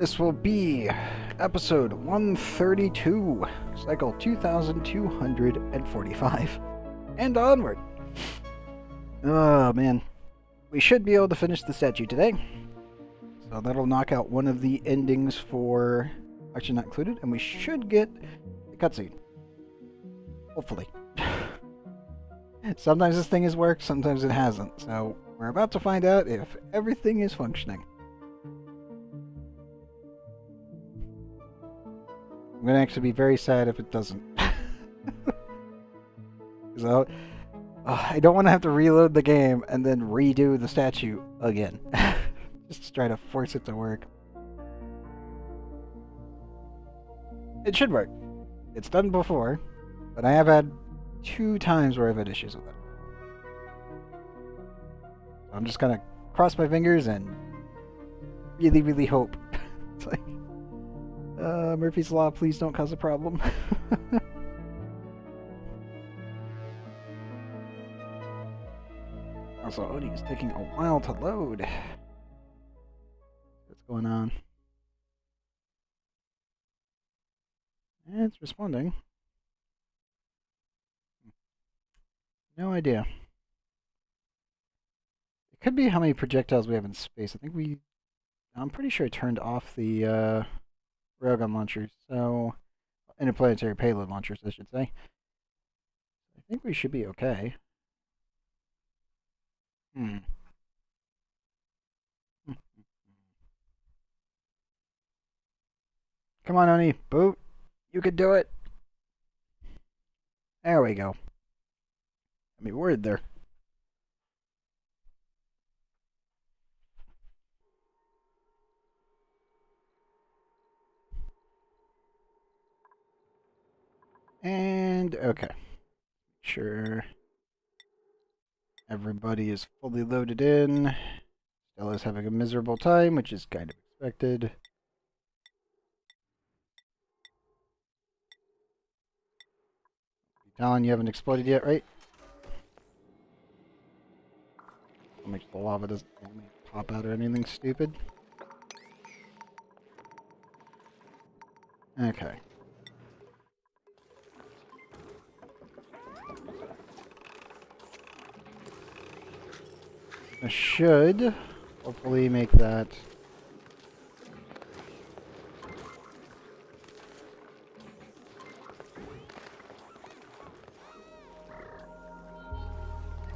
This will be episode 132, cycle 2245, and onward. Oh man, we should be able to finish the statue today. So that'll knock out one of the endings for Action Not Included, and we should get the cutscene. Hopefully. Sometimes this thing has worked, sometimes it hasn't. So we're about to find out if everything is functioning. I'm gonna actually be very sad if it doesn't. So, I don't want to have to reload the game and then redo the statue again. Just to try to force it to work. It should work. It's done before, but I have had 2 times where I've had issues with it. So I'm just gonna cross my fingers and really, really hope. It's like, Murphy's Law, please don't cause a problem. Also, ONI is taking a while to load. What's going on? And it's responding. No idea. It could be how many projectiles we have in space. I'm pretty sure I turned off the railgun launchers, so interplanetary payload launchers, I should say. I think we should be okay. Come on, Oni, boot. You could do it. There we go. Got me worried there. And okay. Sure. Everybody is fully loaded in. Stella's having a miserable time, which is kind of expected. Talon, you haven't exploded yet, right? I'll make sure the lava doesn't pop out or anything stupid. Okay. I should hopefully make that.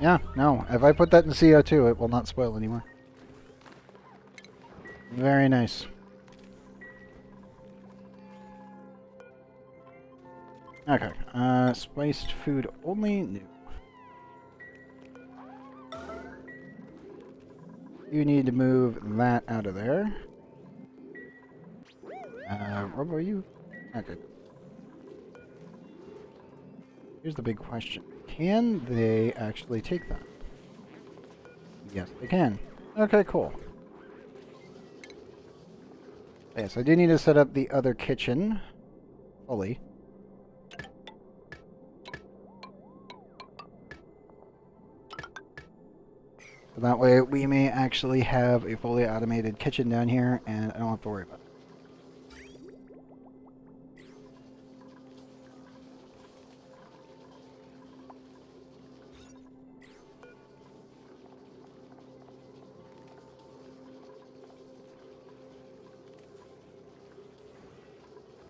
Yeah, no. If I put that in CO2, it will not spoil anymore. Very nice. Okay. Spiced food only? No. You need to move that out of there. Robo, are you? Okay. Here's the big question. Can they actually take that? Yes, they can. Okay, cool. Yes, I do need to set up the other kitchen fully. So that way we may actually have a fully automated kitchen down here and I don't have to worry about it.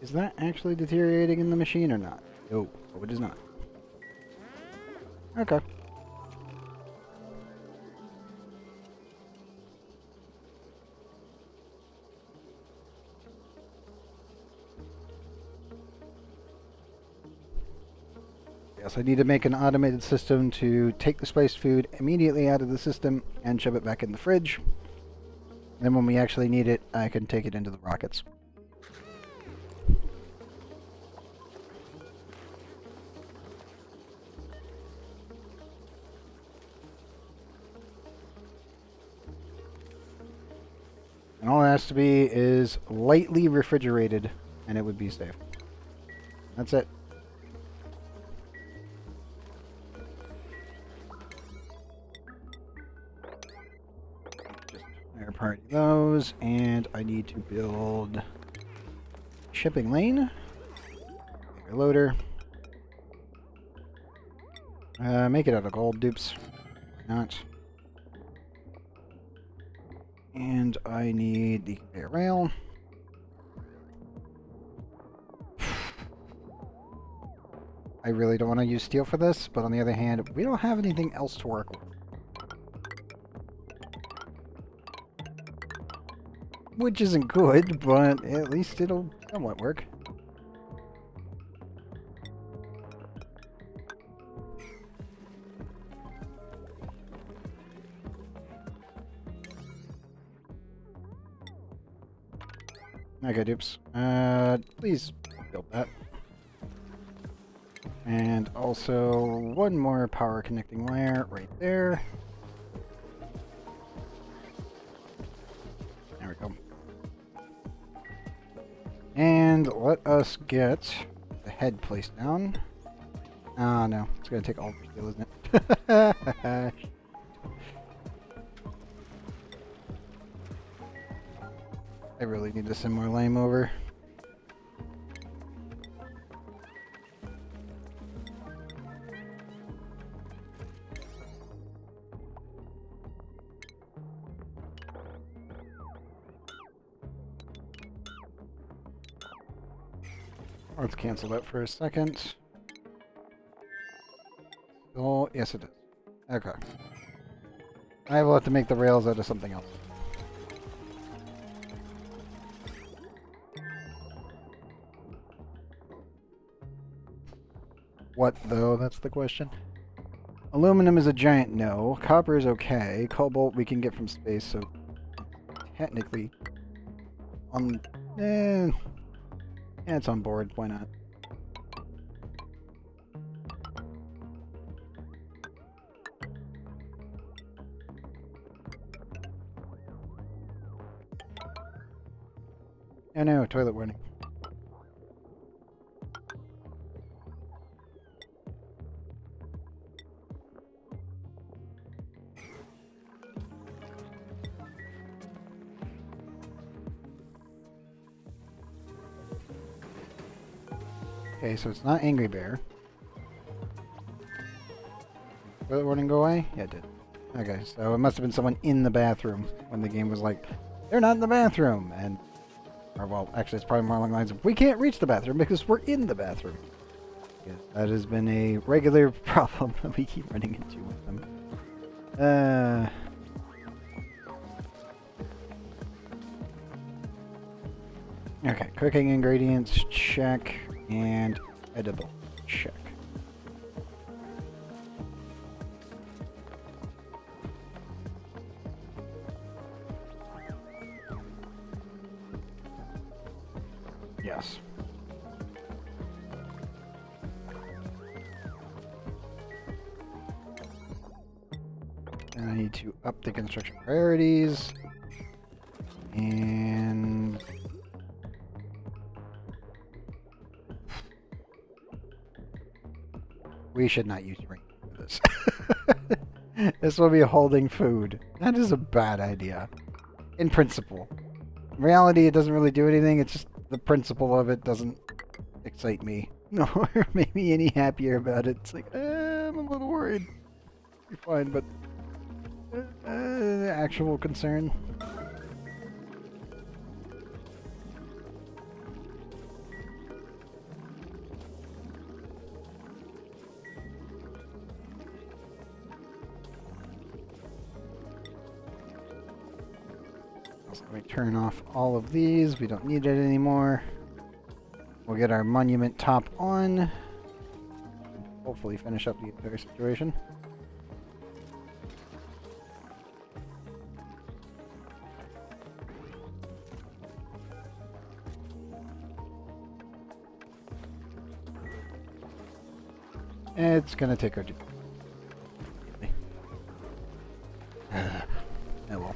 Is that actually deteriorating in the machine or not? No, it is not. Okay. Yes, I need to make an automated system to take the spiced food immediately out of the system and shove it back in the fridge. Then when we actually need it, I can take it into the rockets. And all it has to be is lightly refrigerated, and it would be safe. That's it. Just third party those, and I need to build shipping lane, loader. Make it out of gold dupes. Not. And I need the conveyor rail. I really don't want to use steel for this, but on the other hand, we don't have anything else to work with. Which isn't good, but at least it'll somewhat work. Okay, dupes. Please build that. And also one more power connecting wire right there. There we go. And let us get the head placed down. Oh no, it's gonna take all the steel, isn't it? I really need to send more lime over. Let's cancel that for a second. Oh, yes it is. Okay. I will have to make the rails out of something else. What, though? That's the question. Aluminum is a giant no. Copper is okay. Cobalt we can get from space, so technically yeah, it's on board. Why not? Oh no, toilet warning. Okay, so it's not Angry Bear. Toilet warning go away? Yeah, it did. Okay, so it must have been someone in the bathroom when the game was like, they're not in the bathroom, and... Or, well, actually, it's probably more along the lines of, we can't reach the bathroom because we're in the bathroom. Yes, that has been a regular problem that we keep running into with them. Okay, cooking ingredients, check, and edible, check. Yes. And I need to up the construction priorities. And... we should not use ring for this. This will be holding food. That is a bad idea. In principle. In reality, it doesn't really do anything. It's just the principle of it doesn't excite me. No, or make me any happier about it. It's like, I'm a little worried. You're fine, but actual concern. So let me turn off all of these. We don't need it anymore. We'll get our monument top on. Hopefully finish up the entire situation. It's gonna take our... oh well.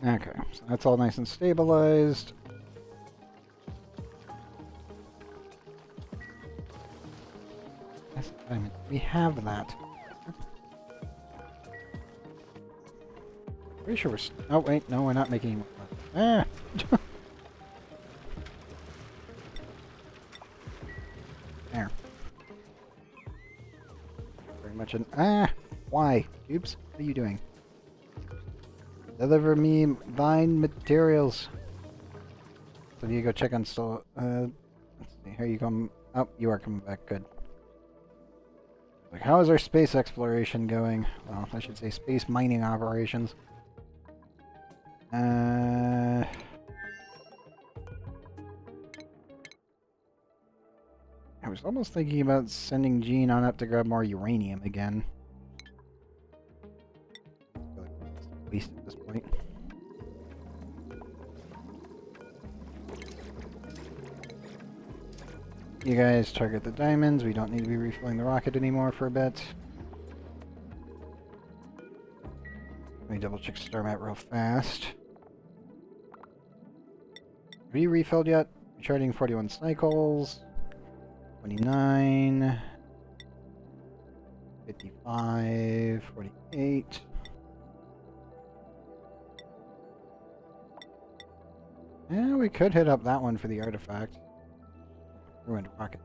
Okay, so that's all nice and stabilized. Yes, we have that. Pretty sure we're... Oh, wait, no, we're not making... Ah! There. Very much an... Ah! Why? Oops, what are you doing? Deliver me thine materials. So you go check on still... let's see, here you come... Oh, you are coming back, good. Like, how is our space exploration going? Well, I should say space mining operations. I was almost thinking about sending Jean on up to grab more uranium again. I feel like it's a waste at this point. You guys target the diamonds. We don't need to be refilling the rocket anymore for a bit. Let me double check star map real fast. Have you refilled yet? Recharging 41 cycles. 29. 55. 48. Yeah, we could hit up that one for the artifact. Ruined rocket.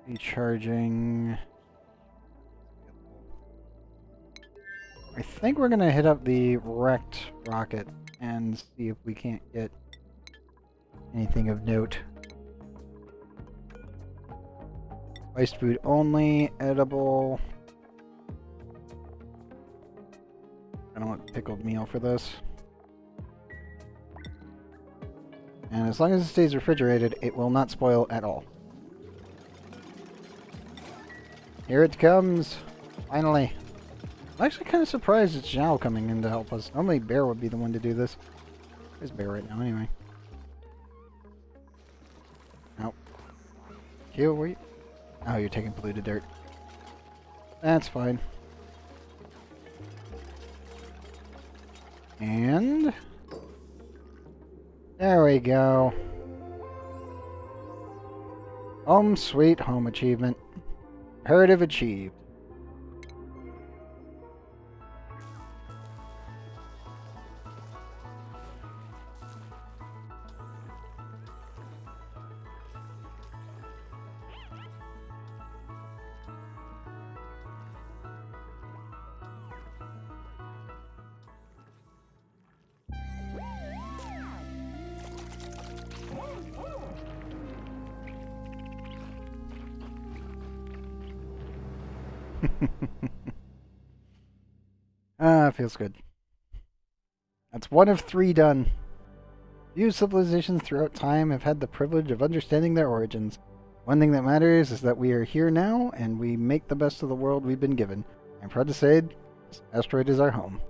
Recharging. I think we're gonna hit up the wrecked rocket and see if we can't get anything of note. Spiced food only, edible. I don't want pickled meal for this. And as long as it stays refrigerated, it will not spoil at all. Here it comes! Finally! I'm actually kind of surprised it's Zhao coming in to help us. Normally Bear would be the one to do this. There's Bear right now, anyway. Oh. Q, were you? Oh, you're taking polluted dirt. That's fine. And... there we go. Home sweet home achievement. Imperative achieved. Feels good. That's one of 3 done. Few civilizations throughout time have had the privilege of understanding their origins. One thing that matters is that we are here now, and we make the best of the world we've been given. I'm proud to say, this asteroid is our home.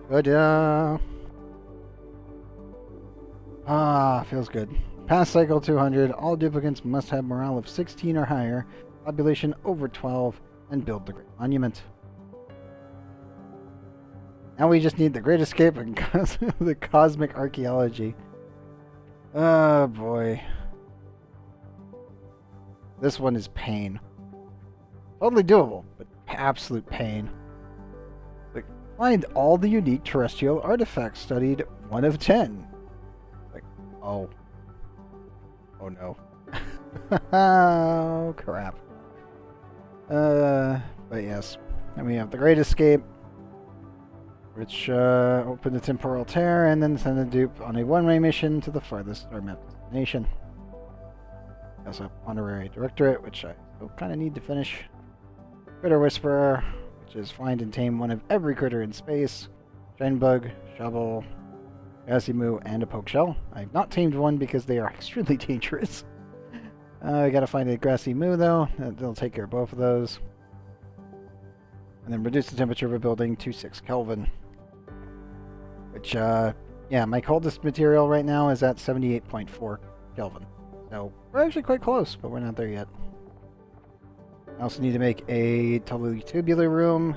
Good, feels good. Pass cycle 200. All duplicants must have morale of 16 or higher, population over 12, and build the Great Monument. Now we just need the Great Escape and the Cosmic Archaeology. Oh boy. This one is pain. Totally doable, but absolute pain. Like, find all the unique terrestrial artifacts studied, 1 of 10. Like, oh. Oh no. Oh crap. But yes. And we have the Great Escape, which open the temporal tear and then send a dupe on a one-way mission to the farthest star map destination. We also have Honorary Directorate, which I still kind of need to finish. Critter Whisperer, which is find and tame one of every critter in space. Shine Bug, Shovel, Gassy Moo, and a Poke Shell. I've not tamed one because they are extremely dangerous. I gotta find a Grassy Moo though. They'll take care of both of those. And then reduce the temperature of a building to 6 Kelvin. Which, yeah, my coldest material right now is at 78.4 Kelvin. So we're actually quite close, but we're not there yet. I also need to make a totally tubular room,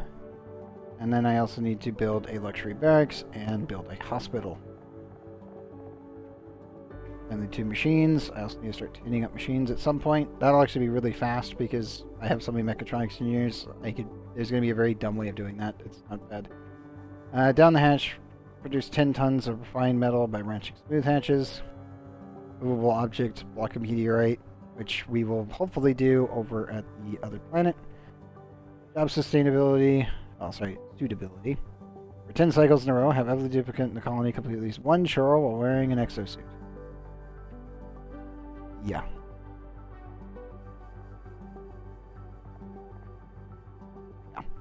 and then I also need to build a luxury barracks and build a hospital. And the 2 machines. I also need to start tuning up machines at some point. That'll actually be really fast because I have so many mechatronics engineers. There's going to be a very dumb way of doing that. It's not bad. Down the hatch, produce 10 tons of refined metal by branching smooth hatches. Movable object, block of meteorite, which we will hopefully do over at the other planet. Job sustainability. Oh, sorry, suitability. For 10 cycles in a row, have every duplicate in the colony complete at least 1 chore while wearing an exosuit. Yeah.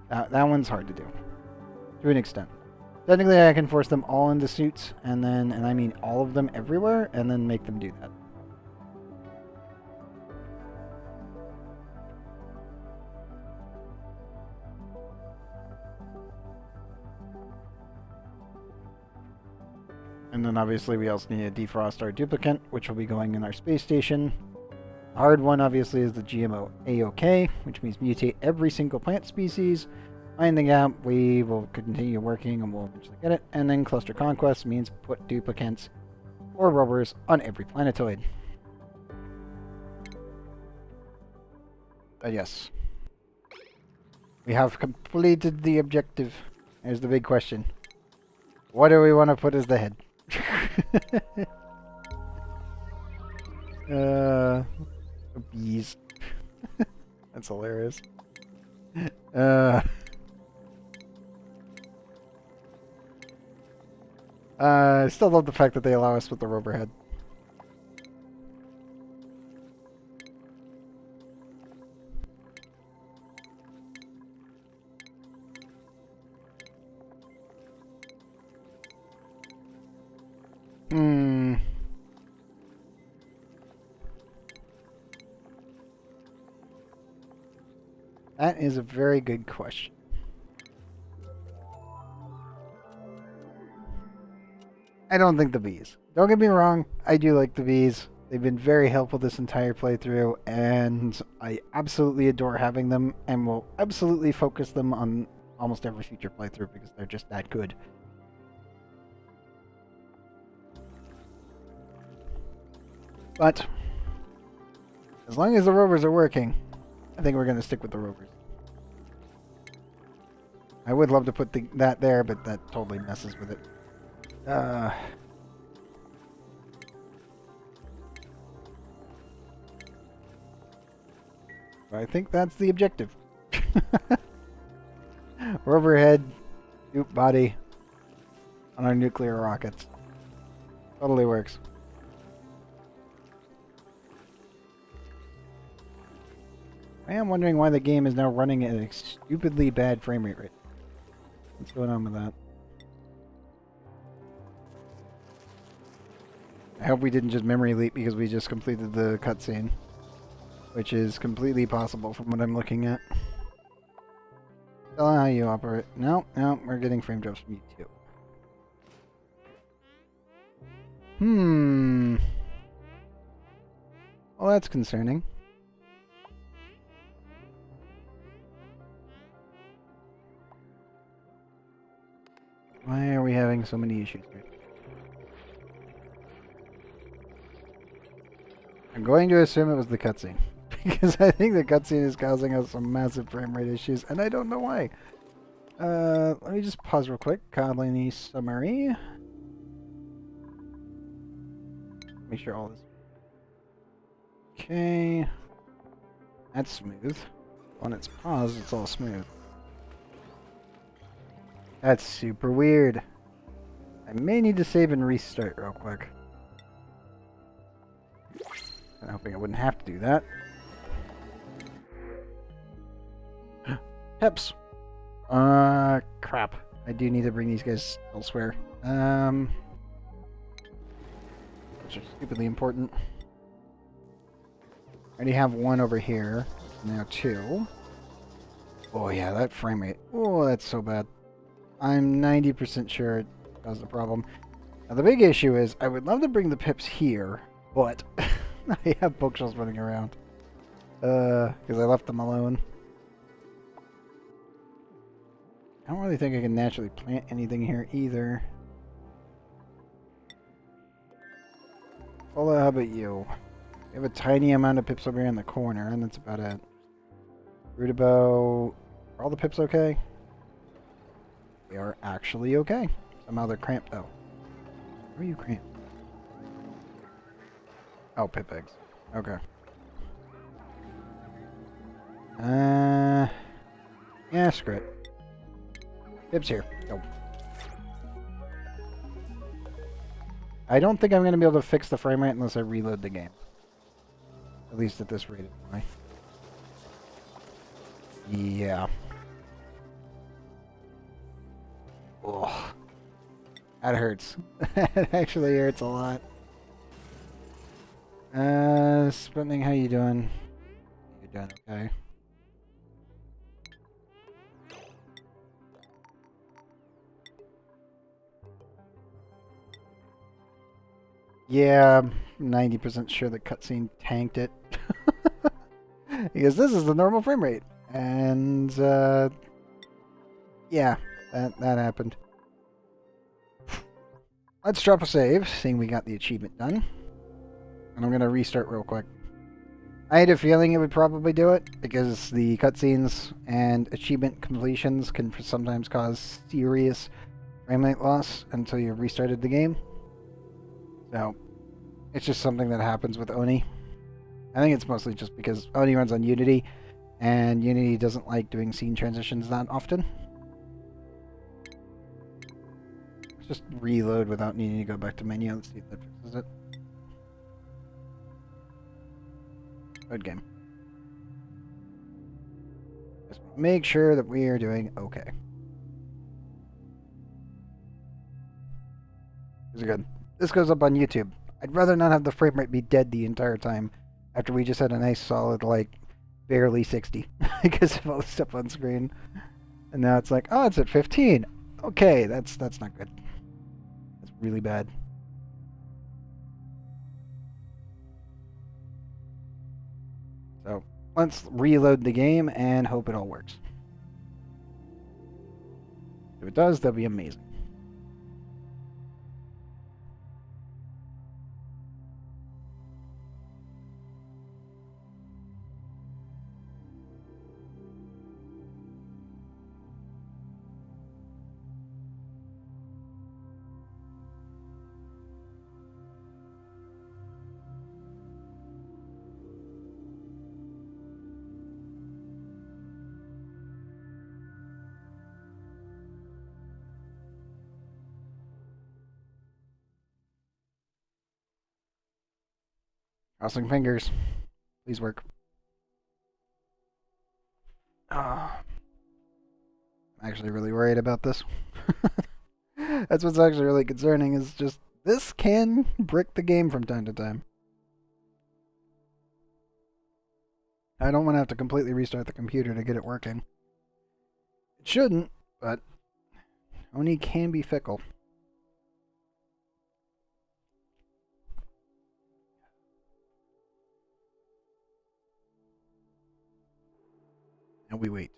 That one's hard to do. To an extent. Technically, I can force them all into suits, and I mean all of them everywhere, and then make them do that. And then obviously we also need to defrost our duplicate, which will be going in our space station. The hard one obviously is the GMO AOK, which means mutate every single plant species. Find the gap, we will continue working and we'll eventually get it. And then cluster conquest means put duplicates or rovers on every planetoid. But yes. We have completed the objective. Here's the big question. What do we want to put as the head? Bees. That's hilarious. I still love the fact that they allow us with the rover head. That is a very good question. I don't think the bees. Don't get me wrong, I do like the bees. They've been very helpful this entire playthrough, and I absolutely adore having them, and will absolutely focus them on almost every future playthrough because they're just that good. But as long as the rovers are working, I think we're going to stick with the rovers. I would love to put that there, but that totally messes with it. I think that's the objective. Rover head, nuke body on our nuclear rockets. Totally works. I am wondering why the game is now running at a stupidly bad frame rate. What's going on with that? I hope we didn't just memory leak because we just completed the cutscene, which is completely possible from what I'm looking at. Tell how you operate. No, we're getting frame drops from you too. Well, that's concerning. Why are we having so many issues here? I'm going to assume it was the cutscene. Because I think the cutscene is causing us some massive frame rate issues, and I don't know why. Let me just pause real quick. Colony summary. Make sure all this... Okay. That's smooth. When it's paused, it's all smooth. That's super weird. I may need to save and restart real quick. I'm hoping I wouldn't have to do that. Peps. Crap. I do need to bring these guys elsewhere. Which are stupidly important. I already have one over here. Now 2. Oh yeah, that frame rate. Oh, that's so bad. I'm 90% sure it caused a problem. Now the big issue is, I would love to bring the pips here, but I have bookshelves running around. Because I left them alone. I don't really think I can naturally plant anything here either. Well, how about you? You have a tiny amount of pips over here in the corner, and that's about it. Rudabo... Are all the pips okay? They are actually okay. Somehow they're cramped, though. Where are you cramped? Oh, pip eggs. Okay. Yeah, screw it. Pip's here. Go. I don't think I'm going to be able to fix the frame rate unless I reload the game. At least at this rate, anyway. Yeah. Ugh. That hurts. It actually hurts a lot. Sputnik, how you doing? You're doing okay. Yeah, I'm 90% sure the cutscene tanked it. Because this is the normal frame rate. And, yeah, that happened. Let's drop a save, seeing we got the achievement done. And I'm going to restart real quick. I had a feeling it would probably do it, because the cutscenes and achievement completions can sometimes cause serious frame rate loss until you've restarted the game. So, it's just something that happens with ONI. I think it's mostly just because ONI runs on Unity, and Unity doesn't like doing scene transitions that often. Let's just reload without needing to go back to menu. Let's see if that fixes it. Good game. Just make sure that we are doing okay. This is good. This goes up on YouTube. I'd rather not have the frame rate be dead the entire time after we just had a nice solid, like, barely 60 because of all the stuff on screen. And now it's like, oh, it's at 15. Okay, that's not good. That's really bad. So, let's reload the game and hope it all works. If it does, that'll be amazing. Crossing fingers. Please work. I'm actually really worried about this. That's what's actually really concerning, is just this can brick the game from time to time. I don't want to have to completely restart the computer to get it working. It shouldn't, but ONI can be fickle. And we wait.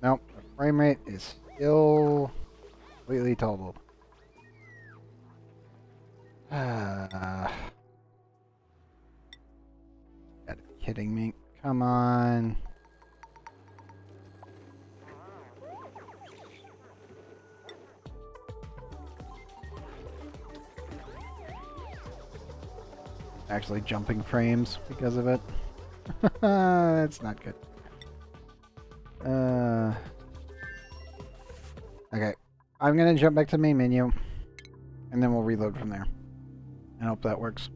Nope, the frame rate is still completely totaled. Gotta be kidding me. Come on. Actually jumping frames because of it. That's not good. Okay. I'm gonna jump back to main menu, and then we'll reload from there. I hope that works.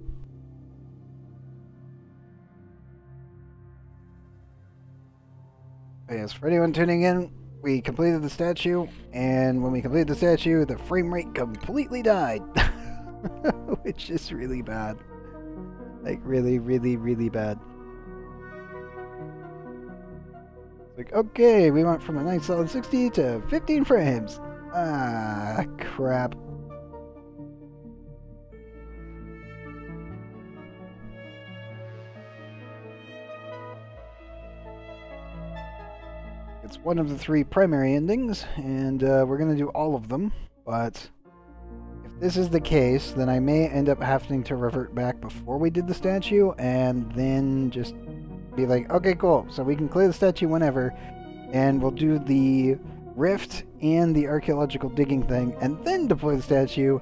Yes, for anyone tuning in, we completed the statue, and when we completed the statue, the frame rate completely died. Which is really bad. Like, really, really, really bad. Like, okay, we went from a nice solid 60 to 15 frames. Ah, crap. It's one of the 3 primary endings, and we're going to do all of them, but if this is the case, then I may end up having to revert back before we did the statue, and then just be like, okay, cool, so we can clear the statue whenever, and we'll do the rift and the archaeological digging thing, and then deploy the statue,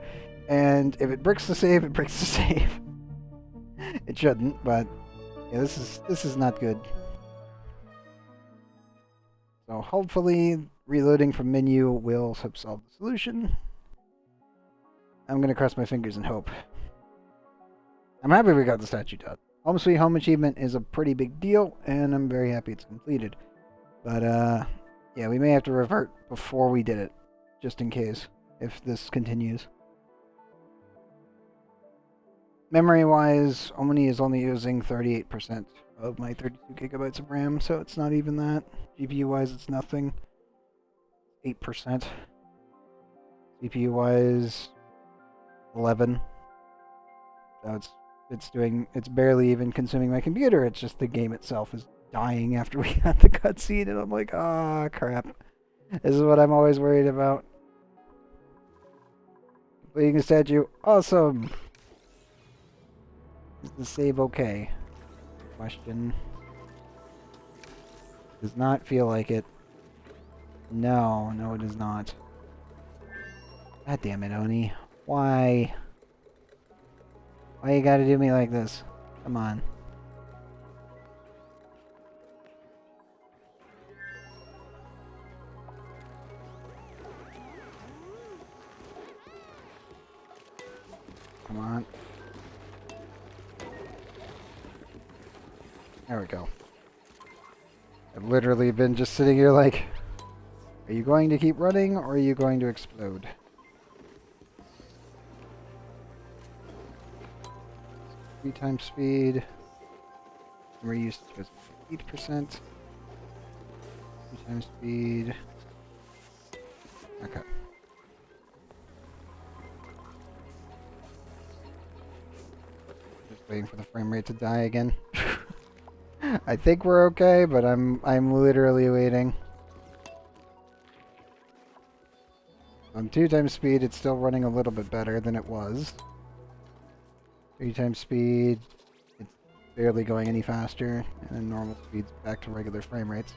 and if it bricks the save, it bricks the save. It shouldn't, but yeah, this is not good. So hopefully reloading from menu will help solve the solution. I'm going to cross my fingers and hope. I'm happy we got the statue done. Home Sweet Home achievement is a pretty big deal, and I'm very happy it's completed. But, yeah, we may have to revert before we did it, just in case, if this continues. Memory-wise, ONI is only using 38% of my 32 gigabytes of RAM, so it's not even that. GPU-wise, it's nothing. 8%. CPU-wise, 11. So it's barely even consuming my computer. It's just the game itself is dying after we got the cutscene, and I'm like, ah, crap. This is what I'm always worried about. Completing a statue, awesome. Is the save okay? Question. Does not feel like it. No, no, it does not. God damn it, Oni. Why? Why you gotta do me like this? Come on. Come on. There we go. I've literally been just sitting here like, are you going to keep running or are you going to explode? 3 times speed. Memory usage was 8%. 3 times speed. Okay. Just waiting for the frame rate to die again. I think we're okay, but I'm literally waiting. On 2 times speed, it's still running a little bit better than it was. 3 times speed, it's barely going any faster, and then normal speed's back to regular frame rates.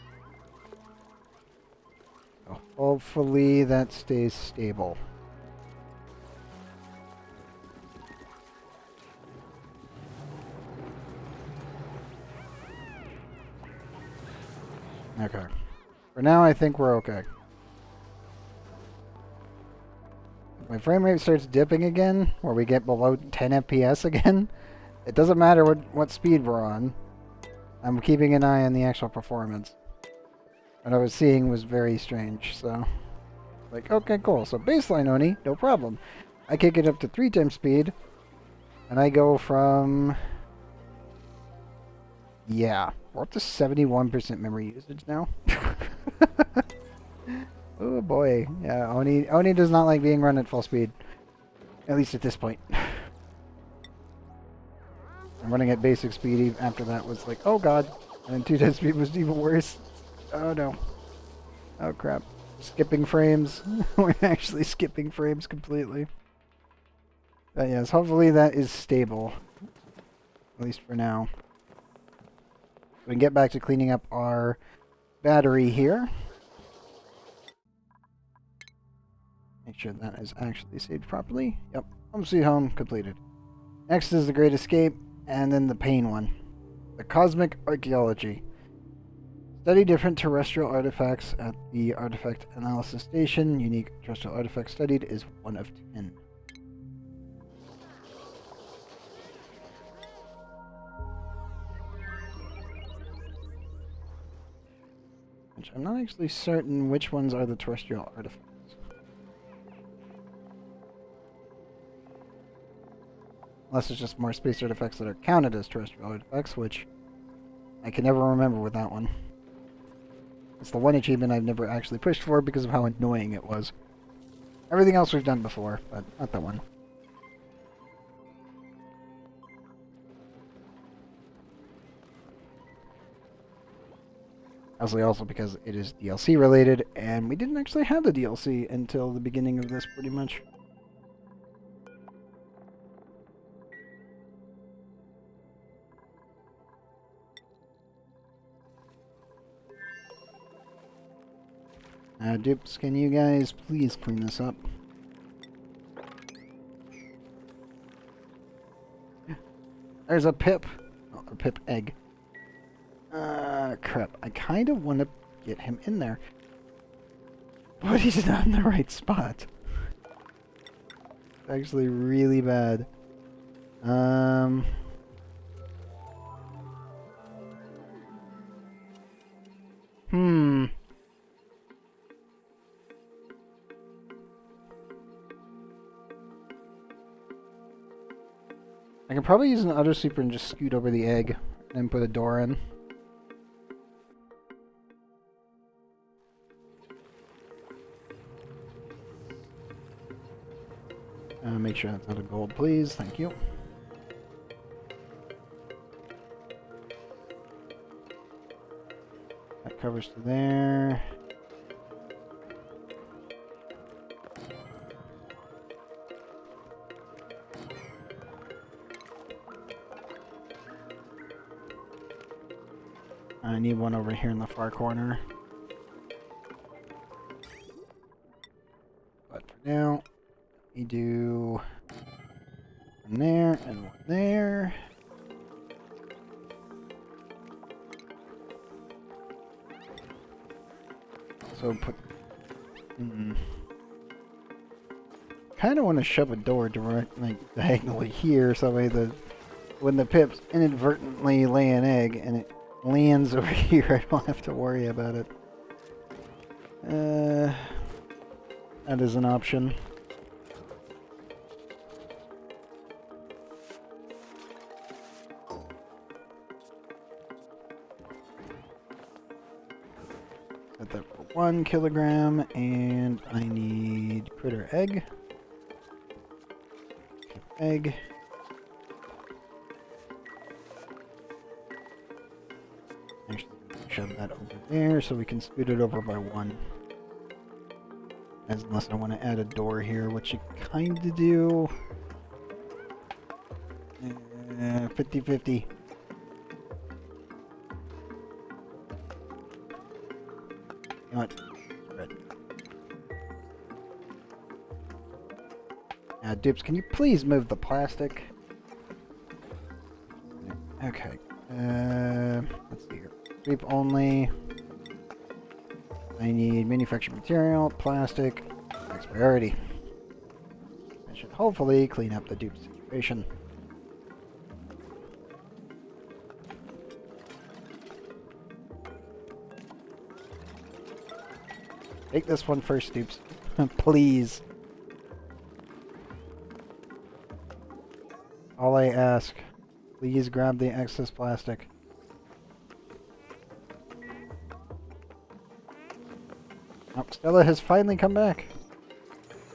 So hopefully that stays stable. Okay. For now, I think we're okay. If my frame rate starts dipping again, where we get below 10 FPS again, it doesn't matter what speed we're on. I'm keeping an eye on the actual performance. What I was seeing was very strange, so... Like, okay, cool. So baseline ONI, no problem. I kick it up to 3 times speed, and I go from... Yeah, we're up to 71% memory usage now. Oh boy, yeah, ONI does not like being run at full speed. At least at this point. I'm running at basic speed after that was like, oh god. And then 2 times speed was even worse. Oh no. Oh crap. Skipping frames. We're actually skipping frames completely. But yes, hopefully that is stable. At least for now. We can get back to cleaning up our battery here. Make sure that is actually saved properly. Yep. Home Sweet Home completed. Next is the Great Escape, and then the pain one. The Cosmic Archaeology. Study different terrestrial artifacts at the Artifact Analysis Station. Unique terrestrial artifact studied is 1 of 10. Which I'm not actually certain which ones are the terrestrial artifacts. Unless it's just more space artifacts that are counted as terrestrial artifacts, which I can never remember with that one. It's the one achievement I've never actually pushed for because of how annoying it was. Everything else we've done before, but not that one. Mostly also because it is DLC related, and we didn't actually have the DLC until the beginning of this, pretty much. Dupes, can you guys please clean this up? There's a pip. Oh, a pip egg. Crap. I kind of want to get him in there. But he's not in the right spot. It's actually really bad. I can probably use an auto sweeper and just scoot over the egg and put a door in. Make sure that's out of gold, please. Thank you. That covers to there. I need one over here in the far corner. But for now, we do one there and one there. So put... kind of want to shove a door direct, like, diagonally here, so that when the pips inadvertently lay an egg and it lands over here, I don't have to worry about it. That is an option. Set that for 1 kilogram, and I need critter egg. Egg. Actually, shove that over there so we can scoot it over by 1. Unless I want to add a door here, which you kind of do. 50-50. You know what? Red. Dupes, can you please move the plastic? Okay. Let's see here. Sweep only. I need manufactured material, plastic, next priority. That should hopefully clean up the dupe situation. Take this one first, dupes. Please. All I ask. Please grab the excess plastic. Oh, Stella has finally come back.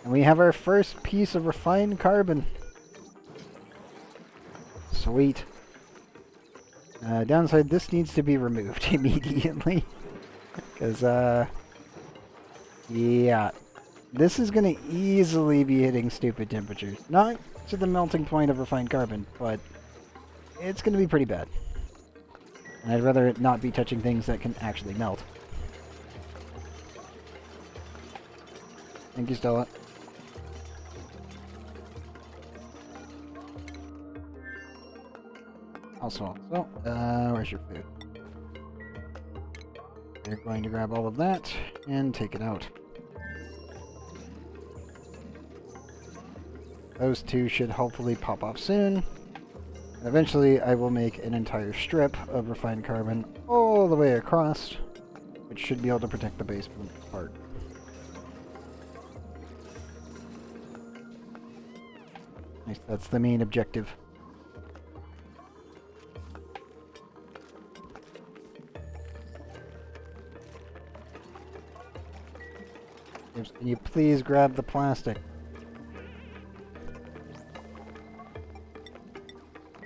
And we have our first piece of refined carbon. Sweet. Downside, this needs to be removed immediately. Because, yeah. This is going to easily be hitting stupid temperatures. Not to the melting point of refined carbon, but it's going to be pretty bad. And I'd rather it not be touching things that can actually melt. Thank you, Stella. Also, where's your food? You're going to grab all of that and take it out. Those two should hopefully pop off soon. And eventually I will make an entire strip of refined carbon all the way across, which should be able to protect the base from the part. Nice, that's the main objective. Oops, can you please grab the plastic?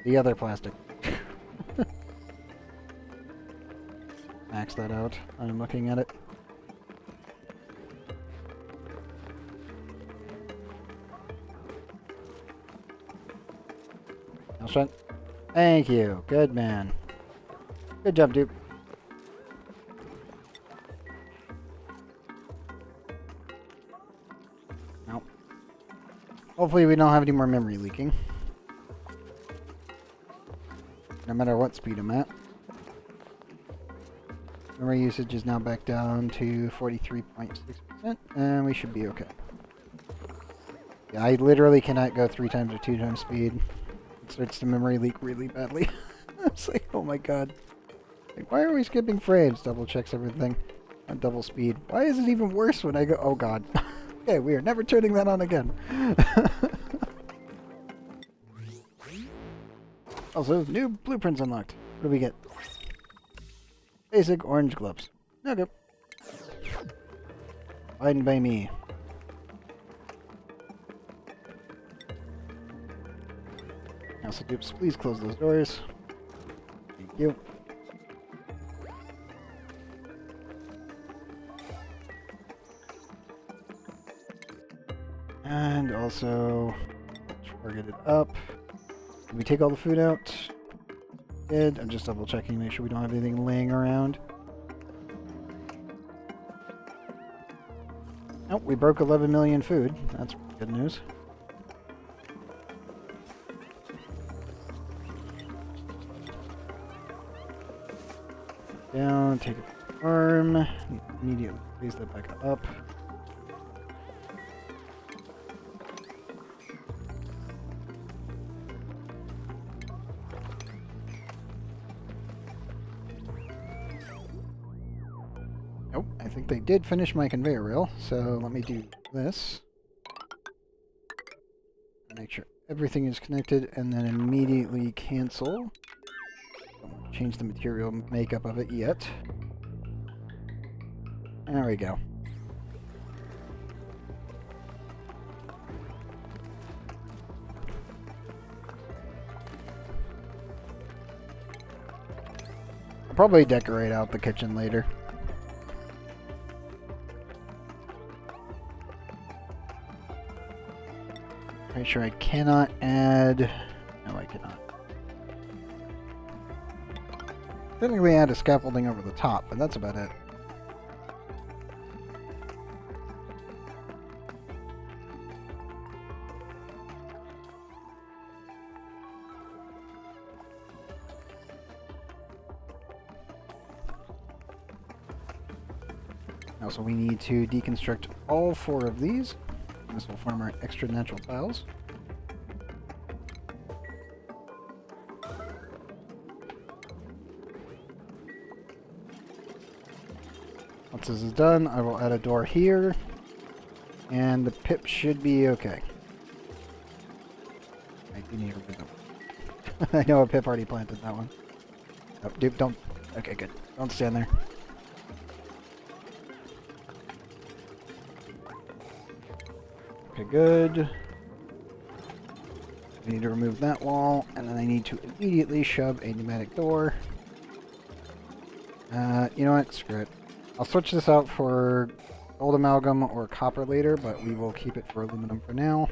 The other plastic. Max that out. I'm looking at it. I'll shut. Thank you. Good man. Good job, dude. Nope. Hopefully we don't have any more memory leaking. No matter what speed I'm at. Memory usage is now back down to 43.6%, and we should be okay. Yeah, I literally cannot go 3 times or 2 times speed. It starts to memory leak really badly. It's like, oh my god. Like, why are we skipping frames? Double checks everything. On double speed. Why is it even worse when I go... Oh god. Okay, we are never turning that on again. Also, new blueprints unlocked. What do we get? Basic orange gloves. Okay. Fine by me. Also, dupes, please close those doors. Thank you. And also, target it up. Did we take all the food out? Good. I'm just double checking, make sure we don't have anything laying around. Nope, we broke 11 million food. That's good news. Down, take it to the farm. Immediately raise that back up. Nope, I think they did finish my conveyor rail, so let me do this. Make sure everything is connected, and then immediately cancel. Don't change the material makeup of it yet. There we go. I'll probably decorate out the kitchen later. Pretty sure I cannot add... No, I cannot. Technically add a scaffolding over the top, but that's about it. Also, we need to deconstruct all 4 of these. This will form our extra natural tiles. Once this is done, I will add a door here, and the pip should be okay. I do need to remove them. I know a pip already planted that one. Oh, dude, don't. Okay, good. Don't stand there. Okay, good. I need to remove that wall, and then I need to immediately shove a pneumatic door. You know what? Screw it. I'll switch this out for gold amalgam or copper later, but we will keep it for aluminum for now.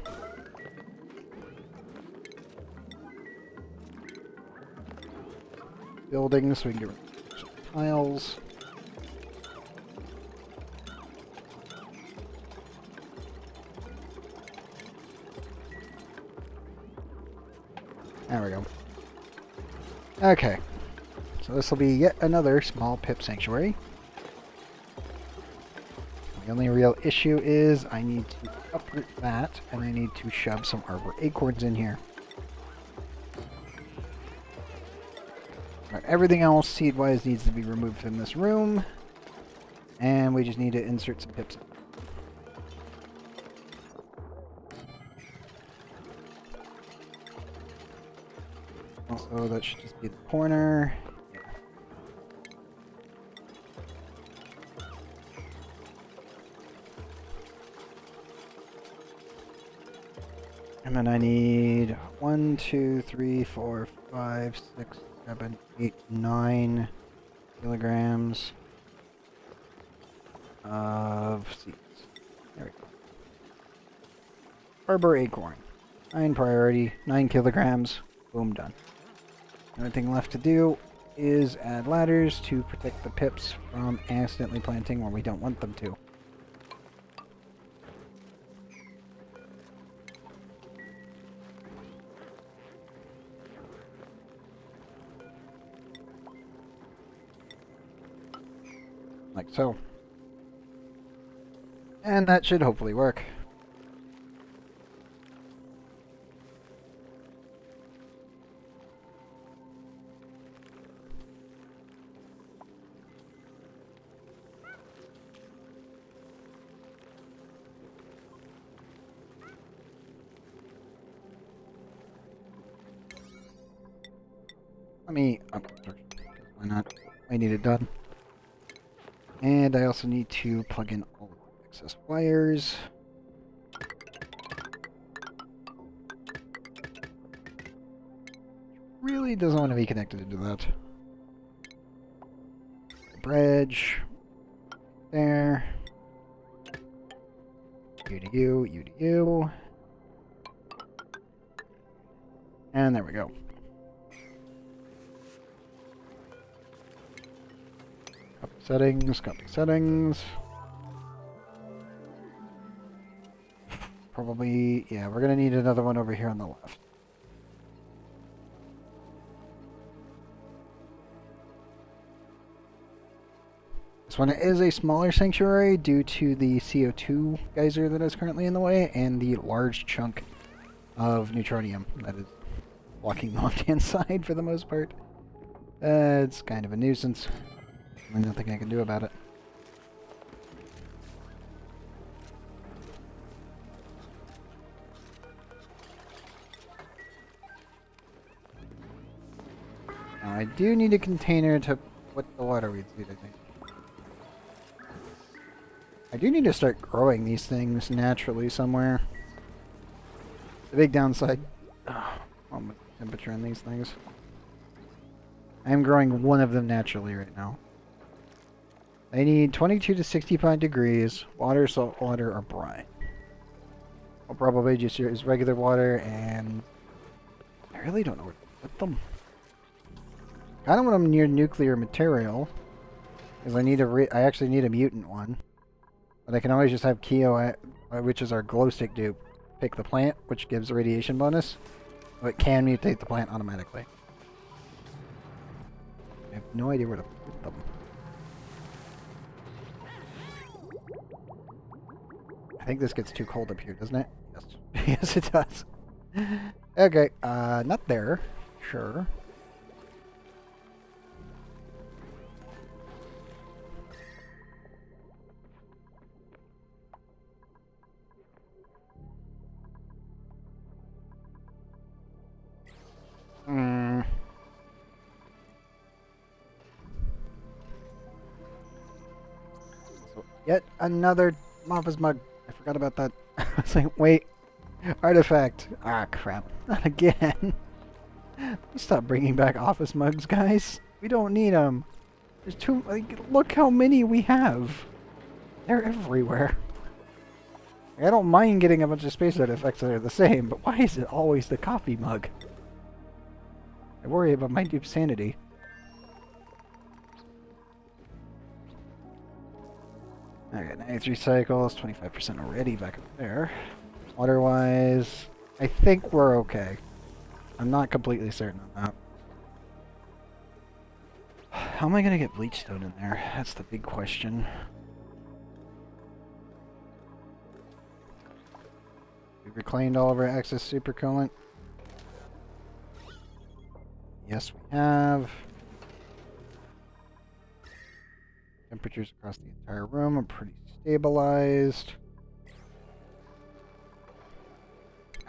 Buildings, so we can get rid of some tiles. There we go. Okay. So this will be yet another small pip sanctuary. The only real issue is I need to uproot that, and I need to shove some arbor acorns in here. Right, everything else, seed-wise, needs to be removed from this room. And we just need to insert some pips. Also, that should just be the corner. And then I need 1, 2, 3, 4, 5, 6, 7, 8, 9 kilograms of seeds. There we go. Arbor acorn. 9 priority, 9 kilograms. Boom, done. The only thing left to do is add ladders to protect the pips from accidentally planting where we don't want them to. Like so. And that should hopefully work. Let me... Oh, why not? I need it done. And I also need to plug in all of the excess wires. Really doesn't want to be connected into that. Bridge. There. You to you, you to you. And there we go. Copy settings. Probably, yeah, we're gonna need another one over here on the left. This one is a smaller sanctuary due to the CO2 geyser that is currently in the way and the large chunk of neutronium that is blocking the left-hand side for the most part. It's kind of a nuisance. There's nothing I can do about it. Now I do need a container to put the water weeds in, I think. I do need to start growing these things naturally somewhere. The big downside... on the temperature in these things. I am growing one of them naturally right now. They need 22 to 65 degrees, water, salt water, or brine. I'll probably just use regular water, and I really don't know where to put them. I don't want them near nuclear material, because I actually need a mutant one. But I can always just have Keo, which is our glow stick dupe, pick the plant, which gives a radiation bonus. So it can mutate the plant automatically. I have no idea where to put them. I think this gets too cold up here, doesn't it? Yes. Yes, it does. Okay, not there. Sure. So, yet another Mava's mug. I forgot about that. I was like, wait. Artifact. Ah, crap. Not again. Stop bringing back office mugs, guys. We don't need them. There's too... Like, look how many we have. They're everywhere. I don't mind getting a bunch of space artifacts that are the same, but why is it always the coffee mug? I worry about my dupe's sanity. Okay, 93 cycles, 25% already back up there. Water-wise, I think we're okay. I'm not completely certain on that. How am I going to get bleach stone in there? That's the big question. We reclaimed all of our excess super coolant. Yes, we have. Temperatures across the entire room are pretty stabilized.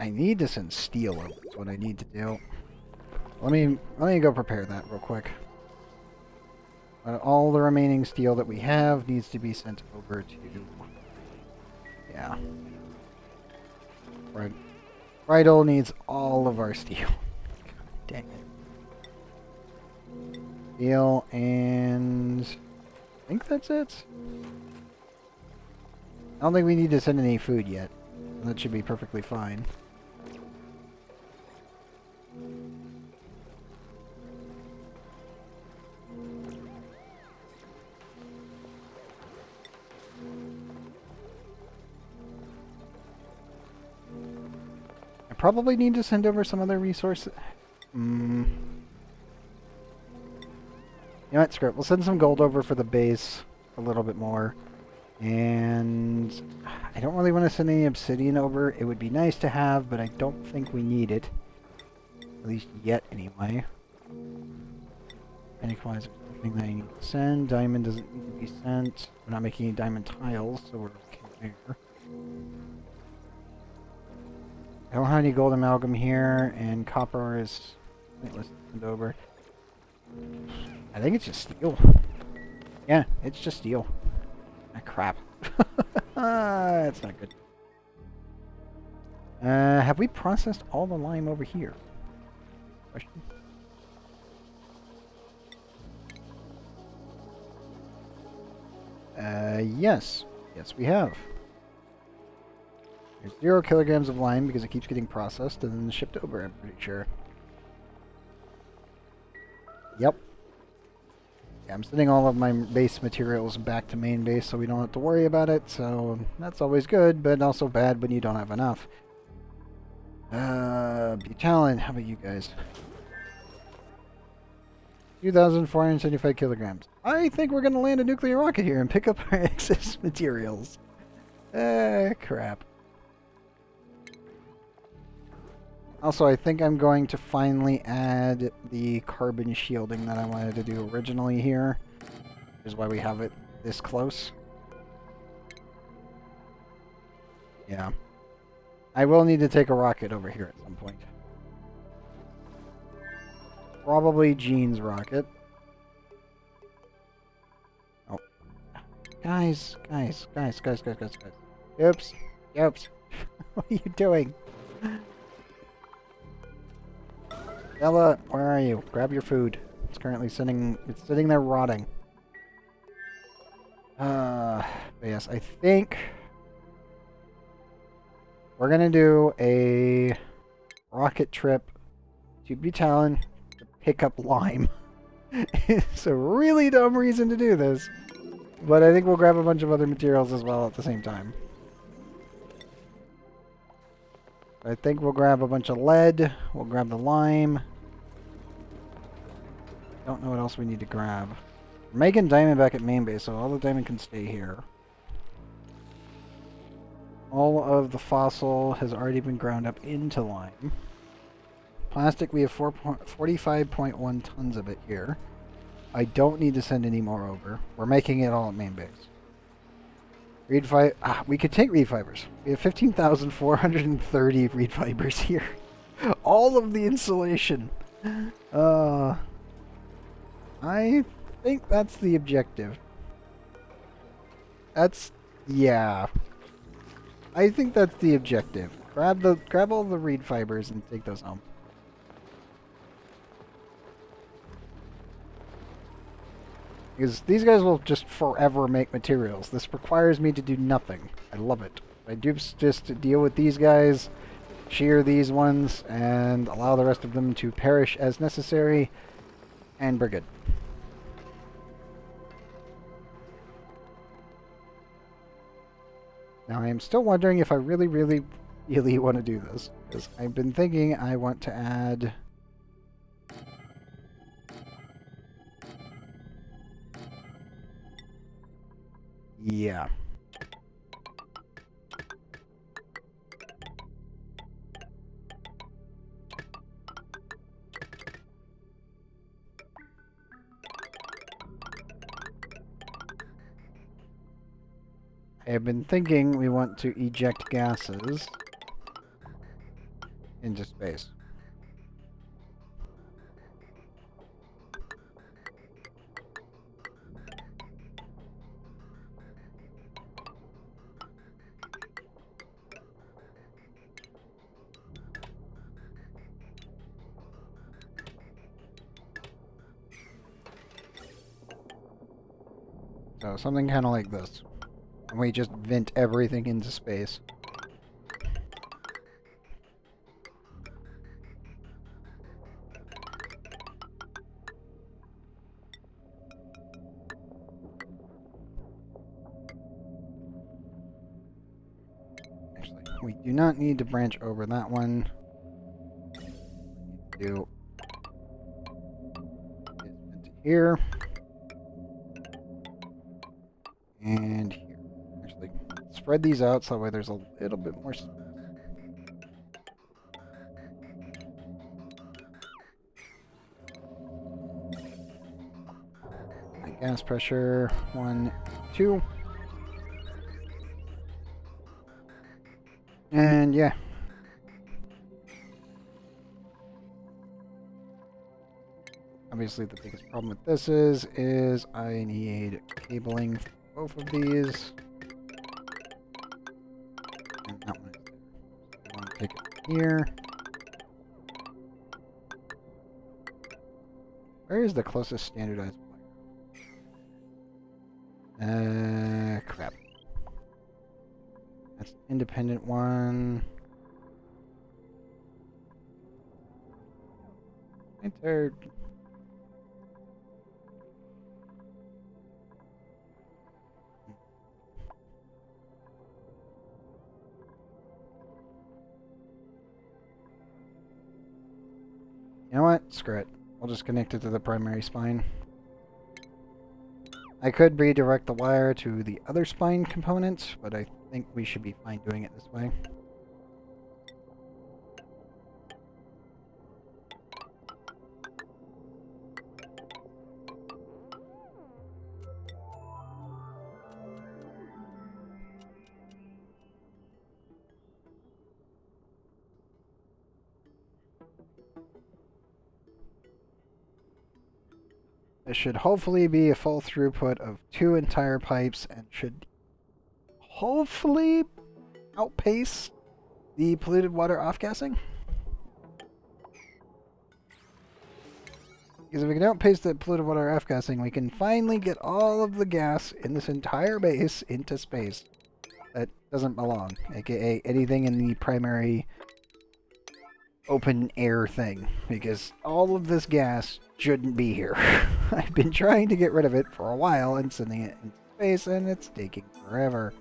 I need to send steel over. That's what I need to do. Let me go prepare that real quick. All the remaining steel that we have needs to be sent over to... Yeah. Right. Bridal needs all of our steel. Dang it. Steel and... I think that's it. I don't think we need to send any food yet. That should be perfectly fine. I probably need to send over some other resources. You know what, screw it. We'll send some gold over for the base, a little bit more. And I don't really want to send any obsidian over. It would be nice to have, but I don't think we need it. At least yet, anyway. Any coins, something that I need to send. Diamond doesn't need to be sent. We're not making any diamond tiles, so we're okay there. I don't have any gold amalgam here, and copper is pointless to send over. I think it's just steel. Yeah, it's just steel. Ah, crap. That's not good. Have we processed all the lime over here? Question. Yes. Yes, we have. There's 0 kilograms of lime because it keeps getting processed and then shipped over, I'm pretty sure. Yep. Yeah, I'm sending all of my base materials back to main base so we don't have to worry about it, so that's always good, but also bad when you don't have enough. Butalin, how about you guys? 2,475 kilograms. I think we're going to land a nuclear rocket here and pick up our excess materials. Crap. Also, I think I'm going to finally add the carbon shielding that I wanted to do originally here. Which is why we have it this close. Yeah. I will need to take a rocket over here at some point. Probably Gene's rocket. Oh. Guys. Oops. What are you doing? Bella, where are you? Grab your food. It's currently sitting there rotting. But yes, I think we're gonna do a rocket trip to Butalin to pick up lime. It's a really dumb reason to do this, but I think we'll grab a bunch of other materials as well at the same time. I think we'll grab a bunch of lead. We'll grab the lime. Don't know what else we need to grab. We're making diamond back at main base, so all the diamond can stay here. All of the fossil has already been ground up into lime. Plastic, we have 45.1 tons of it here. I don't need to send any more over. We're making it all at main base. Reed fiber. We could take reed fibers. We have 15,430 reed fibers here. All of the insulation. I think that's the objective. Yeah. I think that's the objective. Grab all the reed fibers and take those home. Because these guys will just forever make materials. This requires me to do nothing. I love it. I do just deal with these guys, shear these ones, and allow the rest of them to perish as necessary, and we're good. Now I am still wondering if I really want to do this. Because I've been thinking I want to add... Yeah. I have been thinking we want to eject gases into space. So something kind of like this. And we just vent everything into space. Actually, we do not need to branch over that one. We need to do is vent here. And here. Actually, spread these out so that way there's a little bit more space. Gas pressure, 1, 2. And yeah. Obviously the biggest problem with this is I need cabling for both of these. And that one is there. So I want to take it here. Where is the closest standardized wire? Crap. That's an independent one. Right there. You know what? Screw it. We'll just connect it to the primary spine. I could redirect the wire to the other spine component, but I think we should be fine doing it this way. This should hopefully be a full throughput of 2 entire pipes and should hopefully outpace the polluted water off-gassing. Because if we can outpace the polluted water off-gassing, we can finally get all of the gas in this entire base into space that doesn't belong, aka anything in the primary open air thing, because all of this gas shouldn't be here. I've been trying to get rid of it for a while and sending it into space, and it's taking forever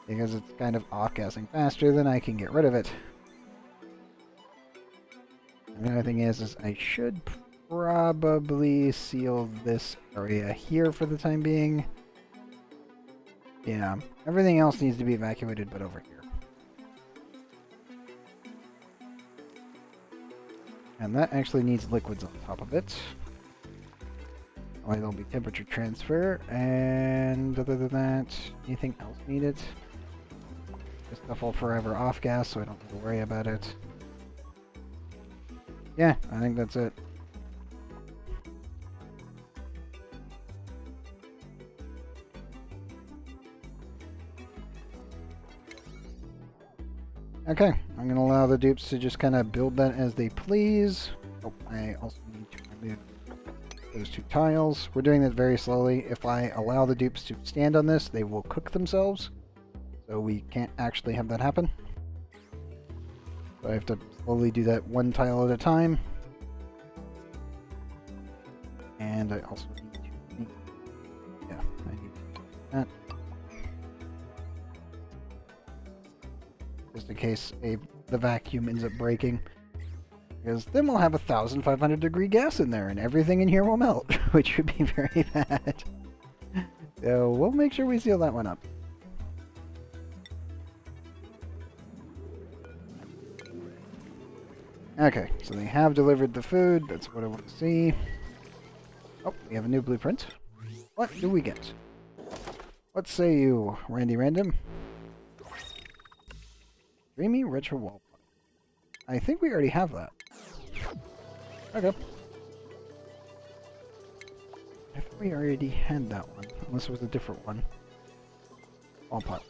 because it's kind of off-gassing faster than I can get rid of it. And the other thing is I should probably seal this area here for the time being. Yeah, everything else needs to be evacuated but over here. And that actually needs liquids on top of it. There'll be temperature transfer, and other than that, anything else needed? This stuff will forever off gas, so I don't have to worry about it. Yeah, I think that's it. Okay, I'm going to allow the dupes to just kind of build that as they please. Oh, I also need to remove those 2 tiles. We're doing this very slowly. If I allow the dupes to stand on this, they will cook themselves. So we can't actually have that happen. So I have to slowly do that 1 tile at a time. And I also need to... Yeah, I need to do that. Just in case the vacuum ends up breaking. Because then we'll have 1,500 degree gas in there and everything in here will melt, which would be very bad. So we'll make sure we seal that one up. Okay, so they have delivered the food. That's what I want to see. Oh, we have a new blueprint. What do we get? What say you, Randy Random? Dreamy retro wall. I think we already have that. Okay. I think we already had that one, unless it was a different one. Wall pot.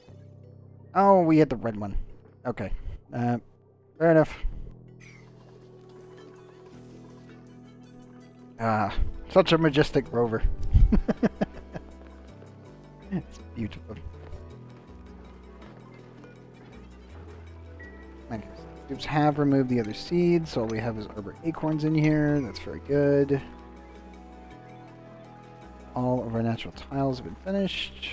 Oh, we had the red one. Okay. Fair enough. Ah, such a majestic rover. It's beautiful. Okay, so the troops have removed the other seeds, so all we have is arbor acorns in here. That's very good. All of our natural tiles have been finished.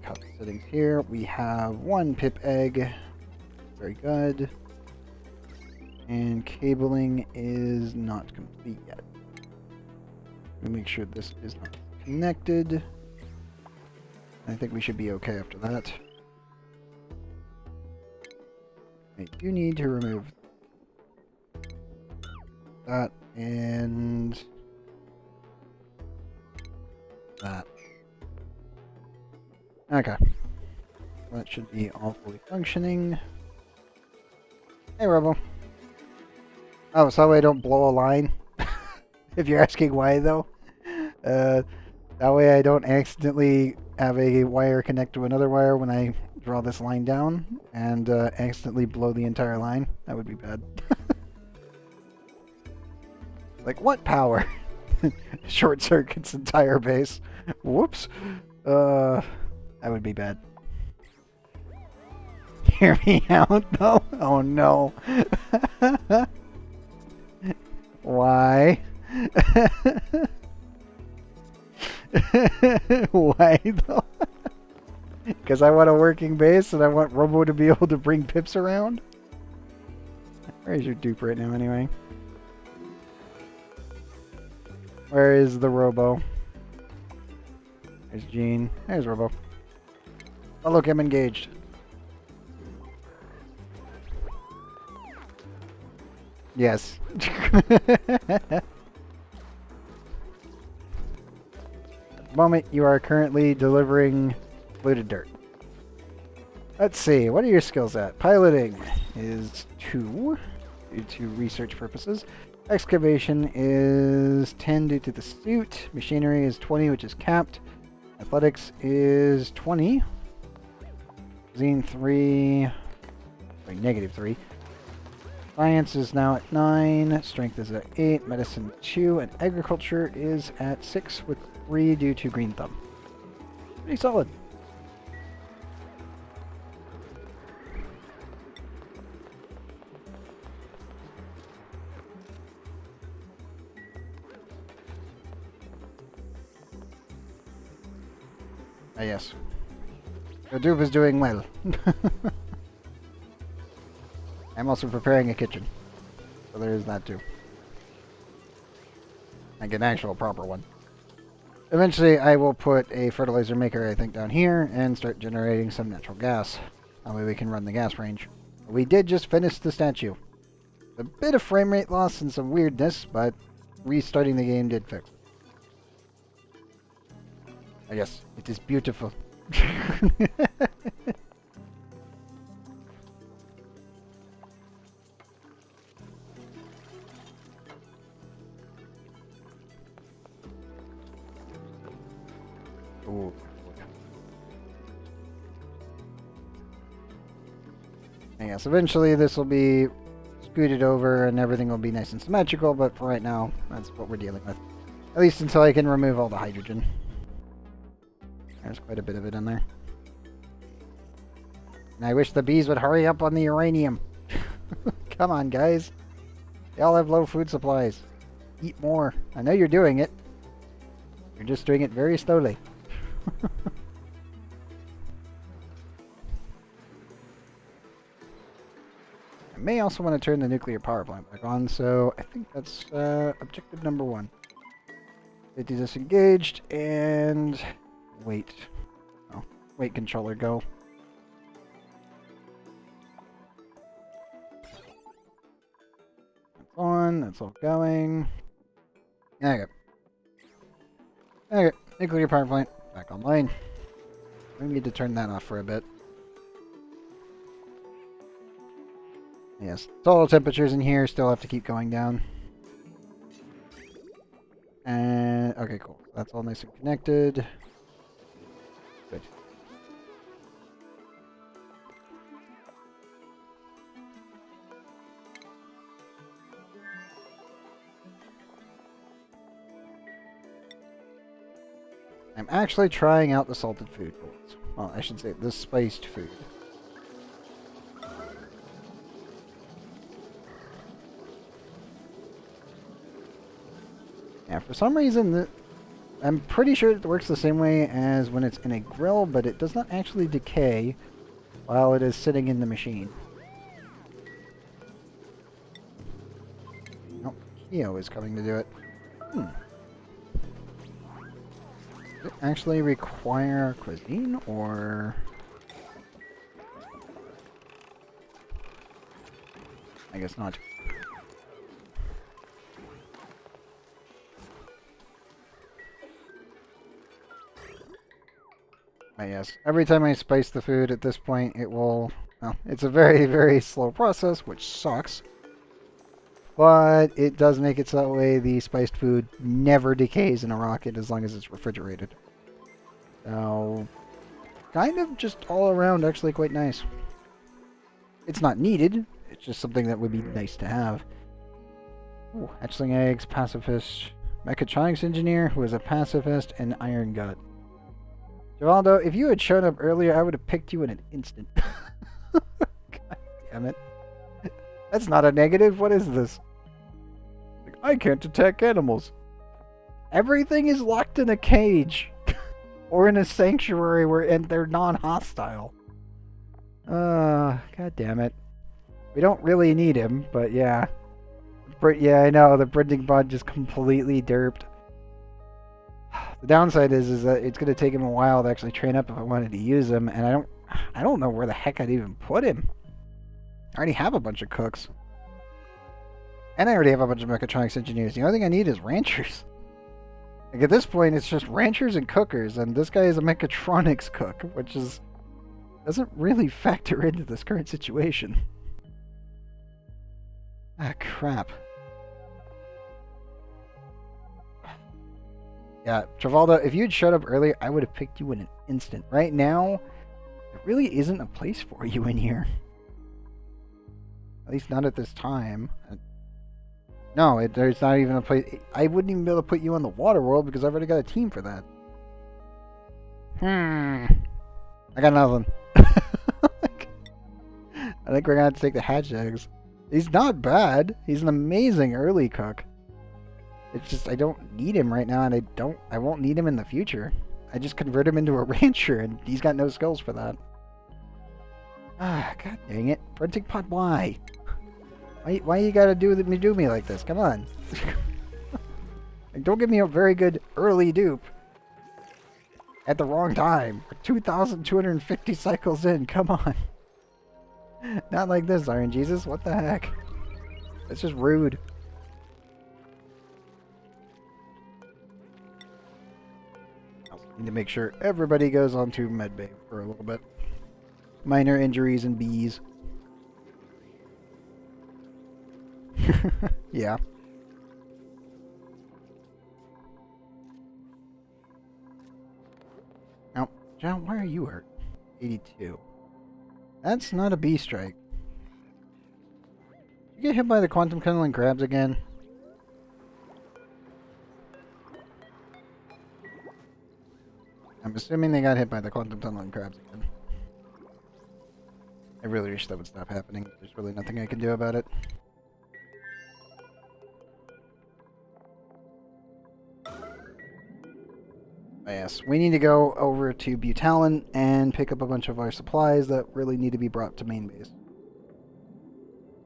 Cut the settings here. We have one pip egg. Very good. And cabling is not complete yet. We'll make sure this is not connected. I think we should be okay after that. I do need to remove that and that. Okay. That should be all fully functioning. Hey, Robo. Oh, so I don't blow a line? If you're asking why, though. That way I don't accidentally have a wire connect to another wire when I draw this line down and accidentally blow the entire line. That would be bad. Like, what power? Short circuits entire base. Whoops. That would be bad. Hear me out, though? Oh, no. Why? Why, though? Because I want a working base and I want Robo to be able to bring pips around? Where is your dupe right now, anyway? Where is the Robo? There's Gene. There's Robo. Oh, look, I'm engaged. Yes. At the moment, you are currently delivering looted dirt. Let's see, what are your skills at? Piloting is 2 due to research purposes. Excavation is 10 due to the suit. Machinery is 20, which is capped. Athletics is 20. Zine 3. Sorry, negative 3. Science is now at 9. Strength is at 8. Medicine 2. And agriculture is at 6 with 3 due to green thumb. Pretty solid. Ah, yes. Your dupe is doing well. I'm also preparing a kitchen. So there is that too. Like an actual proper one. Eventually I will put a fertilizer maker, I think, down here and start generating some natural gas. That way we can run the gas range. We did just finish the statue. A bit of frame rate loss and some weirdness, but restarting the game did fix it. Oh, yes, it is beautiful. Ooh. Yes, eventually this will be scooted over and everything will be nice and symmetrical, but for right now, that's what we're dealing with. At least until I can remove all the hydrogen. There's quite a bit of it in there. And I wish the bees would hurry up on the uranium. Come on, guys. They all have low food supplies. Eat more. I know you're doing it. You're just doing it very slowly. I may also want to turn the nuclear power plant back on, so I think that's objective number 1. Get disengaged and wait. Oh, wait, controller, go. That's on, that's all going. Okay. Okay, nuclear power plant back online. We need to turn that off for a bit. Yes, total temperatures in here still have to keep going down. And okay, cool. That's all nice and connected. Good. I'm actually trying out the salted food bowls. Well, I should say the spiced food. Yeah, for some reason, I'm pretty sure it works the same way as when it's in a grill, but it does not actually decay while it is sitting in the machine. Nope, Keo is coming to do it. Does it actually require cuisine, or... I guess not. But yes, every time I spice the food at this point, it will... Well, it's a very, very slow process, which sucks. But it does make it so that way the spiced food never decays in a rocket as long as it's refrigerated. So, kind of just all around actually quite nice. It's not needed, it's just something that would be nice to have. Ooh, hatchling eggs, pacifist, mechatronics engineer who is a pacifist, and iron gut. Givaldo, if you had shown up earlier, I would have picked you in an instant. God damn it. That's not a negative. What is this? Like, I can't attack animals. Everything is locked in a cage. Or in a sanctuary and they're non-hostile. God damn it. We don't really need him, but yeah. Yeah, I know. The printing bot just completely derped. The downside is that it's going to take him a while to actually train up if I wanted to use him, and I don't know where the heck I'd even put him. I already have a bunch of cooks. And I already have a bunch of mechatronics engineers. The only thing I need is ranchers. Like at this point, it's just ranchers and cookers, and this guy is a mechatronics cook, which doesn't really factor into this current situation. Ah, crap. Yeah, Travolta, if you had showed up earlier, I would have picked you in an instant. Right now, there really isn't a place for you in here. At least not at this time. No, there's not even a place. I wouldn't even be able to put you on the water world because I've already got a team for that. I got nothing. I think we're going to have to take the hatch eggs. He's not bad. He's an amazing early cook. It's just I don't need him right now, and I won't need him in the future. I just convert him into a rancher, and he's got no skills for that. Ah, god dang it. Printing pot, why? Why you gotta do me like this? Come on. Like, don't give me a very good early dupe. At the wrong time. We're 2,250 cycles in, come on. Not like this, Iron Jesus. What the heck? That's just rude. Need to make sure everybody goes onto medbay for a little bit. Minor injuries and bees. Yeah. Now, John, why are you hurt? 82. That's not a bee strike. You get hit by the quantum tunneling crabs again? I'm assuming they got hit by the quantum tunneling crabs again. I really wish that would stop happening. There's really nothing I can do about it. Yes, we need to go over to Butalin and pick up a bunch of our supplies that really need to be brought to main base.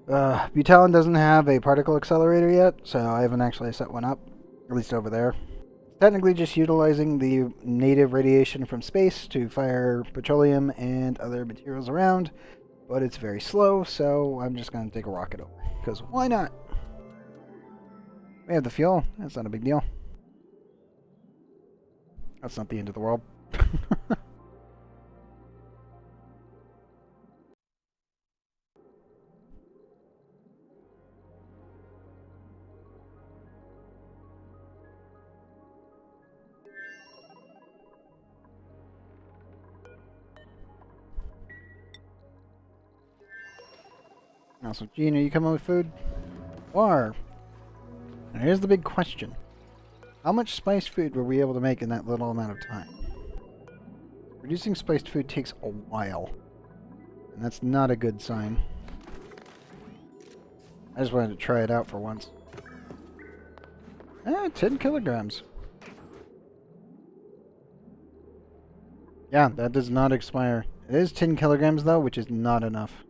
Butalin doesn't have a particle accelerator yet, so I haven't actually set one up, at least over there. Technically just utilizing the native radiation from space to fire petroleum and other materials around, but it's very slow, so I'm just going to take a rocket over, because why not? We have the fuel, that's not a big deal. That's not the end of the world. Also, Gene, are you coming with food? Or, and here's the big question. How much spiced food were we able to make in that little amount of time? Producing spiced food takes a while. And that's not a good sign. I just wanted to try it out for once. 10 kilograms. Yeah, that does not expire. It is 10 kilograms though, which is not enough.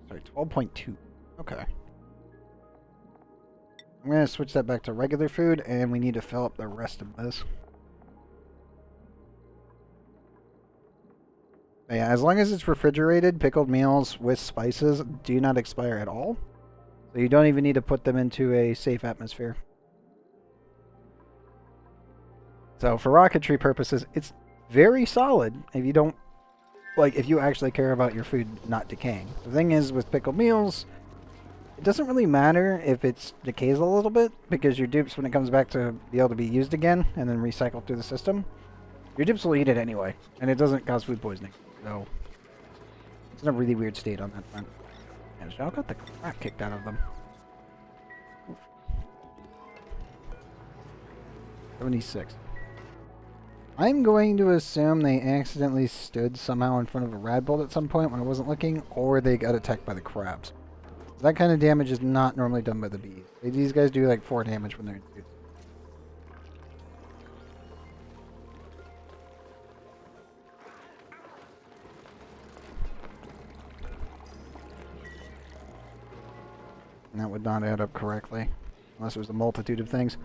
Sorry, 12.2. Okay. I'm going to switch that back to regular food, and we need to fill up the rest of this. But yeah, as long as it's refrigerated, pickled meals with spices do not expire at all. So you don't even need to put them into a safe atmosphere. So for rocketry purposes, it's very solid if you don't, like, if you actually care about your food not decaying. The thing is, with pickled meals, it doesn't really matter if it decays a little bit, because your dupes, when it comes back to be able to be used again and then recycled through the system, your dupes will eat it anyway, and it doesn't cause food poisoning. So it's in a really weird state on that front. And Zhao got the crap kicked out of them. Oof. 76. I'm going to assume they accidentally stood somehow in front of a radbolt at some point when I wasn't looking, or they got attacked by the crabs. That kind of damage is not normally done by the bees. These guys do like 4 damage when they're introduced. And that would not add up correctly, unless it was a multitude of things.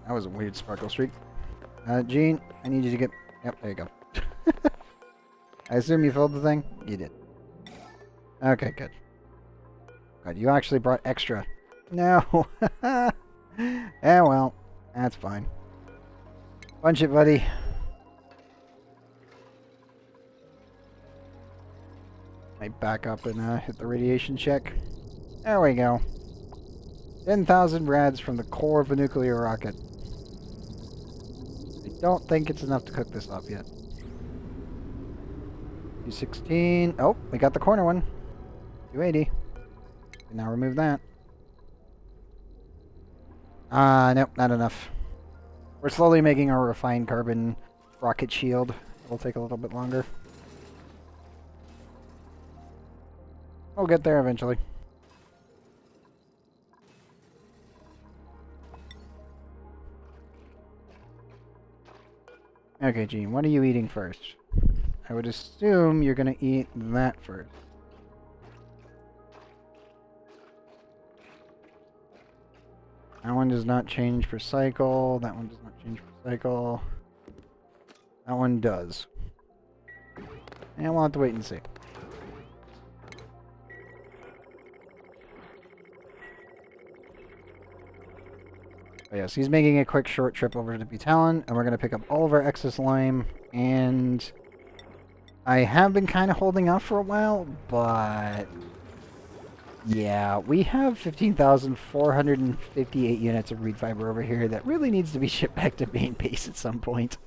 That was a weird sparkle streak. Gene, I need you to get... Yep, there you go. I assume you filled the thing? You did. Okay, good. Good, you actually brought extra. No! Yeah, well, that's fine. Punch it, buddy. Might back up and hit the radiation check. There we go. 10,000 rads from the core of a nuclear rocket. I don't think it's enough to cook this up yet. 216. Oh, we got the corner one. 280. Can now remove that. Nope, not enough. We're slowly making our refined carbon rocket shield. It'll take a little bit longer. We'll get there eventually. Okay, Gene, what are you eating first? I would assume you're going to eat that first. That one does not change per cycle. That one does not change per cycle. That one does. And we'll have to wait and see. But yes, he's making a quick short trip over to Butalon, and we're going to pick up all of our excess lime, and I have been kind of holding off for a while, but yeah, we have 15,458 units of reed fiber over here that really needs to be shipped back to main base at some point.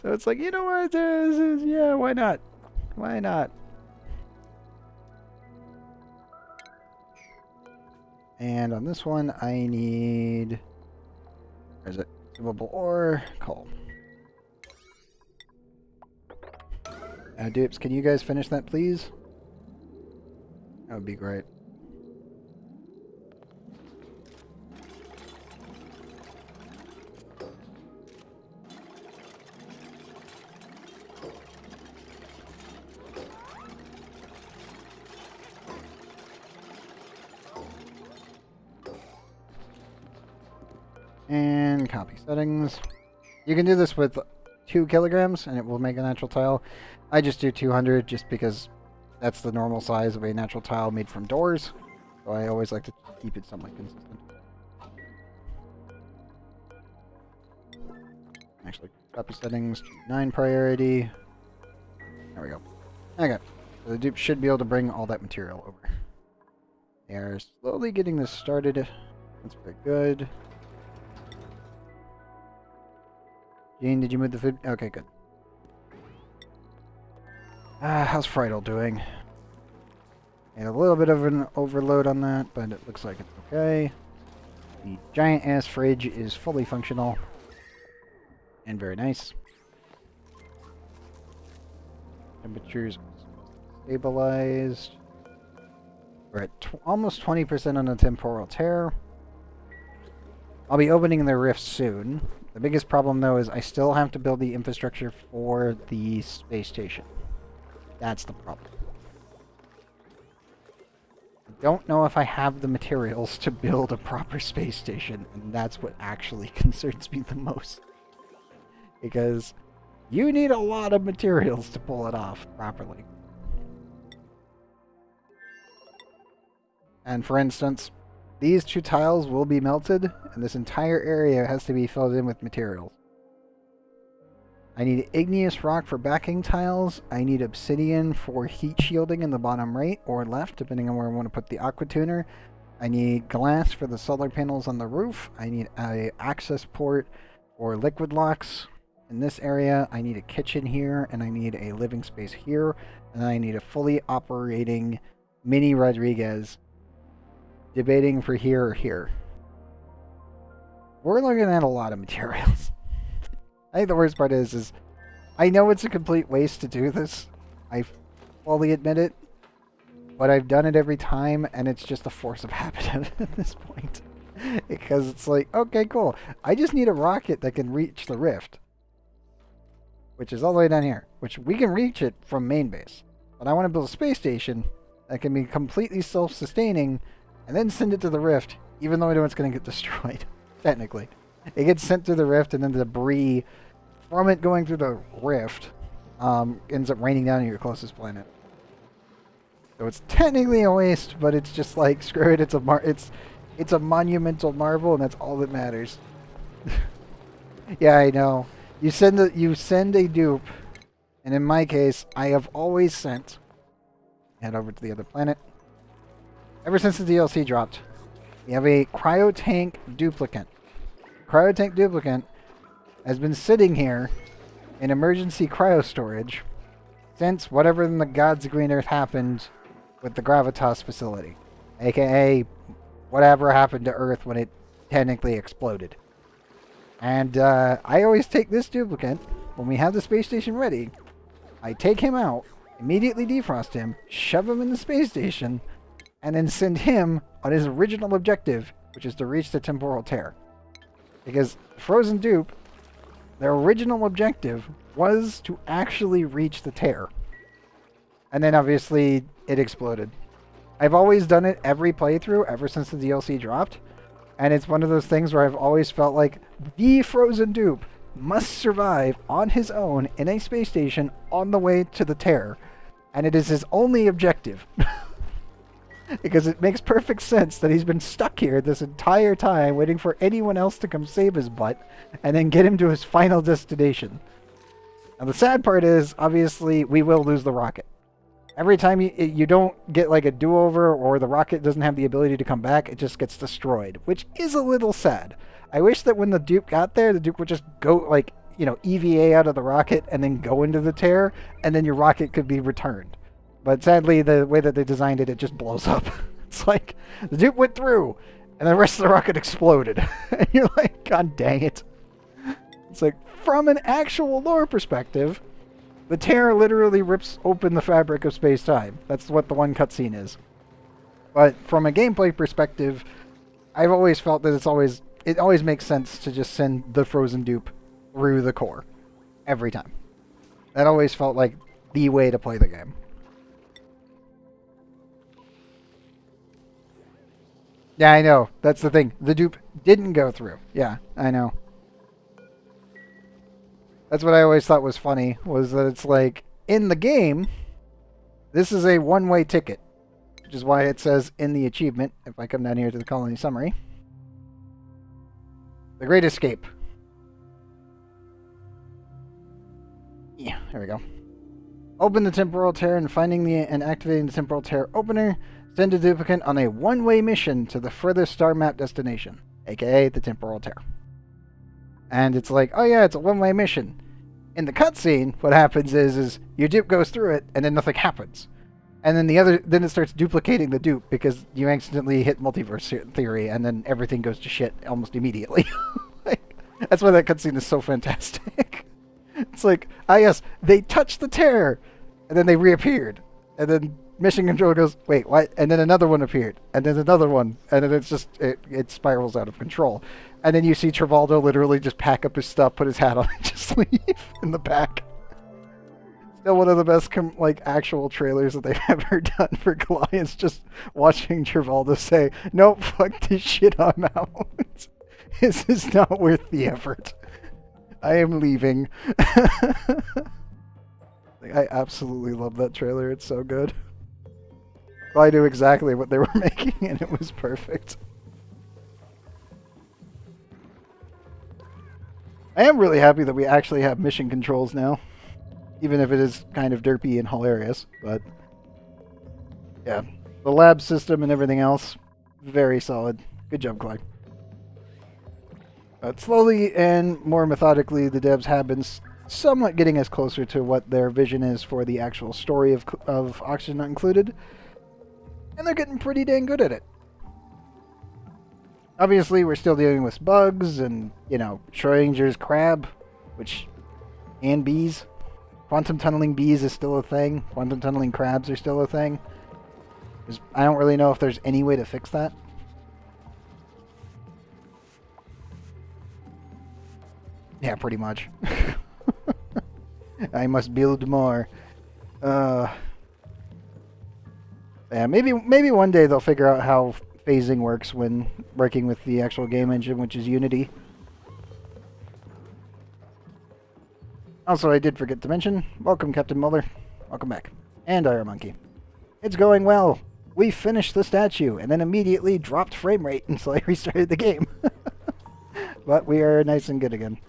So it's like, you know what, yeah, why not? Why not? And on this one, I need... Where is it? Consumable ore, coal. Dupes, can you guys finish that, please? That would be great. And copy settings. You can do this with 2 kilograms and it will make a natural tile. I just do 200 just because that's the normal size of a natural tile made from doors. So I always like to keep it somewhat consistent. Actually, copy settings, 9 priority. There we go. Okay, so the dupe should be able to bring all that material over. They are slowly getting this started. That's very good. Gene, did you move the food? Okay, good. How's Friedel doing? And a little bit of an overload on that, but it looks like it's okay. The giant-ass fridge is fully functional. And very nice. Temperatures stabilized. We're at almost 20% on the temporal tear. I'll be opening the rift soon. The biggest problem, though, is I still have to build the infrastructure for the space station. That's the problem. I don't know if I have the materials to build a proper space station, and that's what actually concerns me the most. Because you need a lot of materials to pull it off properly. And for instance, these 2 tiles will be melted, and this entire area has to be filled in with materials. I need igneous rock for backing tiles. I need obsidian for heat shielding in the bottom right or left, depending on where I want to put the aqua tuner. I need glass for the solar panels on the roof. I need an access port for liquid locks in this area. I need a kitchen here, and I need a living space here, and I need a fully operating mini Rodriguez. Debating for here or here. We're looking at a lot of materials. I think the worst part is I know it's a complete waste to do this. I fully admit it. But I've done it every time, and it's just a force of habit at this point. Because it's like, okay, cool. I just need a rocket that can reach the rift. Which is all the way down here. Which we can reach it from main base. But I want to build a space station that can be completely self-sustaining and then send it to the rift, even though I know it's going to get destroyed, technically. It gets sent through the rift, and then the debris from it going through the rift ends up raining down on your closest planet. So it's technically a waste, but it's just like, screw it, it's a monumental marvel, and that's all that matters. Yeah, I know. You send a dupe, and in my case, I have always sent... Head over to the other planet. Ever since the DLC dropped, we have a cryotank duplicant. Cryotank duplicant has been sitting here in emergency cryo storage since whatever in the God's green earth happened with the Gravitas facility. AKA whatever happened to Earth when it technically exploded. And I always take this duplicant, when we have the space station ready, I take him out, immediately defrost him, shove him in the space station, and then send him on his original objective, which is to reach the temporal tear. Because Frozen Dupe, their original objective was to actually reach the tear. And then obviously it exploded. I've always done it every playthrough ever since the DLC dropped. And it's one of those things where I've always felt like the Frozen Dupe must survive on his own in a space station on the way to the tear. And it is his only objective. Because it makes perfect sense that he's been stuck here this entire time waiting for anyone else to come save his butt and then get him to his final destination. Now the sad part is, obviously, we will lose the rocket. Every time you don't get like a do-over or the rocket doesn't have the ability to come back, it just gets destroyed, which is a little sad. I wish that when the Duke got there, the Duke would just go, like, you know, EVA out of the rocket and then go into the tear, and then your rocket could be returned. But sadly, the way that they designed it, it just blows up. It's like, the Duke went through, and the rest of the rocket exploded. And you're like, God dang it. It's like, from an actual lore perspective, the tear literally rips open the fabric of space-time. That's what the one cutscene is. But from a gameplay perspective, I've always felt that it always makes sense to just send the Frozen Dupe through the core. Every time. That always felt like the way to play the game. Yeah, I know. That's the thing. The dupe didn't go through. Yeah, I know. That's what I always thought was funny, was that it's like, in the game, this is a one-way ticket. Which is why it says in the achievement, if I come down here to the colony summary, The Great Escape. Yeah, there we go. Open the temporal tear and activating the temporal tear opener. Send a duplicant on a one-way mission to the furthest star map destination, aka the temporal tear. And it's like, oh yeah, it's a one-way mission. In the cutscene, what happens is your dupe goes through it, and then nothing happens. And then then it starts duplicating the dupe because you accidentally hit multiverse theory, and then everything goes to shit almost immediately. That's why that cutscene is so fantastic. It's like, yes, they touched the tear, and then they reappeared, and then mission control goes, wait, what? And then another one appeared, and then another one, and then it's just it spirals out of control. And then you see Travolta literally just pack up his stuff, put his hat on, and just leave in the back. Still one of the best actual trailers that they've ever done for Goliath. Just watching Travolta say, "Nope, fuck this shit, I'm out. This is not worth the effort. I am leaving." I absolutely love that trailer. It's so good. I knew exactly what they were making, and it was perfect. I am really happy that we actually have mission controls now. Even if it is kind of derpy and hilarious, but yeah. The lab system and everything else, very solid. Good job, Clay. But slowly and more methodically, the devs have been somewhat getting us closer to what their vision is for the actual story of Oxygen Not Included, and they're getting pretty dang good at it. Obviously, we're still dealing with bugs and, Schrodinger's crab, and bees. Quantum tunneling bees is still a thing. Quantum tunneling crabs are still a thing. I don't really know if there's any way to fix that. Yeah, pretty much. I must build more. Yeah, maybe one day they'll figure out how phasing works when working with the actual game engine, which is Unity. Also, I did forget to mention, welcome Captain Muller. Welcome back. And Iron Monkey. It's going well. We finished the statue and then immediately dropped frame rate until I restarted the game. But we are nice and good again.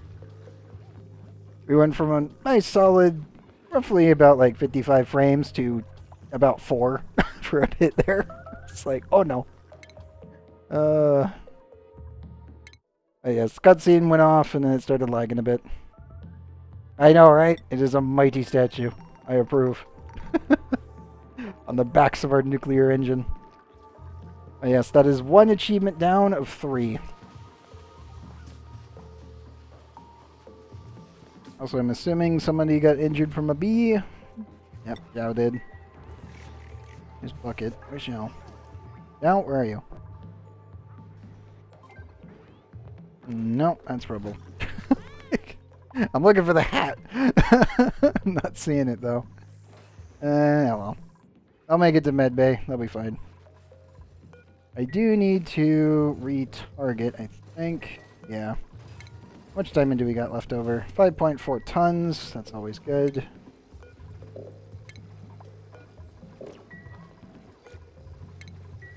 We went from a nice solid, roughly about 55 frames to about 4 for a bit there. It's like, oh no. Yes, cutscene went off and then it started lagging a bit. I know, right? It is a mighty statue. I approve. On the backs of our nuclear engine. Oh, yes, that is 1 achievement down of 3. Also, I'm assuming somebody got injured from a bee. Yep, Zhao did. Here's Bucket. Where's Zhao? Zhao, where are you? Nope, that's Rubble. I'm looking for the hat. I'm not seeing it, though. Yeah, well. I'll make it to Medbay. That'll be fine. I do need to retarget, I think. Yeah. How much diamond do we got left over? 5.4 tons. That's always good.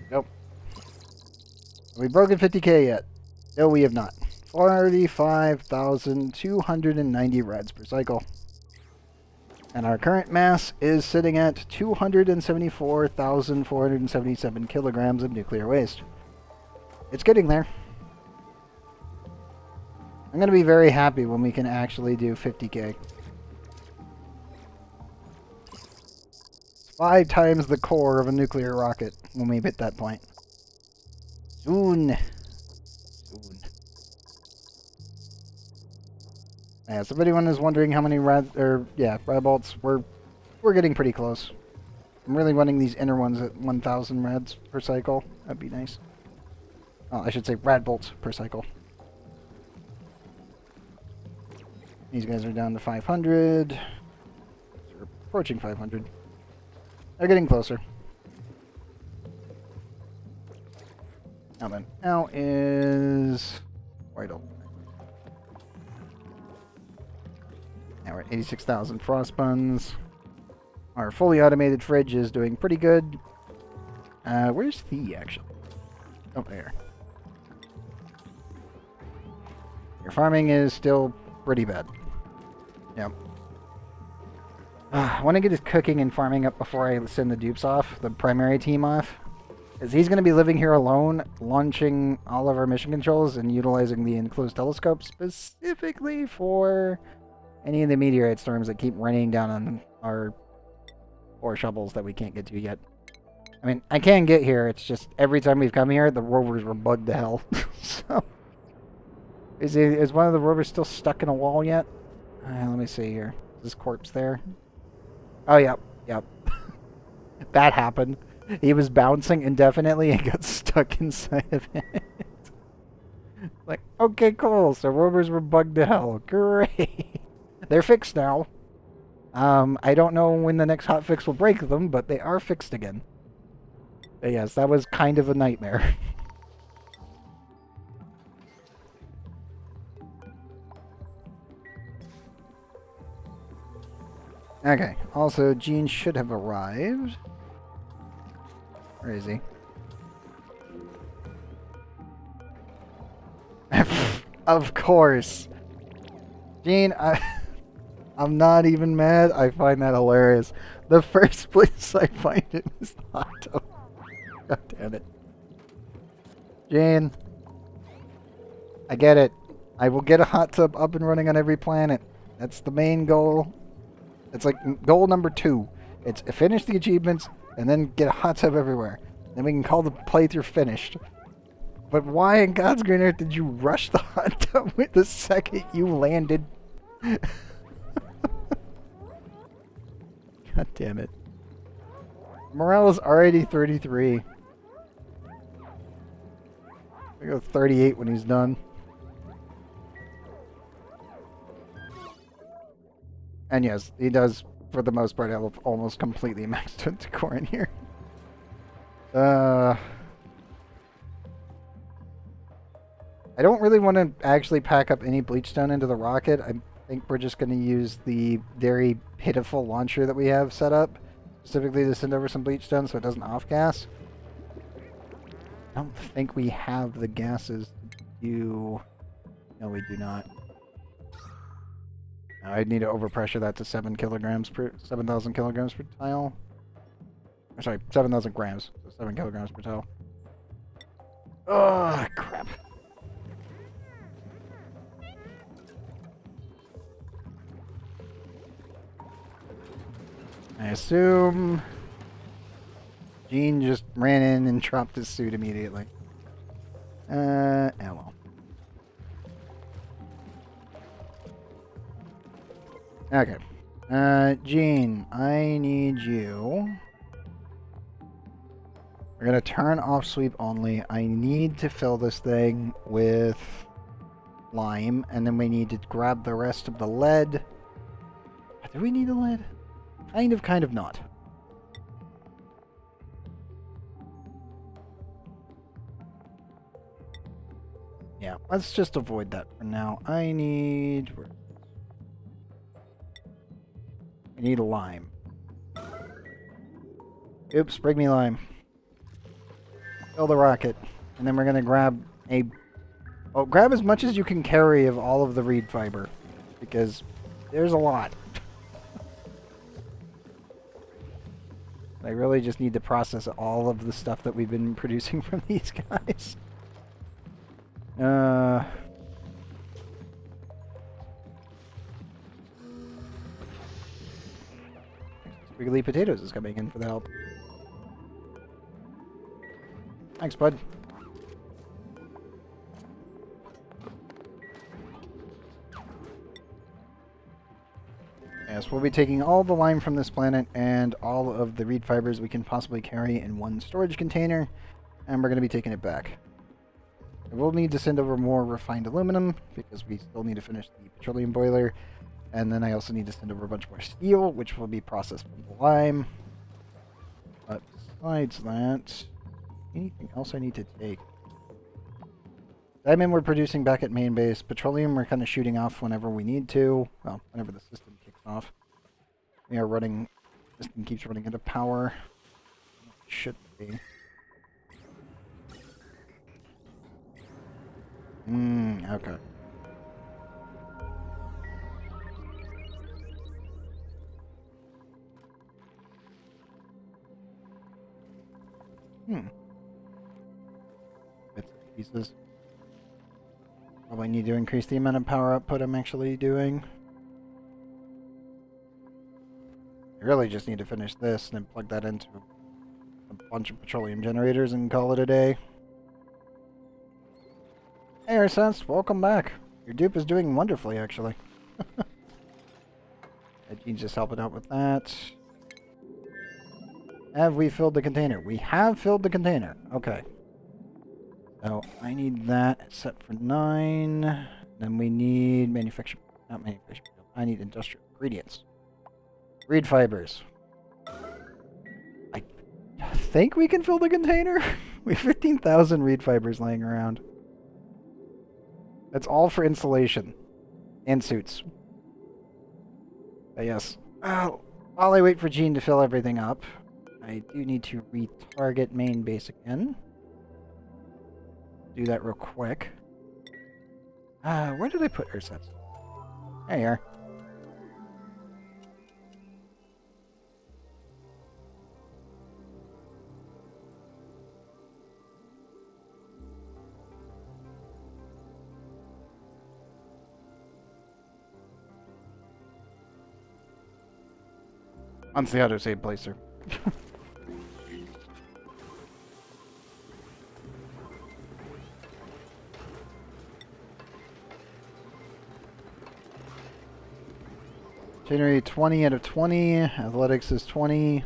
Nope. Have we broken 50k yet? No, we have not. 45,290 rads per cycle. And our current mass is sitting at 274,477 kilograms of nuclear waste. It's getting there. I'm going to be very happy when we can actually do 50k. It's 5 times the core of a nuclear rocket when we hit that point. Soon. Yeah, so if anyone is wondering how many rad bolts, we're getting pretty close. I'm really running these inner ones at 1,000 rads per cycle. That'd be nice. Oh, I should say rad bolts per cycle. These guys are down to 500. We're approaching 500. They're getting closer. Now then, now is white open. Now we're at 86,000 frost buns. Our fully automated fridge is doing pretty good. Where's the actually? Oh, there. Your farming is still pretty bad. Yep. I want to get his cooking and farming up before I send the dupes off, the primary team off. Because he's going to be living here alone, launching all of our mission controls and utilizing the enclosed telescope specifically for Any of the meteorite storms that keep raining down on our 4 shovels that we can't get to yet. I mean, I can get here. It's just every time we've come here, the rovers were bugged to hell. So, is one of the rovers still stuck in a wall yet? Let me see here. Is this corpse there? Oh, yep. Yep. That happened. He was bouncing indefinitely and got stuck inside of it. Like, okay, cool. So rovers were bugged to hell. Great. They're fixed now. I don't know when the next hotfix will break them, but they are fixed again. But yes, that was kind of a nightmare. Okay, also, Gene should have arrived. Where is he? Of course. Gene, I'm not even mad. I find that hilarious. The first place I find it is the hot tub. God damn it. Gene, I get it. I will get a hot tub up and running on every planet. That's the main goal. It's like goal number 2. It's finish the achievements and then get a hot tub everywhere. Then we can call the playthrough finished. But why in God's green earth did you rush the hot tub with the second you landed? God damn it. Morale is already 33. I go 38 when he's done. And yes, he does, for the most part, have almost completely maxed out decor in here. I don't really want to actually pack up any bleachstone into the rocket. I think we're just going to use the very pitiful launcher that we have set up, specifically to send over some bleachstone so it doesn't off-gas. I don't think we have the gases to do... No, we do not. I'd need to overpressure that to 7,000 kilograms per tile. Or sorry, 7,000 grams, so 7 kilograms per tile. Oh, crap. I assume Gene just ran in and dropped his suit immediately. Oh well. Okay. Gene, I need you. We're gonna turn off sweep only. I need to fill this thing with lime, and then we need to grab the rest of the lead. Do we need the lead? Kind of not. Yeah, let's just avoid that for now. I need a lime. Oops, bring me lime. Fill the rocket. And then we're gonna grab grab as much as you can carry of all of the reed fiber. Because there's a lot. I really just need to process all of the stuff that we've been producing from these guys. Squiggly Potatoes is coming in for the help. Thanks, bud. Yes, we'll be taking all the lime from this planet and all of the reed fibers we can possibly carry in one storage container, and we're going to be taking it back. We'll need to send over more refined aluminum, because we still need to finish the petroleum boiler, and then I also need to send over a bunch more steel, which will be processed from the lime. But besides that, anything else I need to take? Diamond we're producing back at main base. Petroleum we're kind of shooting off whenever we need to. Well, whenever the system kicks off. We are running... The system keeps running out of power. Should be. Okay. Bits and pieces. Probably need to increase the amount of power output I'm actually doing. really just need to finish this and then plug that into a bunch of petroleum generators and call it a day. Hey, Arsense, welcome back. Your dupe is doing wonderfully, actually. Gene's just helping out with that. Have we filled the container? We have filled the container. Okay. So I need that set for 9. Then we need manufacturing. Not manufacturing. I need industrial ingredients. Reed fibers. I think we can fill the container. We have 15,000 reed fibers laying around. That's all for insulation and suits. But yes. While I wait for Gene to fill everything up, I do need to retarget main base again. Do that real quick. Where did I put Ursets? There you are. On the autosave placer. January 20 out of 20. Athletics is 20.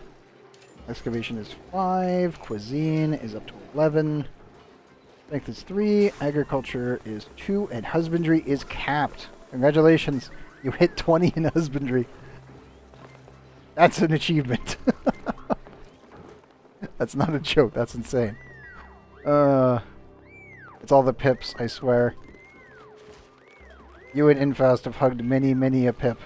Excavation is 5. Cuisine is up to 11. Strength is 3. Agriculture is 2. And husbandry is capped. Congratulations. You hit 20 in husbandry. That's an achievement. That's not a joke. That's insane. It's all the pips, I swear. You and Infast have hugged many, many a pip.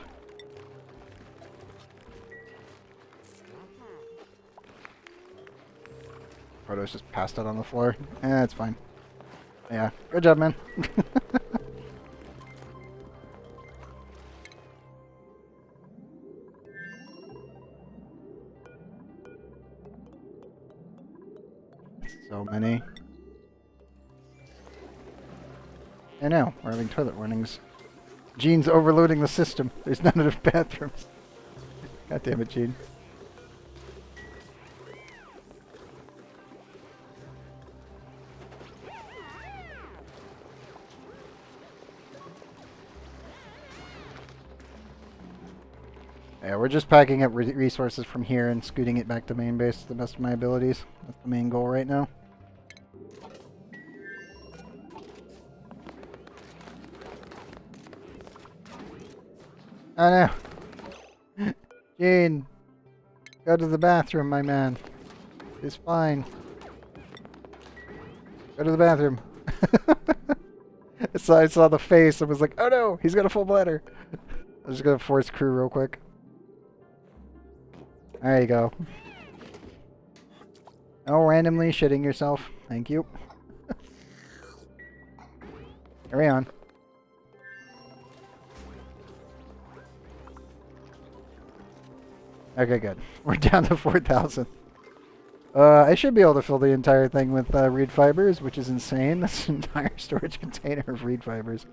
Proto's just passed out on the floor. It's fine. Yeah, good job, man. So many. I know, we're having toilet warnings. Gene's overloading the system. There's not enough bathrooms. God damn it, Gene. Yeah, we're just packing up resources from here and scooting it back to main base to the best of my abilities. That's the main goal right now. Oh no! Gene! Go to the bathroom, my man. It's fine. Go to the bathroom. I saw the face and was like, oh no! He's got a full bladder! I'm just gonna force crew real quick. There you go. Oh, randomly shitting yourself. Thank you. Carry on. Okay, good. We're down to 4,000. I should be able to fill the entire thing with reed fibers, which is insane. That's an entire storage container of reed fibers.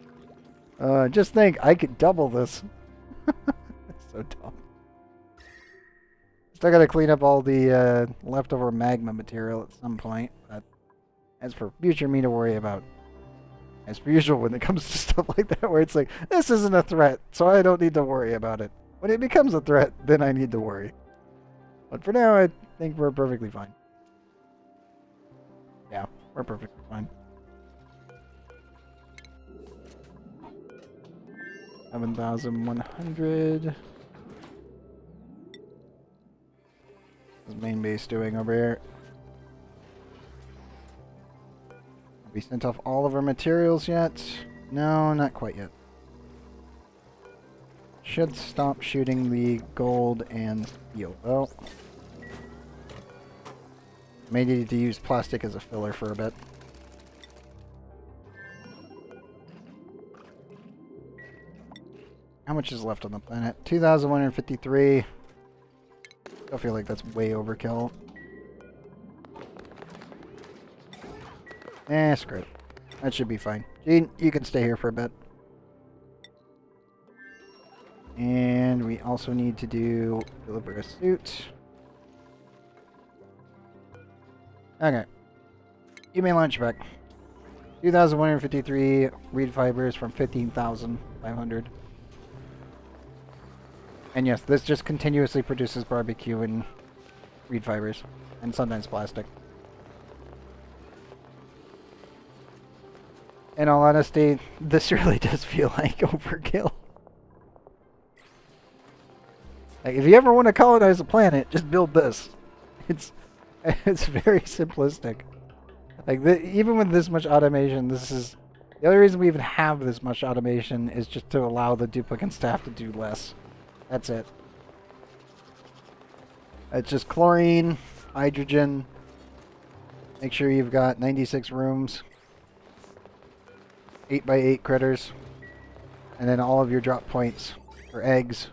Just think, I could double this. So dumb. Still gotta clean up all the leftover magma material at some point, but as for future me to worry about. As per usual when it comes to stuff like that, where it's like, this isn't a threat, so I don't need to worry about it. When it becomes a threat, then I need to worry. But for now, I think we're perfectly fine. Yeah, we're perfectly fine. 7,100. What's main base doing over here? Have we sent off all of our materials yet? No, not quite yet. Should stop shooting the gold and steel, though. May need to use plastic as a filler for a bit. How much is left on the planet? 2,153. I feel like that's way overkill. Screw it. That should be fine. Gene, you can stay here for a bit. And we also need to deliver a suit. Okay. Give me a lunch back. 2,153 reed fibers from 15,500. And yes, this just continuously produces barbecue and reed fibers. And sometimes plastic. In all honesty, this really does feel like overkill. Like, if you ever want to colonize a planet, just build this. It's very simplistic. Like, even with this much automation, this is... The other reason we even have this much automation is just to allow the duplicant staff to do less. That's it. It's just chlorine, hydrogen. Make sure you've got 96 rooms. 8x8 critters. And then all of your drop points for eggs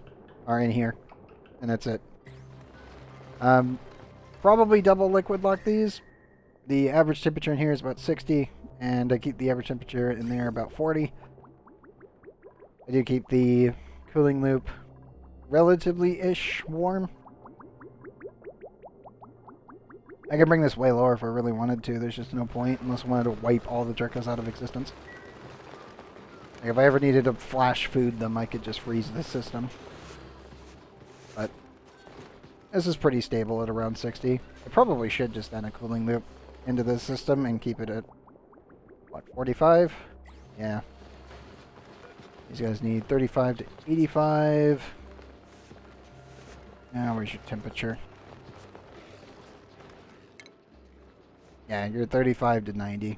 are in here. And that's it. Probably double liquid lock these. The average temperature in here is about 60, and I keep the average temperature in there about 40. I do keep the cooling loop relatively-ish warm. I can bring this way lower if I really wanted to. There's just no point unless I wanted to wipe all the Dracos out of existence. Like if I ever needed to flash food them, I could just freeze the system. But this is pretty stable at around 60. I probably should just add a cooling loop into this system and keep it at, what, 45? Yeah. These guys need 35 to 85. Now, where's your temperature? Yeah, you're 35 to 90.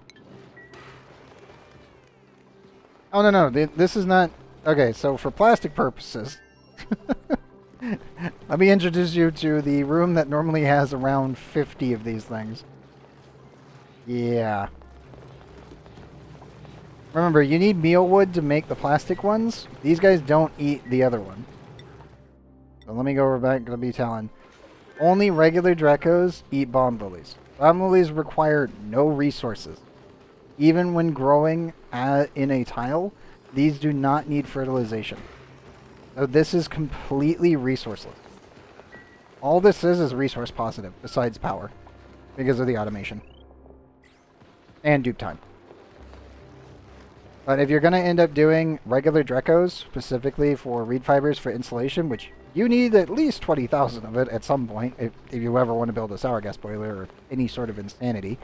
Oh, no. This is not... Okay, so for plastic purposes... Let me introduce you to the room that normally has around 50 of these things. Yeah. Remember, you need mealwood to make the plastic ones. These guys don't eat the other one. So let me go back to be telling. Only regular Dracos eat bomb lilies. Bomb lilies require no resources. Even when growing in a tile, these do not need fertilization. So this is completely resourceless. All this is resource positive, besides power, because of the automation. And dupe time. But if you're going to end up doing regular Dracos, specifically for reed fibers for insulation, which you need at least 20,000 of it at some point, if you ever want to build a sour gas boiler or any sort of insanity,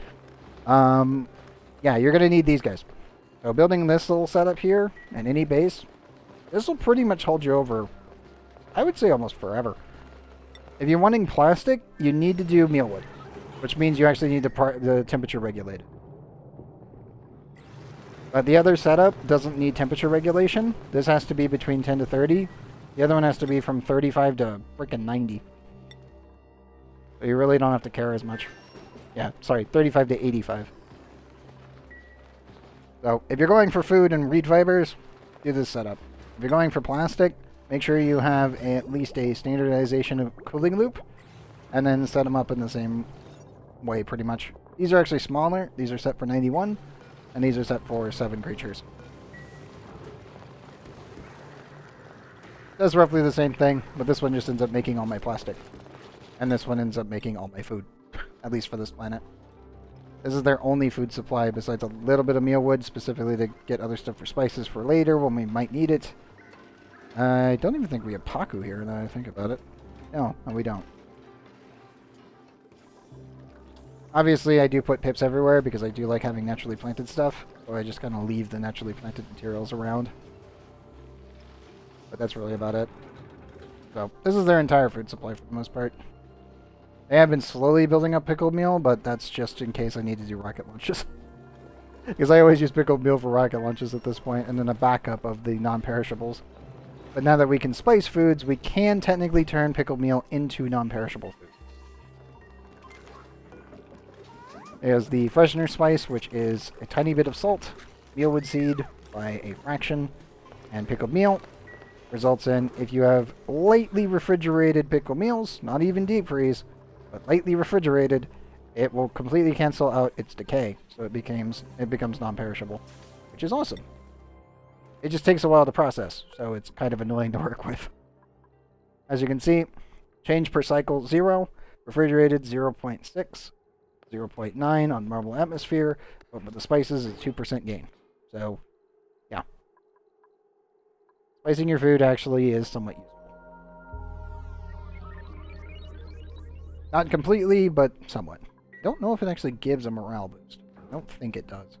yeah, you're going to need these guys. So building this little setup here, and any base, this will pretty much hold you over, I would say almost forever. If you're wanting plastic, you need to do mealwood, which means you actually need the temperature regulated. But the other setup doesn't need temperature regulation. This has to be between 10 to 30. The other one has to be from 35 to frickin' 90. So you really don't have to care as much. Yeah, sorry, 35 to 85. So if you're going for food and reed fibers, do this setup. If you're going for plastic, make sure you have at least a standardization of cooling loop, and then set them up in the same way, pretty much. These are actually smaller. These are set for 91, and these are set for 7 creatures. Does roughly the same thing, but this one just ends up making all my plastic. And this one ends up making all my food, at least for this planet. This is their only food supply, besides a little bit of mealwood, specifically to get other stuff for spices for later when we might need it. I don't even think we have Paku here, now that I think about it. No, we don't. Obviously, I do put pips everywhere because I do like having naturally planted stuff, so I just kind of leave the naturally planted materials around. But that's really about it. So, this is their entire food supply for the most part. They have been slowly building up pickled meal, but that's just in case I need to do rocket launches. Because I always use pickled meal for rocket launches at this point, and then a backup of the non-perishables. But now that we can spice foods, we can technically turn pickled meal into non-perishable foods. There's the freshener spice, which is a tiny bit of salt, mealwood seed by a fraction, and pickled meal. Results in, if you have lightly refrigerated pickled meals, not even deep freeze, but lightly refrigerated, it will completely cancel out its decay, so it becomes non-perishable, which is awesome. It just takes a while to process, so it's kind of annoying to work with. As you can see, change per cycle 0, refrigerated 0.6, 0.9 on normal atmosphere, but with the spices it's 2% gain. So, yeah. Spicing your food actually is somewhat useful. Not completely, but somewhat. I don't know if it actually gives a morale boost. I don't think it does.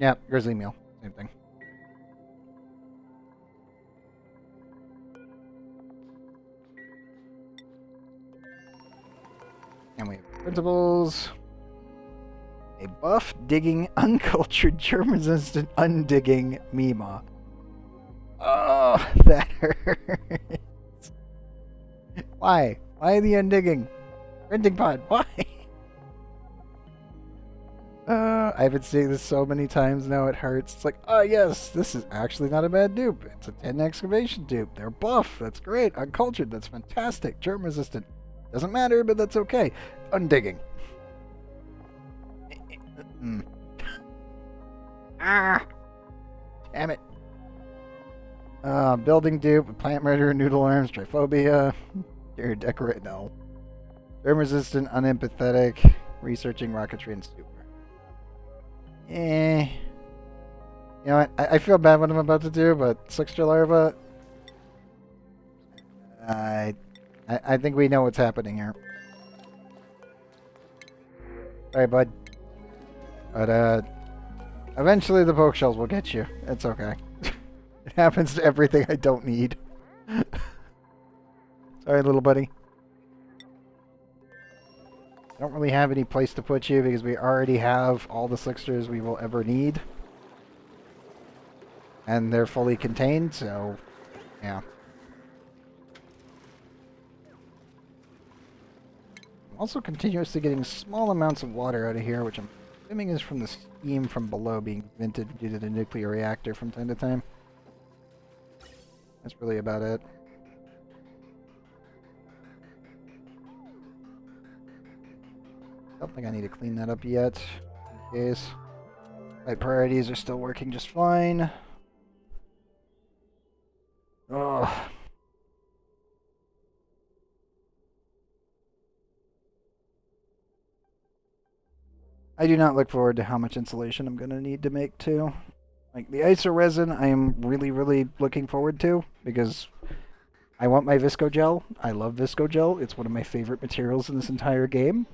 Yeah, grizzly meal. Same thing. And we have principles. A buff, digging, uncultured, germ-resistant, undigging Mima. Oh, that hurts. Why? Why the undigging? Printing pod, why? I've been seeing this so many times now, it hurts. It's like, oh yes, this is actually not a bad dupe. It's a 10 excavation dupe. They're buff, that's great. Uncultured, that's fantastic. Germ resistant. Doesn't matter, but that's okay. Undigging. Ah! Damn it. Building dupe, plant murder, noodle arms, tryphobia. You're decorate, no. Germ resistant, unempathetic, researching rocketry and super. You know what? I feel bad what I'm about to do, but Slickster Larva. I think we know what's happening here. Sorry, bud. But eventually the poke shells will get you. It's okay. It happens to everything I don't need. Sorry, little buddy. I don't really have any place to put you because we already have all the Slicksters we will ever need. And they're fully contained, so yeah. I'm also continuously getting small amounts of water out of here, which I'm assuming is from the steam from below being vented due to the nuclear reactor from time to time. That's really about it. Don't think I need to clean that up yet, in case. My priorities are still working just fine. Ugh. I do not look forward to how much insulation I'm going to need to make, too. Like, the iso resin I am really, really looking forward to, because I want my visco gel. I love visco gel. It's one of my favorite materials in this entire game.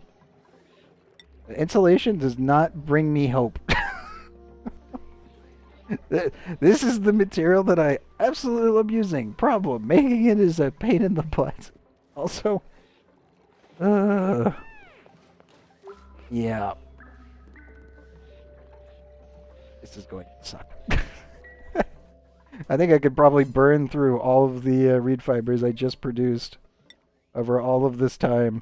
Insulation does not bring me hope. This is the material that I absolutely love using. Problem, making it is a pain in the butt. Also, yeah. This is going to suck. I think I could probably burn through all of the reed fibers I just produced over all of this time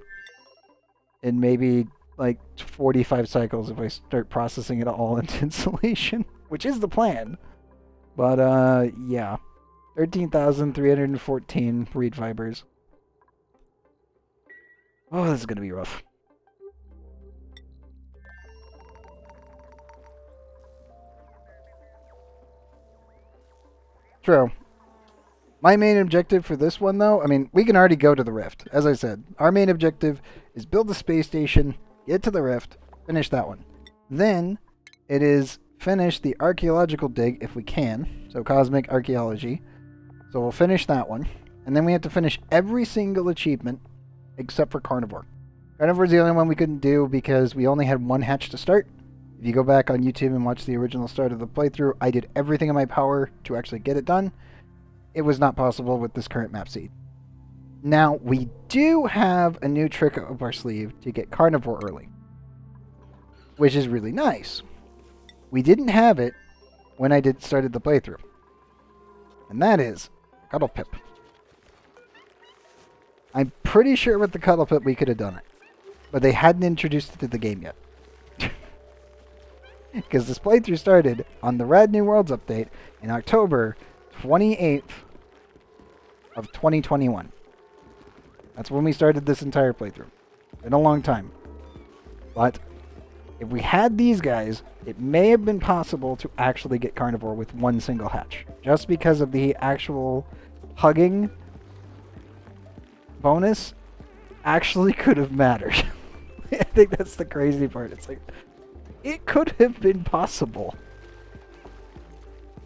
in maybe like 45 cycles if I start processing it all into insulation, which is the plan. But yeah, 13,314 reed fibers. Oh, this is gonna be rough. True. My main objective for this one, though, I mean, we can already go to the Rift. As I said, our main objective is build the space station, get to the Rift, finish that one. Then, it is finish the archaeological dig if we can. So, cosmic archaeology. So, we'll finish that one. And then we have to finish every single achievement except for Carnivore. Carnivore is the only one we couldn't do because we only had one hatch to start. If you go back on YouTube and watch the original start of the playthrough, I did everything in my power to actually get it done. It was not possible with this current map seed. Now, we do have a new trick up our sleeve to get Carnivore early, which is really nice. We didn't have it when I started the playthrough, and that is Cuddle Pip. I'm pretty sure with the Cuddle Pip we could have done it, but they hadn't introduced it to the game yet. Because this playthrough started on the Rad New Worlds update in October 28th of 2021. That's when we started this entire playthrough. Been a long time. But If we had these guys, it may have been possible to actually get Carnivore with one single hatch. Just because of the actual hugging bonus actually could have mattered. I think that's the crazy part. It's like, it could have been possible.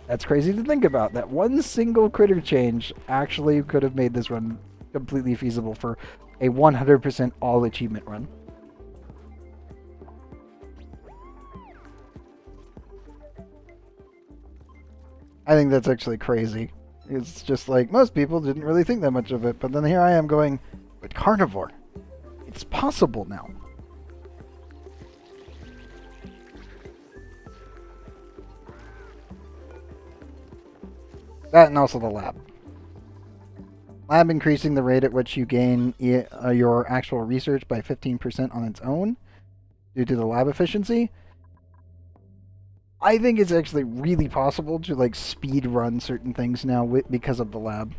That's crazy to think about. That one single critter change actually could have made this run completely feasible for a 100% all achievement run. I think that's actually crazy. It's just like, most people didn't really think that much of it, but then here I am going, with Carnivore, it's possible now. That and also the lab. Lab increasing the rate at which you gain your actual research by 15% on its own due to the lab efficiency. I think it's actually really possible to like speed run certain things now because of the lab.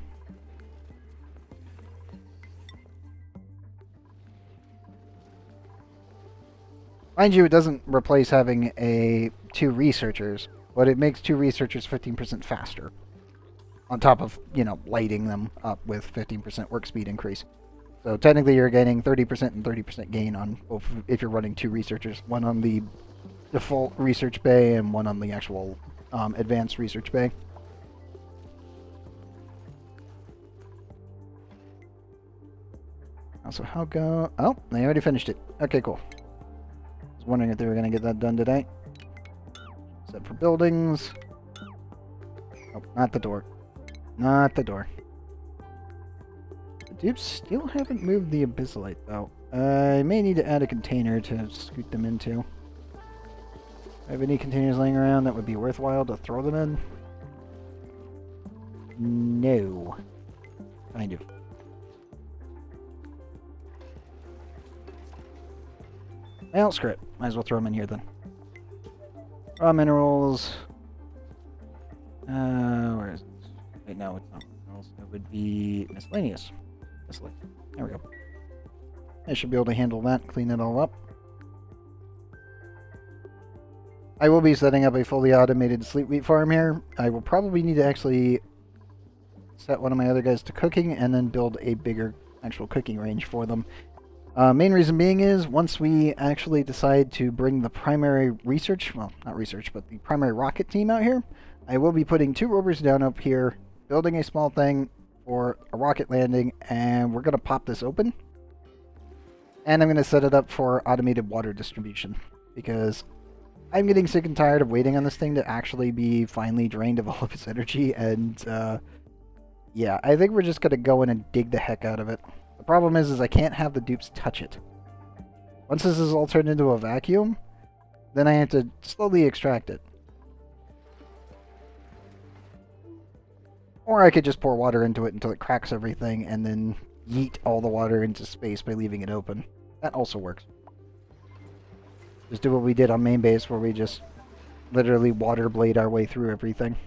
Mind you, it doesn't replace having 2 researchers, but it makes 2 researchers 15% faster. On top of, you know, lighting them up with 15% work speed increase. So technically you're gaining 30% and 30% gain on both if you're running 2 researchers. One on the default research bay and one on the actual advanced research bay. Also, how go... Oh, they already finished it. Okay, cool. I was wondering if they were going to get that done today. Except for buildings. Oh, not the door. Not the door. The dupes still haven't moved the abyssalite, though. I may need to add a container to scoot them into. If I have any containers laying around that would be worthwhile to throw them in? No. Kind of. Well, screw it. Might as well throw them in here then. Raw minerals. Where is it? Wait, no, it's not minerals. It would be miscellaneous. Miscellaneous. There we go. I should be able to handle that, clean it all up. I will be setting up a fully automated sleep wheat farm here. I will probably need to actually set one of my other guys to cooking and then build a bigger actual cooking range for them. Main reason being is once we actually decide to bring the primary research, well, not research, but the primary rocket team out here, I will be putting 2 rovers down up here, building a small thing for a rocket landing, and we're going to pop this open. And I'm going to set it up for automated water distribution, because I'm getting sick and tired of waiting on this thing to actually be finally drained of all of its energy, and yeah, I think we're just going to go in and dig the heck out of it. The problem is I can't have the dupes touch it. Once this is all turned into a vacuum, then I have to slowly extract it. Or I could just pour water into it until it cracks everything and then yeet all the water into space by leaving it open. That also works. Just do what we did on main base where we just literally water blade our way through everything.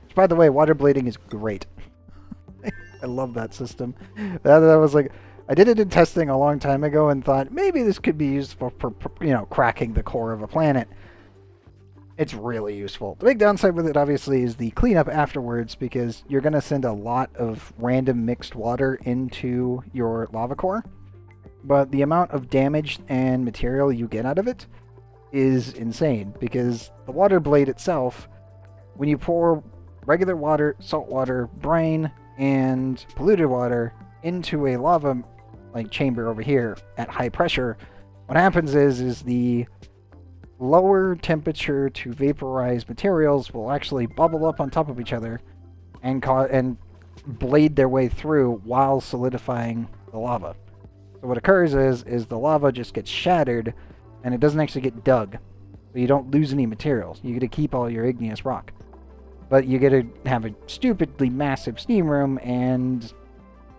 Which, by the way, water blading is great. I love that system. That was like, I did it in testing a long time ago and thought maybe this could be used for you know, cracking the core of a planet. It's really useful. The big downside with it, obviously, is the cleanup afterwards, because you're going to send a lot of random mixed water into your lava core. But the amount of damage and material you get out of it is insane, because the water blade itself, when you pour regular water, salt water, brine, and polluted water into a lava like chamber over here at high pressure, what happens is the lower temperature to vaporize materials will actually bubble up on top of each other and blade their way through while solidifying the lava. So what occurs is the lava just gets shattered and it doesn't actually get dug. So you don't lose any materials. You get to keep all your igneous rock. But you get to have a stupidly massive steam room, and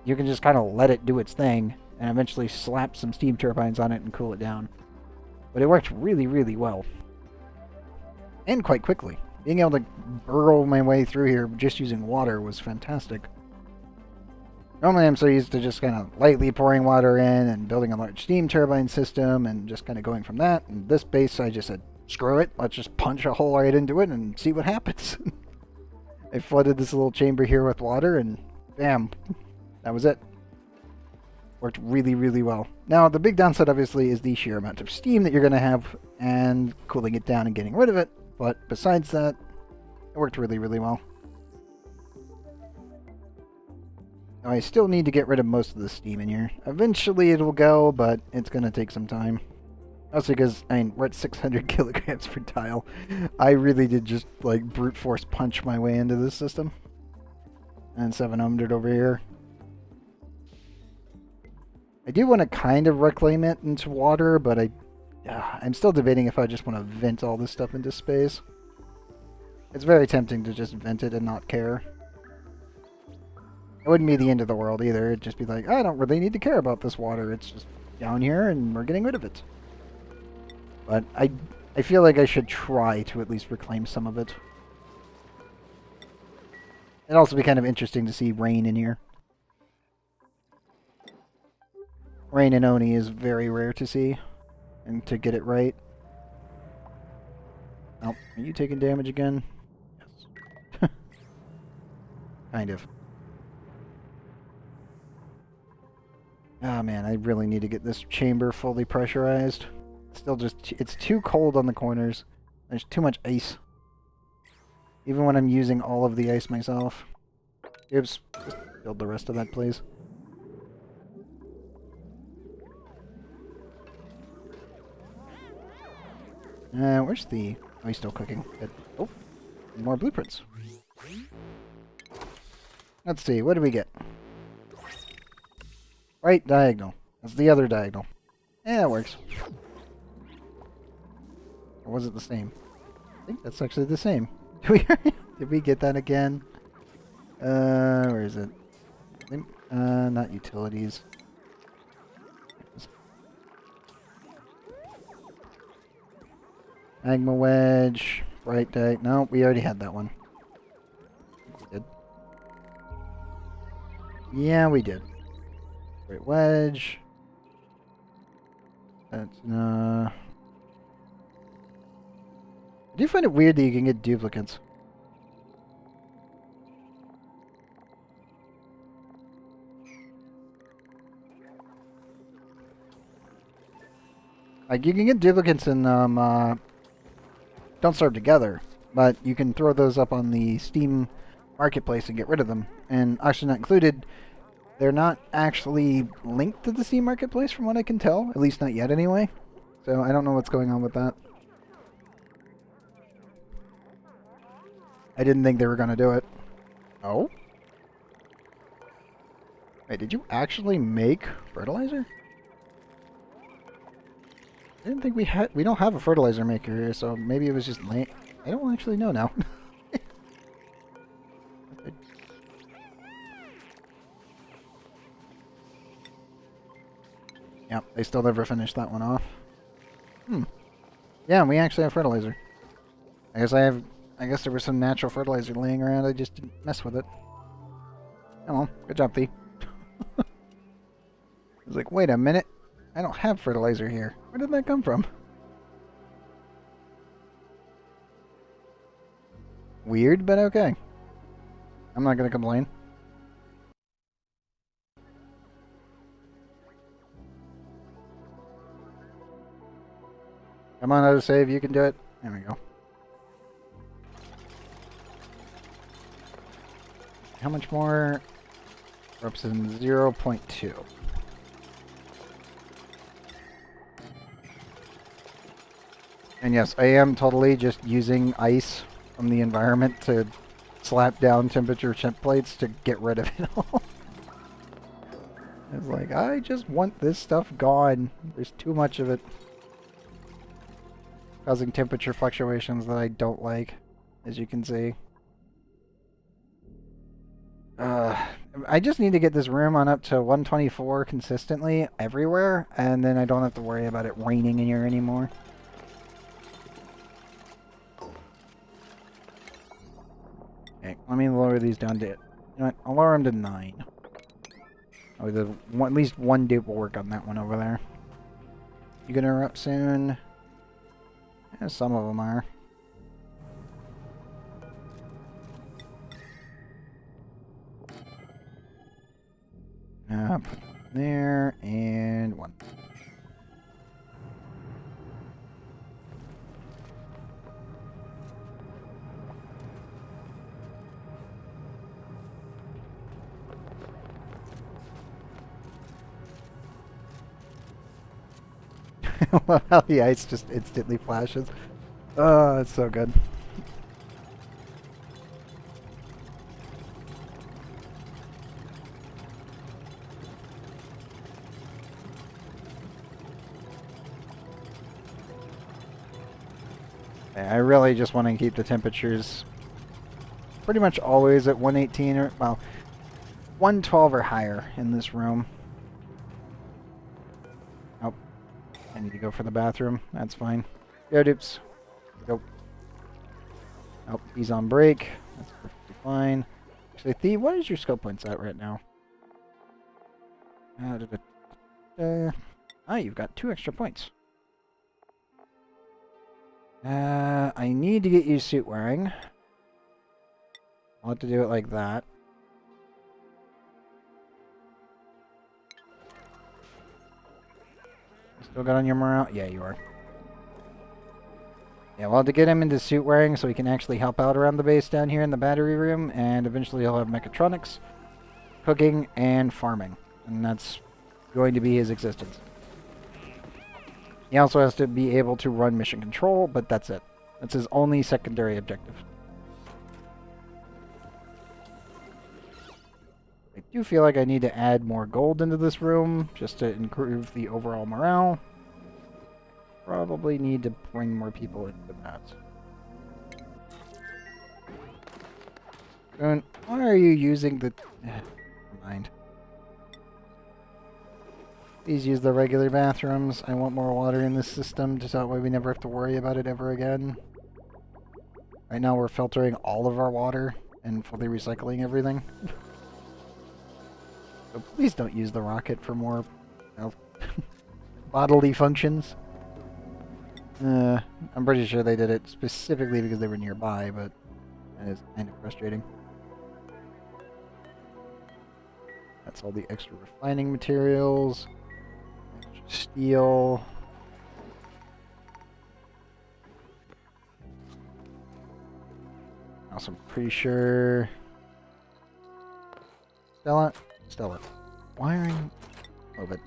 you can just kind of let it do its thing and eventually slap some steam turbines on it and cool it down. But it worked really, really well. And quite quickly. Being able to burrow my way through here just using water was fantastic. Normally I'm so used to just kind of lightly pouring water in and building a large steam turbine system and just kind of going from that. And this base, I just said, screw it, let's just punch a hole right into it and see what happens. I flooded this little chamber here with water and bam, that was it. Worked really, really well. Now, the big downside, obviously, is the sheer amount of steam that you're going to have and cooling it down and getting rid of it. But besides that, it worked really, really well. Now, I still need to get rid of most of the steam in here. Eventually it'll go, but it's going to take some time. Also because, I mean, we're at 600 kilograms per tile. I really did just, like, brute force punch my way into this system. And 700 over here. I do want to kind of reclaim it into water, but I'm still debating if I just want to vent all this stuff into space. It's very tempting to just vent it and not care. It wouldn't be the end of the world either. It'd just be like, I don't really need to care about this water. It's just down here and we're getting rid of it. But I feel like I should try to at least reclaim some of it. It'd also be kind of interesting to see rain in here. Rain in ONI is very rare to see. And to get it right. Oh, are you taking damage again? Yes. Kind of. Oh man, I really need to get this chamber fully pressurized. Still just, it's too cold on the corners. There's too much ice. Even when I'm using all of the ice myself. Oops, just build the rest of that, please. Where's the... Oh, he's still cooking. Good. Oh, more blueprints. Let's see, what do we get? Right diagonal. That's the other diagonal. Yeah, it works. Or was it the same? I think that's actually the same. Did we get that again? Where is it? Not utilities. Magma wedge. Bright diag. No, we already had that one. We did. Yeah, we did. Great wedge. That's I do find it weird that you can get duplicates. Like you can get duplicates in Don't Starve Together, but you can throw those up on the Steam marketplace and get rid of them. And Oxygen Not Included, they're not actually linked to the Steam marketplace from what I can tell, at least not yet anyway. So I don't know what's going on with that. I didn't think they were going to do it. Oh? Wait, did you actually make fertilizer? I didn't think we don't have a fertilizer maker here, so maybe it was just late. I don't actually know now. Yep, they still never finished that one off. Yeah, we actually have fertilizer. I guess there was some natural fertilizer laying around, I just didn't mess with it. Oh well, good job, Thee. I was like, wait a minute. I don't have fertilizer here. Where did that come from? Weird, but okay. I'm not gonna complain. Come on, autosave, you can do it. There we go. How much more? We're up to 0.2. And yes, I am totally just using ice from the environment to slap down temperature chip plates to get rid of it all. It's like, I just want this stuff gone. There's too much of it. Causing temperature fluctuations that I don't like, as you can see. I just need to get this room on up to 124 consistently everywhere, and then I don't have to worry about it raining in here anymore. Okay, let me lower these down to... You know what? I'll lower them to 9. Oh, at least one dupe will work on that one over there. You gonna erupt soon? Yeah, some of them are. Put there, and one. How the ice just instantly flashes. Oh, it's so good. I really just want to keep the temperatures pretty much always at 118 or, well, 112 or higher in this room. Oh, I need to go for the bathroom. That's fine. Go, dupes. Go. Oh, he's on break. That's perfectly fine. Actually, Thee, what is your skill points at right now? You've got 2 extra points. I need to get you suit wearing. I'll have to do it like that. You still got on your morale? Yeah, you are. Yeah, we'll have to get him into suit wearing so he can actually help out around the base down here in the battery room, and eventually he'll have mechatronics, cooking, and farming. And that's going to be his existence. He also has to be able to run mission control, but that's it. That's his only secondary objective. I do feel like I need to add more gold into this room just to improve the overall morale. Probably need to bring more people into that. And why are you using the... Never mind. Please use the regular bathrooms. I want more water in this system, just that way we never have to worry about it ever again. Right now we're filtering all of our water and fully recycling everything. So please don't use the rocket for more, bodily functions. I'm pretty sure they did it specifically because they were nearby, but that is kind of frustrating. That's all the extra refining materials. Extra steel. Also, I'm pretty sure... Stella? Stella. Wiring? Move it.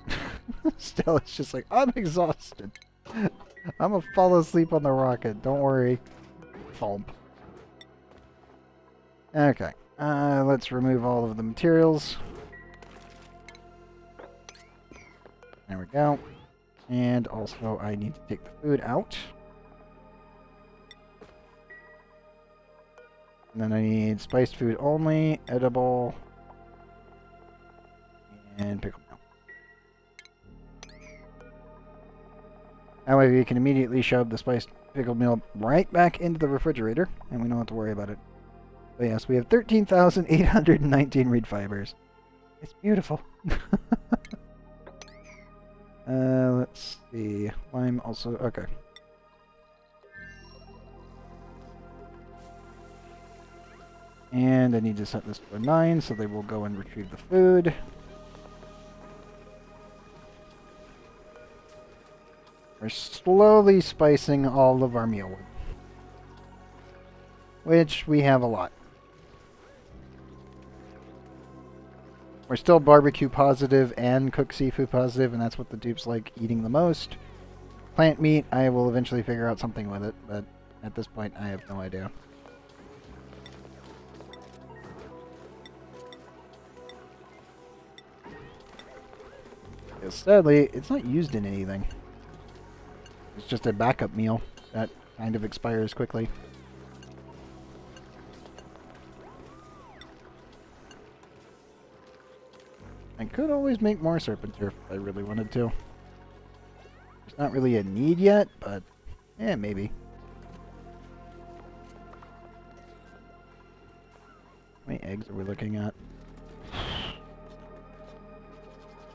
Stella's just like, I'm exhausted. I'm gonna fall asleep on the rocket. Don't worry. Thump. Okay. Let's remove all of the materials. There we go. And also, I need to take the food out. And then I need spiced food only, edible, and pickled meal. That way we can immediately shove the spiced pickled meal right back into the refrigerator, and we don't have to worry about it. But yes, we have 13,819 reed fibers. It's beautiful. Let's see. Lime also... Okay. And I need to set this to a 9, so they will go and retrieve the food. We're slowly spicing all of our mealwood. Which we have a lot. We're still barbecue positive and cooked seafood positive, and that's what the dupes like eating the most. Plant meat, I will eventually figure out something with it, but at this point I have no idea. Because sadly, it's not used in anything. It's just a backup meal that kind of expires quickly. I could always make more serpent turf if I really wanted to. There's not really a need yet, but yeah, maybe. How many eggs are we looking at?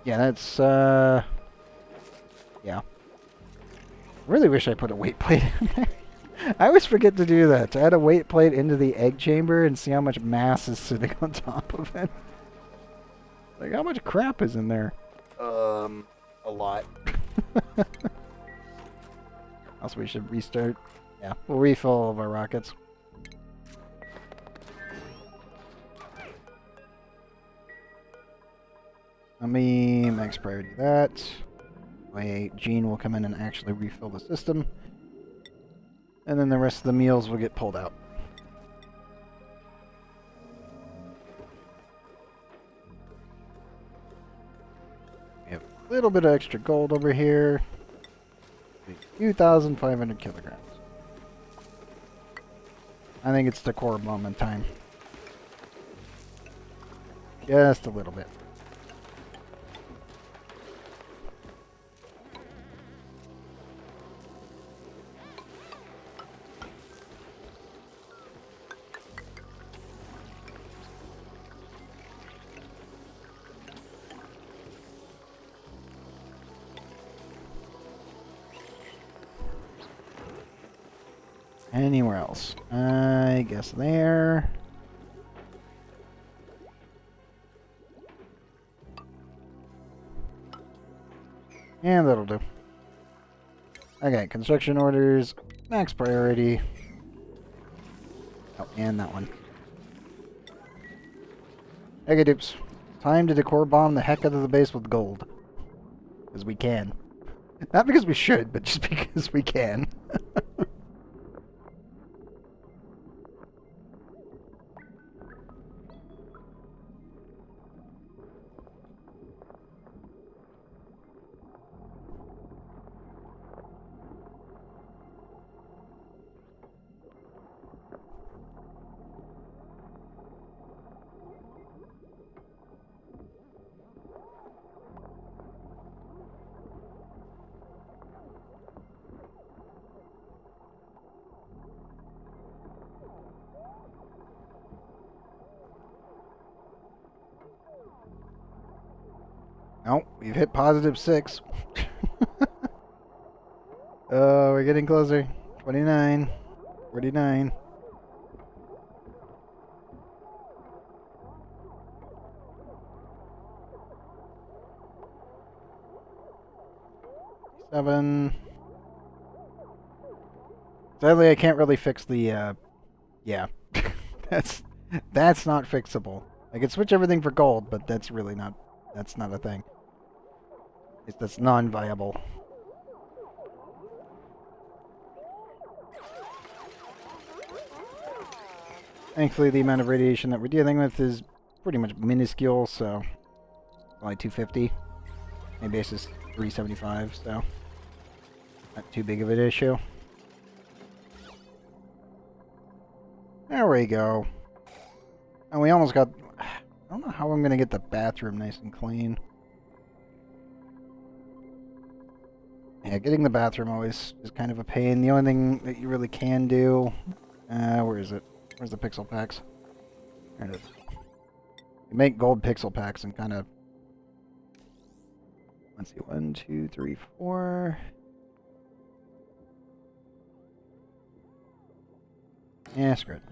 Yeah, that's, yeah. Really wish I put a weight plate in there. I always forget to do that. To add a weight plate into the egg chamber and see how much mass is sitting on top of it. Like, how much crap is in there? A lot. Also, we should restart. Yeah, we'll refill all of our rockets. Let me max priority that. Wait, Gene will come in and actually refill the system. And then the rest of the meals will get pulled out. We have a little bit of extra gold over here. 2,500 kilograms. I think it's the core moment time. Just a little bit. Anywhere else? I guess there. And that'll do. Okay, construction orders, max priority. Oh, and that one. Okay, dupes. Time to decor bomb the heck out of the base with gold. Because we can. Not because we should, but just because we can. Nope, we've hit +6. Oh, we're getting closer. 29, 49. Seven. Sadly, I can't really fix the, yeah. that's not fixable. I could switch everything for gold, but that's really not, that's not a thing. That's non-viable. Thankfully, the amount of radiation that we're dealing with is pretty much minuscule, so only 250. My base is 375, so not too big of an issue. There we go. And we almost got... I don't know how I'm going to get the bathroom nice and clean. Yeah, getting the bathroom always is kind of a pain. The only thing that you really can do... where is it? Where's the pixel packs? There it is. You make gold pixel packs and kind of... Let's see, 1, 2, 3, 4... Yeah, screw it.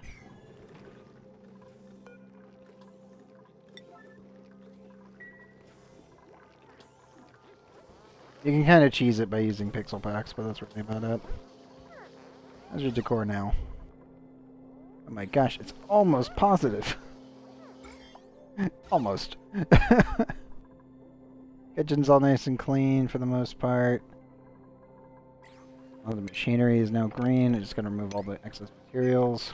You can kind of cheese it by using pixel packs, but that's really about it. How's your decor now? Oh my gosh, it's almost positive. Almost. Kitchen's all nice and clean for the most part. All the machinery is now green. I'm just going to remove all the excess materials.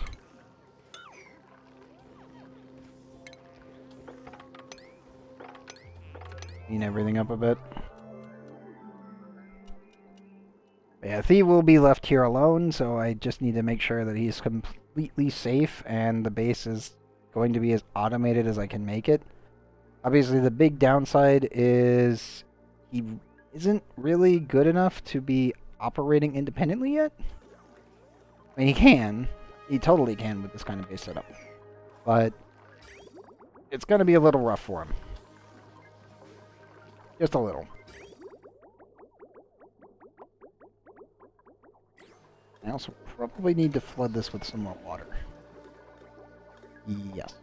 Clean everything up a bit. But yeah, Thea will be left here alone, so I just need to make sure that he's completely safe and the base is going to be as automated as I can make it. Obviously, the big downside is he isn't really good enough to be operating independently yet. I mean, he can. He totally can with this kind of base setup. But it's going to be a little rough for him. Just a little. I also probably need to flood this with some more water. Yes.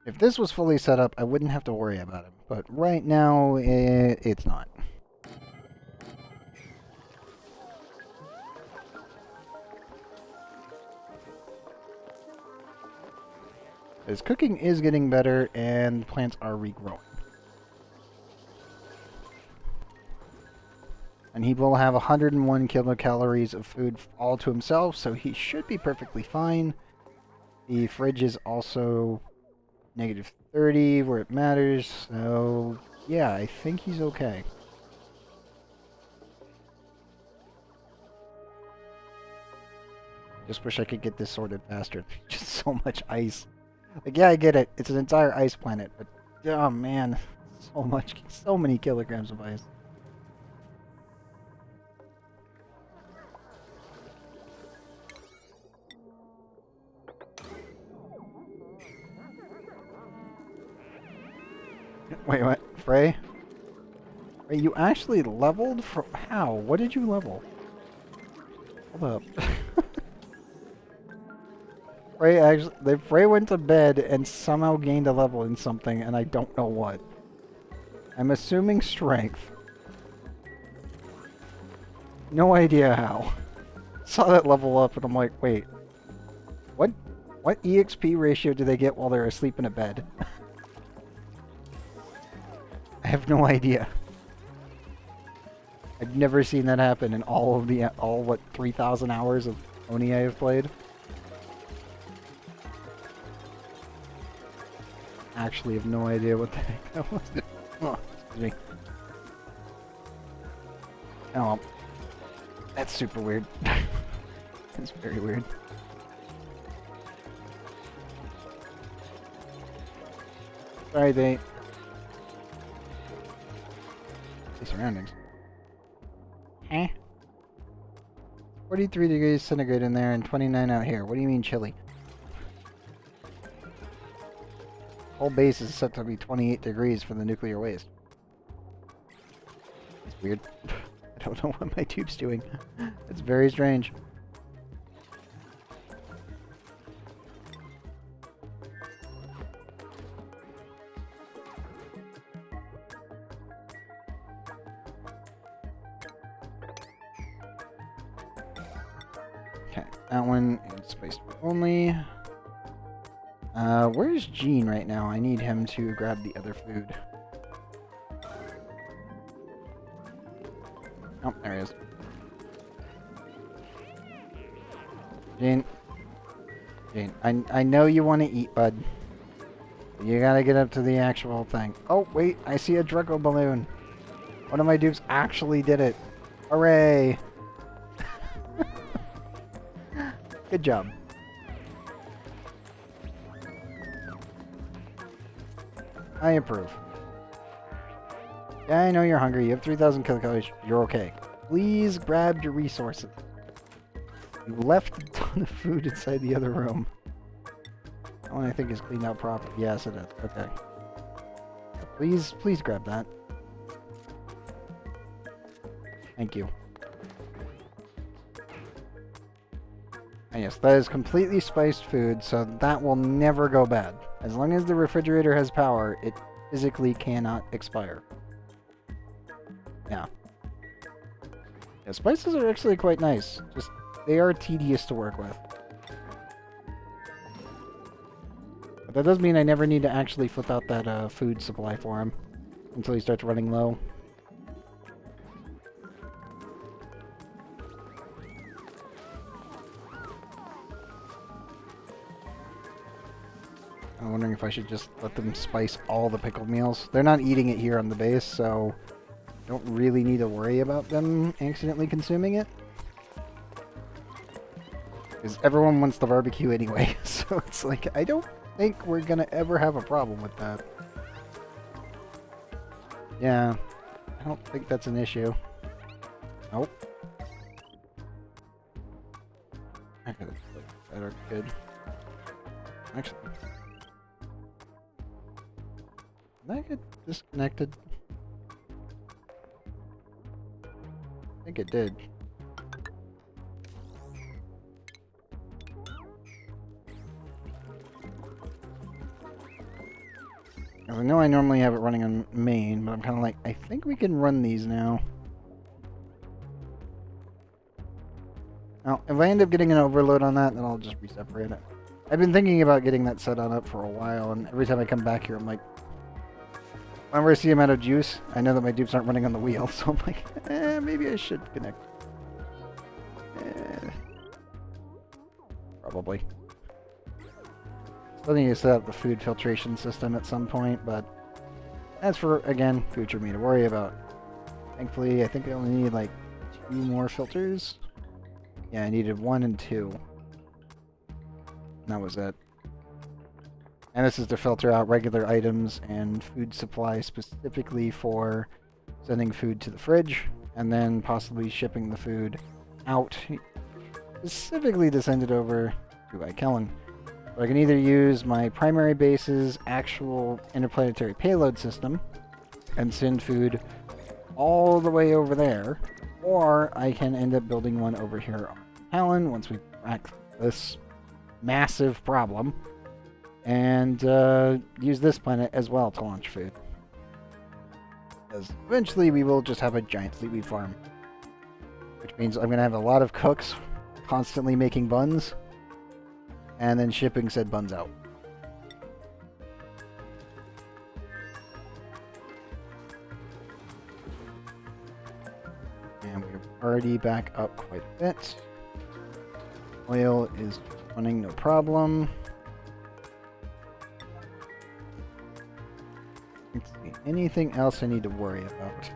If this was fully set up, I wouldn't have to worry about him. But right now, it's not. His cooking is getting better, and plants are regrowing. And he will have 101 kilocalories of food all to himself, so he should be perfectly fine. The fridge is also negative 30 where it matters, so yeah, I think he's okay. Just wish I could get this sorted faster. Just so much ice. Like, yeah, I get it. It's an entire ice planet, but oh man, so many kilograms of ice. Wait, what? Frey? Wait, you actually leveled? How? What did you level? Hold up. Frey went to bed and somehow gained a level in something, and I don't know what. I'm assuming strength. No idea how. Saw that level up, and I'm like, wait. What EXP ratio do they get while they're asleep in a bed? I have no idea. I've never seen that happen in all what 3,000 hours of ONI I have played. Actually have no idea what the heck that was. Oh, excuse me. Oh, that's super weird. That's very weird. Sorry, they. The surroundings. Eh? 43 degrees centigrade in there and 29 out here. What do you mean chilly? Whole base is set to be 28 degrees for the nuclear waste. It's weird. I don't know what my tube's doing. It's very strange. Okay, that one is spiced only. Where's Gene right now? I need him to grab the other food. Oh, there he is. Gene. Gene, I know you want to eat, bud. You gotta get up to the actual thing. Oh, wait, I see a Draco balloon. One of my dupes actually did it. Hooray! Good job. I approve. Yeah, I know you're hungry. You have 3,000 kilocalories. You're okay. Please grab your resources. You left a ton of food inside the other room. That one I think is cleaned out properly. Yes, it is. Okay. Please grab that. Thank you. And yes, that is completely spiced food, so that will never go bad. As long as the refrigerator has power, it physically cannot expire. Yeah. Yeah, spices are actually quite nice. Just, they are tedious to work with. But that does mean I never need to actually flip out that food supply for him until he starts running low. I'm wondering if I should just let them spice all the pickled meals. They're not eating it here on the base, so don't really need to worry about them accidentally consuming it. Because everyone wants the barbecue anyway, so it's like, I don't think we're gonna ever have a problem with that. Yeah, I don't think that's an issue. Nope. I could have better. Good. Actually, Did I get disconnected? I think it did. I know I normally have it running on main, but I'm kind of like, I think we can run these now. Now, if I end up getting an overload on that, then I'll just reseparate it. I've been thinking about getting that set on up for a while, and every time I come back here, I'm like, whenever I see I'm out of juice, I know that my dupes aren't running on the wheel, so I'm like, maybe I should connect. Probably. Still need to set up the food filtration system at some point, but that's for, again, future me to worry about. Thankfully, I think I only need like 2 more filters. Yeah, I needed 1 and 2. And that was it. And this is to filter out regular items and food supply specifically for sending food to the fridge and then possibly shipping the food out specifically to send it over to Kellen. So I can either use my primary base's actual interplanetary payload system and send food all the way over there, or I can end up building one over here on Helen once we crack this massive problem, and use this planet as well to launch food. Because eventually we will just have a giant seaweed farm, which means I'm going to have a lot of cooks constantly making buns, and then shipping said buns out. And we're already back up quite a bit. Oil is running no problem. Let's see. Anything else I need to worry about?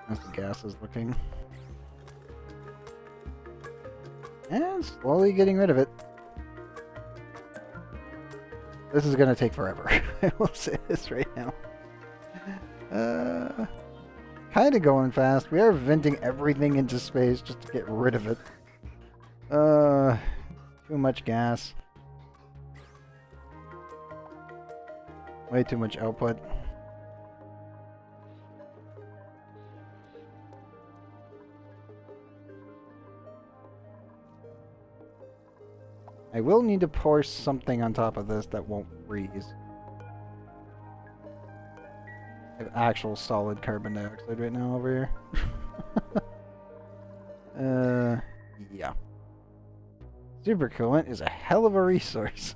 How's the gases looking? And slowly getting rid of it. This is gonna take forever. I will say this right now. Kinda going fast. We are venting everything into space just to get rid of it. Too much gas. Way too much output. I will need to pour something on top of this that won't freeze. I have actual solid carbon dioxide right now over here. Yeah. Supercoolant is a hell of a resource.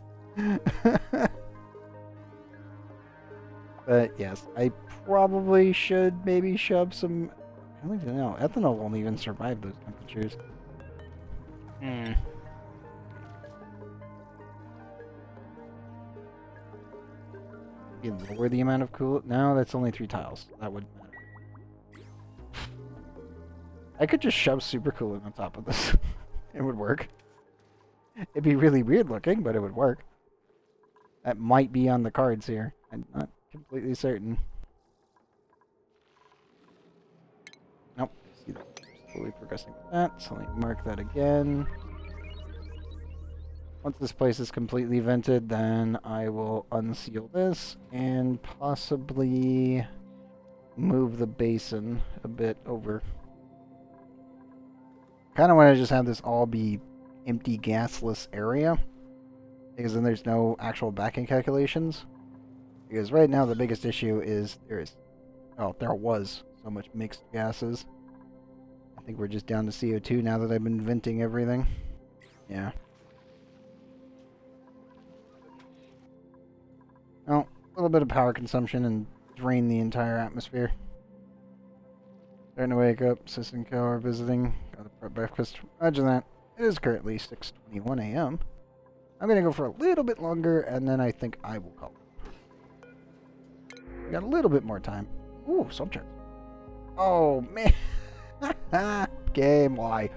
But yes, I probably should maybe shove some... I don't even know. Ethanol won't even survive those temperatures. Lower the amount of coolant? No, that's only 3 tiles. That wouldn't matter. I could just shove supercoolant on top of this. It would work. It'd be really weird looking, but it would work. That might be on the cards here. I'm not completely certain. Nope. See that? Slowly progressing with that. So let me mark that again. Once this place is completely vented, then I will unseal this and possibly move the basin a bit over. Kind of want to just have this all be empty, gasless area, because then there's no actual backing calculations. Because right now the biggest issue is there was so much mixed gases. I think we're just down to CO2 now that I've been venting everything. Yeah. Oh, a little bit of power consumption and drain the entire atmosphere. Starting to wake up. Sis and Co are visiting. Got a prep breakfast. Imagine that. It is currently 6:21 a.m. I'm going to go for a little bit longer, and then I think I will call it. We got a little bit more time. Ooh, subject. Oh, man. Game, why?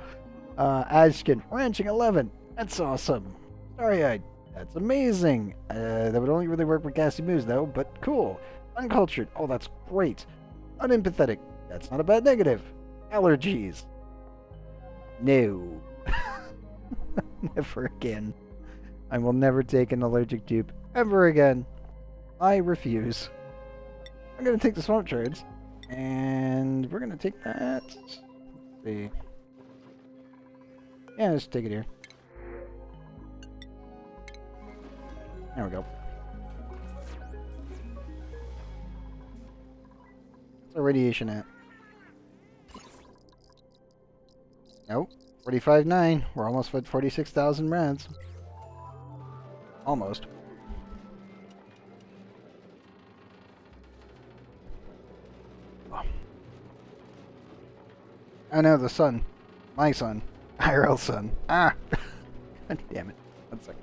Ashkin, ranching 11. That's awesome. Sorry, that's amazing. That would only really work with gassy moves, though, but cool. Uncultured. Oh, that's great. Unempathetic. That's not a bad negative. Allergies. No. Never again. I will never take an allergic dupe. Ever again. I refuse. I'm gonna take the swamp shards. And we're gonna take that. Let's see. Yeah, let's take it here. There we go. What's our radiation at? Nope. 45.9. We're almost at 46,000 rads. Almost. Oh no, the sun. My son. IRL son. Ah! God damn it. 1 second.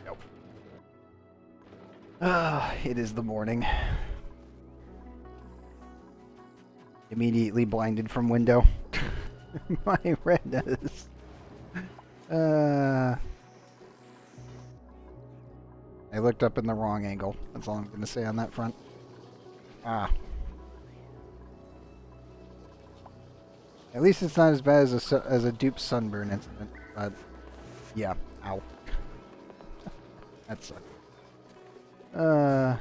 Nope. Ah, it is the morning. Immediately blinded from window. My retinas. I looked up in the wrong angle. That's all I'm going to say on that front. Ah. At least it's not as bad as a dupe sunburn incident. But, yeah. Ow. That sucks. I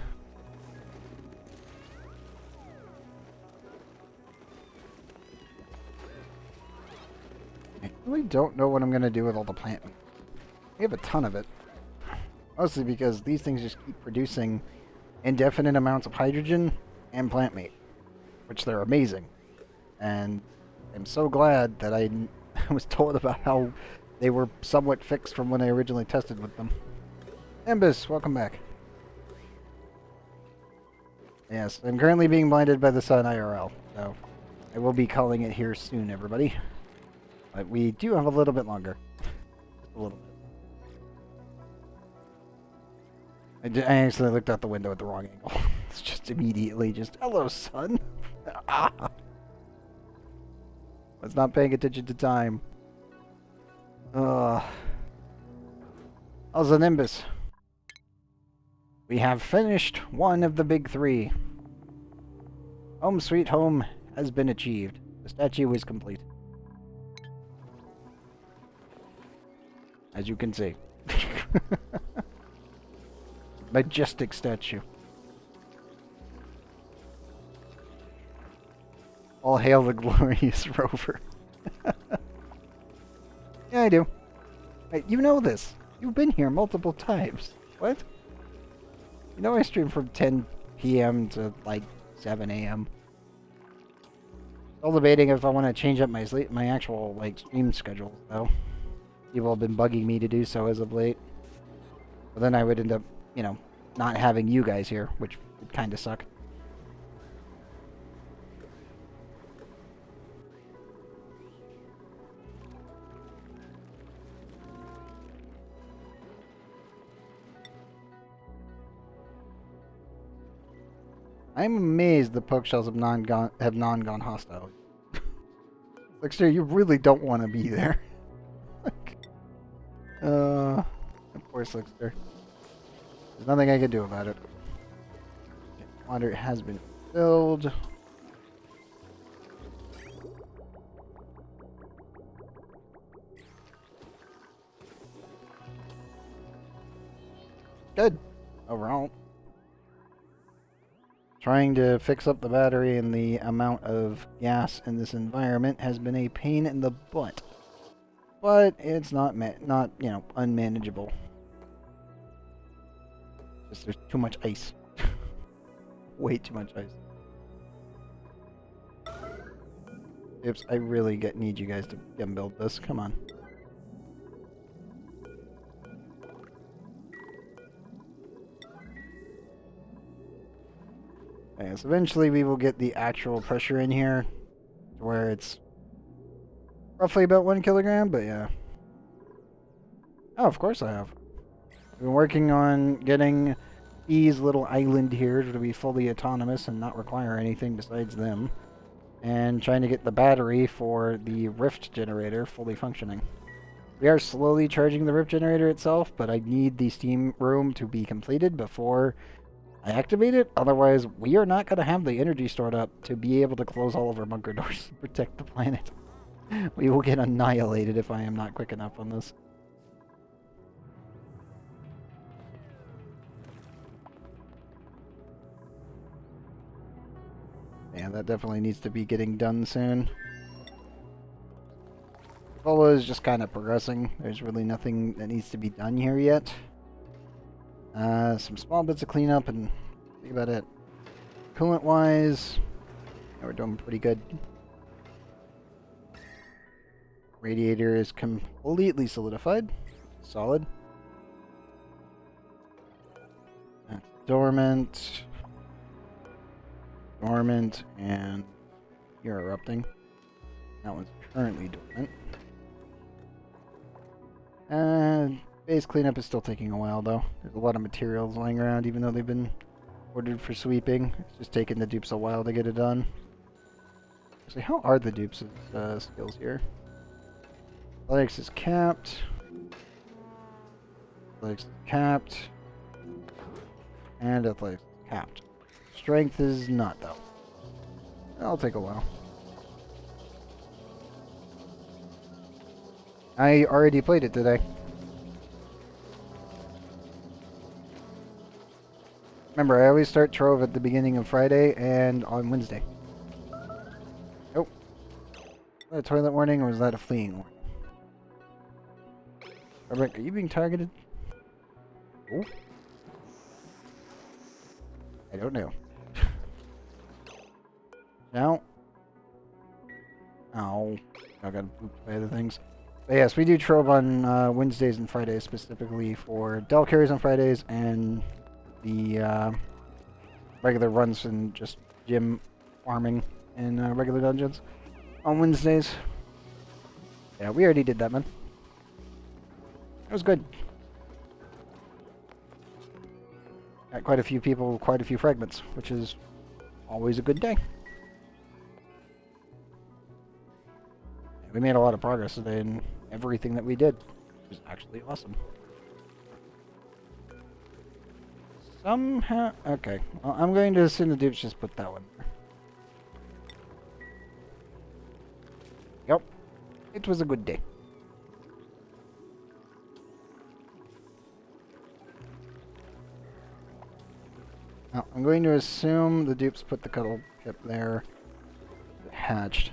really don't know what I'm going to do with all the plant meat. We have a ton of it. Mostly because these things just keep producing indefinite amounts of hydrogen and plant meat. Which they're amazing. And I'm so glad that I was told about how they were somewhat fixed from when I originally tested with them. Nimbus, welcome back. Yes, I'm currently being blinded by the sun IRL, so I will be calling it here soon, everybody. But we do have a little bit longer. Just a little bit. I actually looked out the window at the wrong angle. It's just immediately just, hello, sun. Ah. I was not paying attention to time. How's the Nimbus? We have finished one of the big three. Home sweet home has been achieved. The statue is complete. As you can see. Majestic statue. All hail the glorious rover. Yeah, I do. Wait, you know this. You've been here multiple times. What? You know I stream from 10 p.m. to like 7 a.m. Still debating if I want to change up my actual like stream schedule though. People have been bugging me to do so as of late. But then I would end up, you know, not having you guys here, which would kind of suck. I'm amazed the poke shells have non gone hostile. Like, sir, you really don't want to be there. Of course, Slickster. There's nothing I can do about it. Okay, water has been filled. Good. Overall. Trying to fix up the battery and the amount of gas in this environment has been a pain in the butt. But it's not, you know, unmanageable. Just there's too much ice. Way too much ice. Oops, I really need you guys to build this. Come on. Okay, so eventually we will get the actual pressure in here to where it's roughly about 1 kilogram, but yeah. Oh, of course I have. I've been working on getting these little island here to be fully autonomous and not require anything besides them. And trying to get the battery for the Rift generator fully functioning. We are slowly charging the Rift generator itself, but I need the steam room to be completed before I activate it. Otherwise, we are not going to have the energy stored up to be able to close all of our bunker doors and protect the planet. We will get annihilated if I am not quick enough on this. Yeah, that definitely needs to be getting done soon. Ebola is just kind of progressing. There's really nothing that needs to be done here yet. Some small bits of cleanup and think about it. Coolant-wise, yeah, we're doing pretty good. Radiator is completely solidified. Solid. That's dormant. Dormant, and you're erupting. That one's currently dormant. Base cleanup is still taking a while, though. There's a lot of materials lying around, even though they've been ordered for sweeping. It's just taking the dupes a while to get it done. Actually, how are the dupes' skills here? Athletics is capped. Athletics is capped. And athletics is capped. Strength is not, though. That'll take a while. I already played it today. Remember, I always start Trove at the beginning of Friday and on Wednesday. Oh. Was that a toilet warning or was that a fleeing warning? Rebecca, are you being targeted? Oh. I don't know. No. Ow. I got pooped by other things. But yes, we do Trove on Wednesdays and Fridays, specifically for Del carries on Fridays and the regular runs and just gym farming in regular dungeons on Wednesdays. Yeah, we already did that, man. It was good. Got quite a few people, quite a few fragments, which is always a good day. We made a lot of progress today in everything that we did. It was actually awesome. Somehow... Okay. Well, I'm going to assume the dupes just put that one there. Yep. It was a good day. Now, I'm going to assume the dupes put the cuddle pip there. It hatched.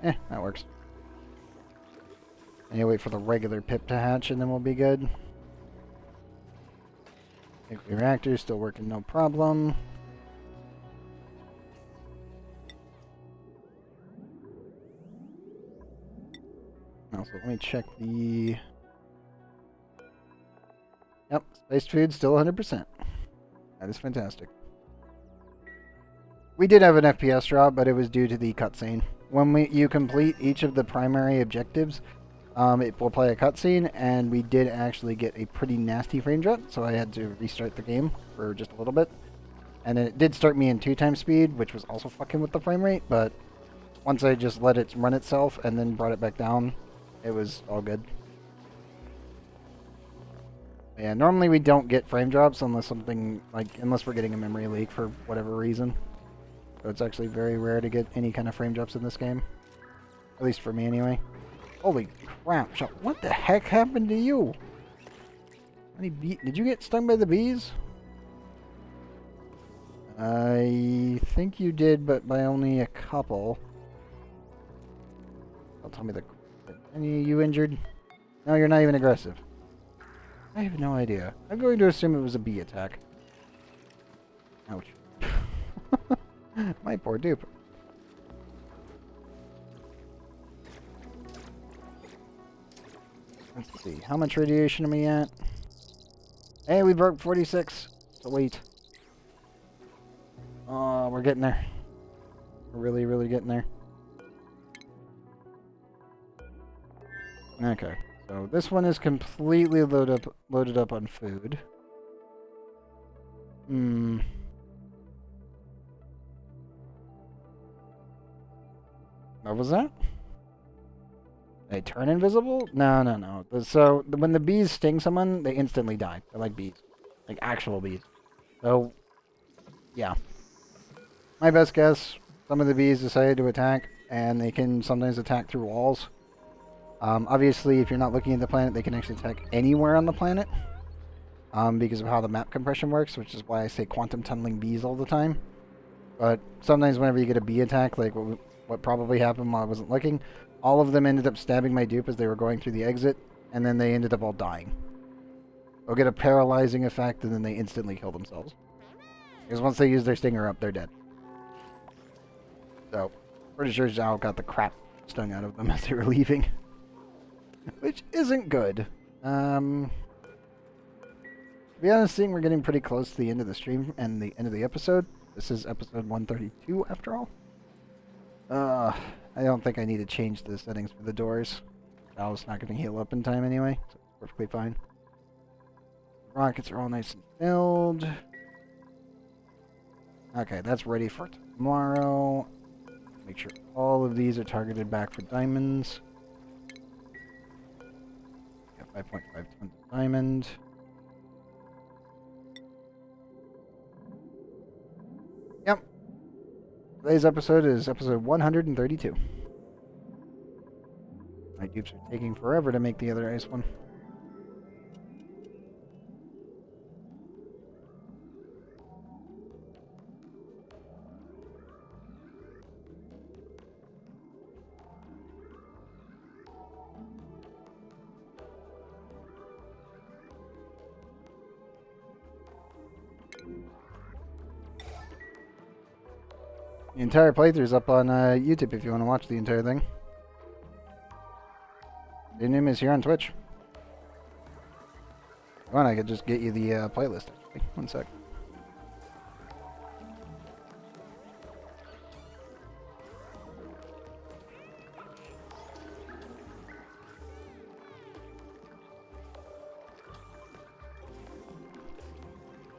That works. And you wait for the regular pip to hatch and then we'll be good. Nuclear reactor is still working, no problem. Also, let me check the... Yep, spiced food still 100%. That is fantastic. We did have an FPS drop, but it was due to the cutscene. When you complete each of the primary objectives, it will play a cutscene, and we did actually get a pretty nasty frame drop, so I had to restart the game for just a little bit. And then it did start me in 2x speed, which was also fucking with the frame rate, but once I just let it run itself and then brought it back down, it was all good. Yeah, normally we don't get frame drops unless unless we're getting a memory leak for whatever reason. So it's actually very rare to get any kind of frame drops in this game. At least for me anyway. Holy crap, what the heck happened to you? Did you get stung by the bees? I think you did, but by only a couple. Don't tell me any you injured? No, you're not even aggressive. I have no idea. I'm going to assume it was a bee attack. Ouch. My poor dupe. Let's see. How much radiation are we at? Hey, we broke 46. So wait. Oh, we're getting there. We're really, really getting there. Okay. So this one is completely loaded up on food. What was that? They turn invisible? No. So when the bees sting someone, they instantly die. They're like bees. Like actual bees. So, yeah. My best guess, some of the bees decided to attack, and they can sometimes attack through walls. Obviously, if you're not looking at the planet, they can actually attack anywhere on the planet. Because of how the map compression works, which is why I say quantum tunneling bees all the time. But sometimes whenever you get a bee attack, like what probably happened while I wasn't looking, all of them ended up stabbing my dupe as they were going through the exit, and then they ended up all dying. They'll get a paralyzing effect, and then they instantly kill themselves. Because once they use their stinger up, they're dead. So, pretty sure Zhao got the crap stung out of them as they were leaving. Which isn't good. To be honest, seeing we're getting pretty close to the end of the stream and the end of the episode. This is episode 132, after all. I don't think I need to change the settings for the doors. Zhao's not going to heal up in time anyway, so it's perfectly fine. Rockets are all nice and filled. Okay, that's ready for tomorrow. Make sure all of these are targeted back for diamonds. Got 5.5 tons of diamond. Yep. Today's episode is episode 132. My dupes are taking forever to make the other ice one. The entire playthrough is up on YouTube if you want to watch the entire thing. The name is here on Twitch. If you want, I could just get you the playlist. Actually. One sec.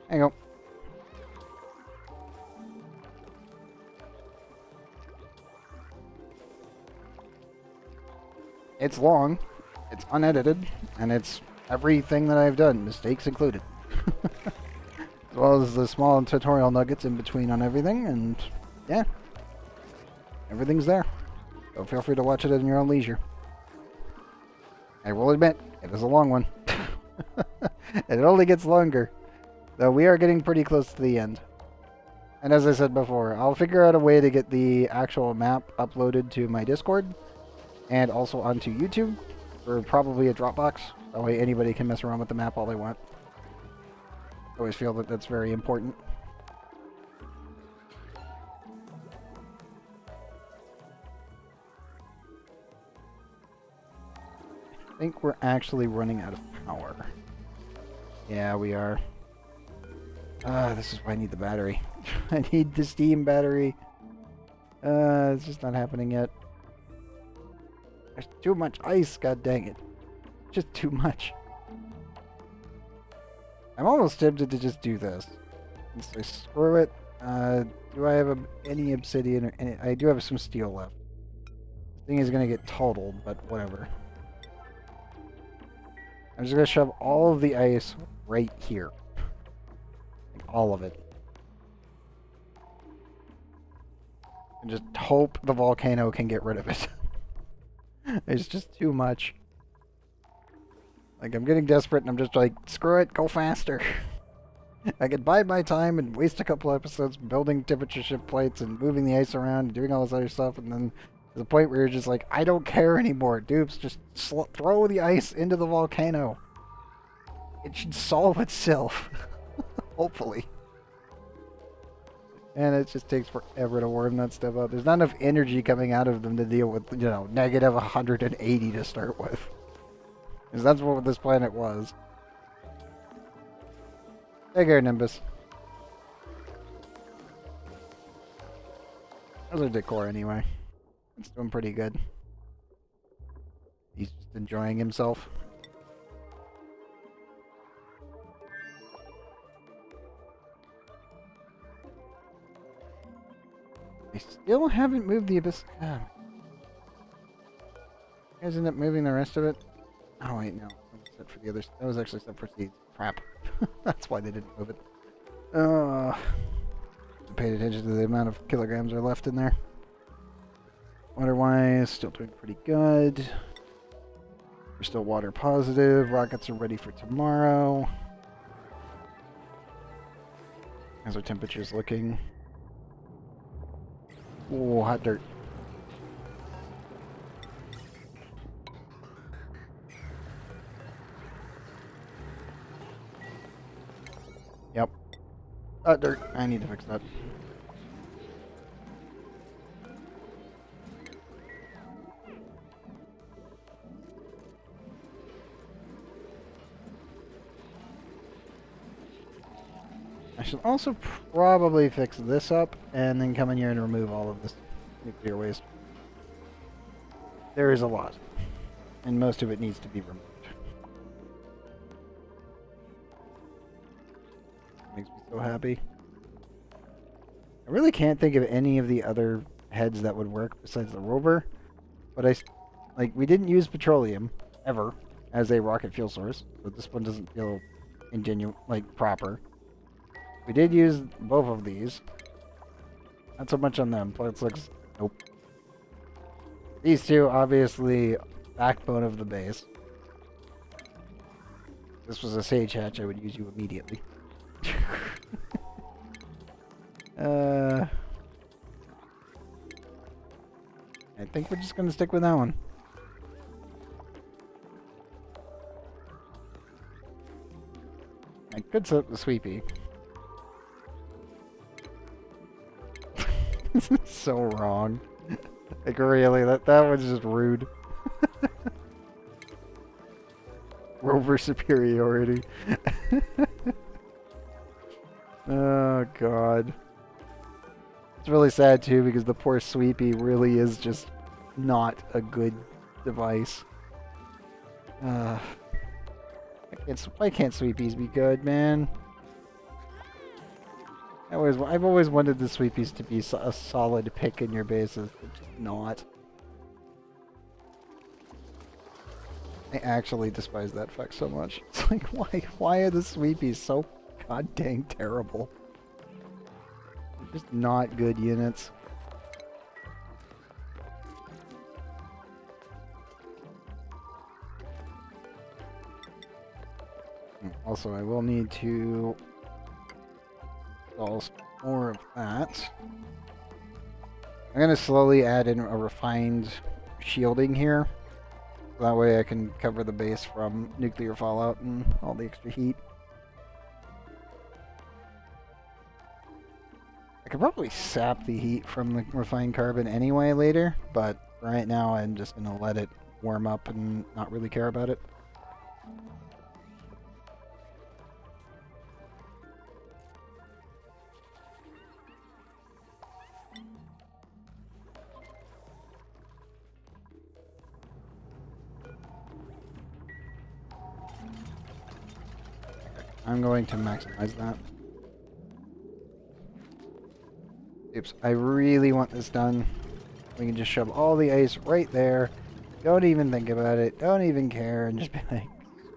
There you go. It's long, it's unedited, and it's everything that I've done, mistakes included. As well as the small tutorial nuggets in between on everything, and yeah, everything's there. So feel free to watch it at your own leisure. I will admit, it is a long one. And it only gets longer. Though we are getting pretty close to the end. And as I said before, I'll figure out a way to get the actual map uploaded to my Discord. And also onto YouTube, or probably a Dropbox. That way anybody can mess around with the map all they want. I always feel that that's very important. I think we're actually running out of power. Yeah, we are. This is why I need the battery. I need the Steam battery. It's just not happening yet. There's too much ice, god dang it. Just too much. I'm almost tempted to just do this. And say, screw it. Do I have any obsidian or any... I do have some steel left. The thing is gonna get totaled, but whatever. I'm just gonna shove all of the ice right here. Like all of it. And just hope the volcano can get rid of it. It's just too much. Like, I'm getting desperate and I'm just like, screw it, go faster. I could bide my time and waste a couple episodes building temperature shift plates and moving the ice around and doing all this other stuff, and then to the point where you're just like, I don't care anymore, dupes, just throw the ice into the volcano. It should solve itself. Hopefully. And it just takes forever to worm that stuff out. There's not enough energy coming out of them to deal with, you know, negative 180 to start with. Because that's what this planet was. Take care, Nimbus. How's our decor anyway? It's doing pretty good. He's just enjoying himself. I still haven't moved the abyss. You guys end up moving the rest of it? Oh wait, no. That was set for the others. That was actually set for seeds. Crap. That's why they didn't move it. I paid attention to the amount of kilograms are left in there. Water-wise, still doing pretty good. We're still water positive. Rockets are ready for tomorrow. How's our temperatures looking? Oh, hot dirt. Yep. Hot dirt. I need to fix that. I should also probably fix this up and then come in here and remove all of this nuclear waste. There is a lot, and most of it needs to be removed. Makes me so happy. I really can't think of any of the other heads that would work besides the rover, but we didn't use petroleum ever as a rocket fuel source, so this one doesn't feel proper. We did use both of these. Not so much on them. Plus, looks nope. These two, obviously, backbone of the base. If this was a sage hatch, I would use you immediately. I think we're just gonna stick with that one. I could set up the sweepy. This is so wrong. Like really, that was just rude. Rover superiority. Oh god. It's really sad too because the poor sweepy really is just not a good device. Why can't sweepies be good, man? I've always wanted the sweepies to be a solid pick in your bases, but just not. I actually despise that fact so much. It's like, why are the sweepies so god dang terrible? They're just not good units. Also, I will need to install more of that. I'm going to slowly add in a refined shielding here. So that way I can cover the base from nuclear fallout and all the extra heat. I could probably sap the heat from the refined carbon anyway later, but right now I'm just going to let it warm up and not really care about it. I'm going to maximize that. Oops, I really want this done. We can just shove all the ice right there. Don't even think about it. Don't even care. And just be like,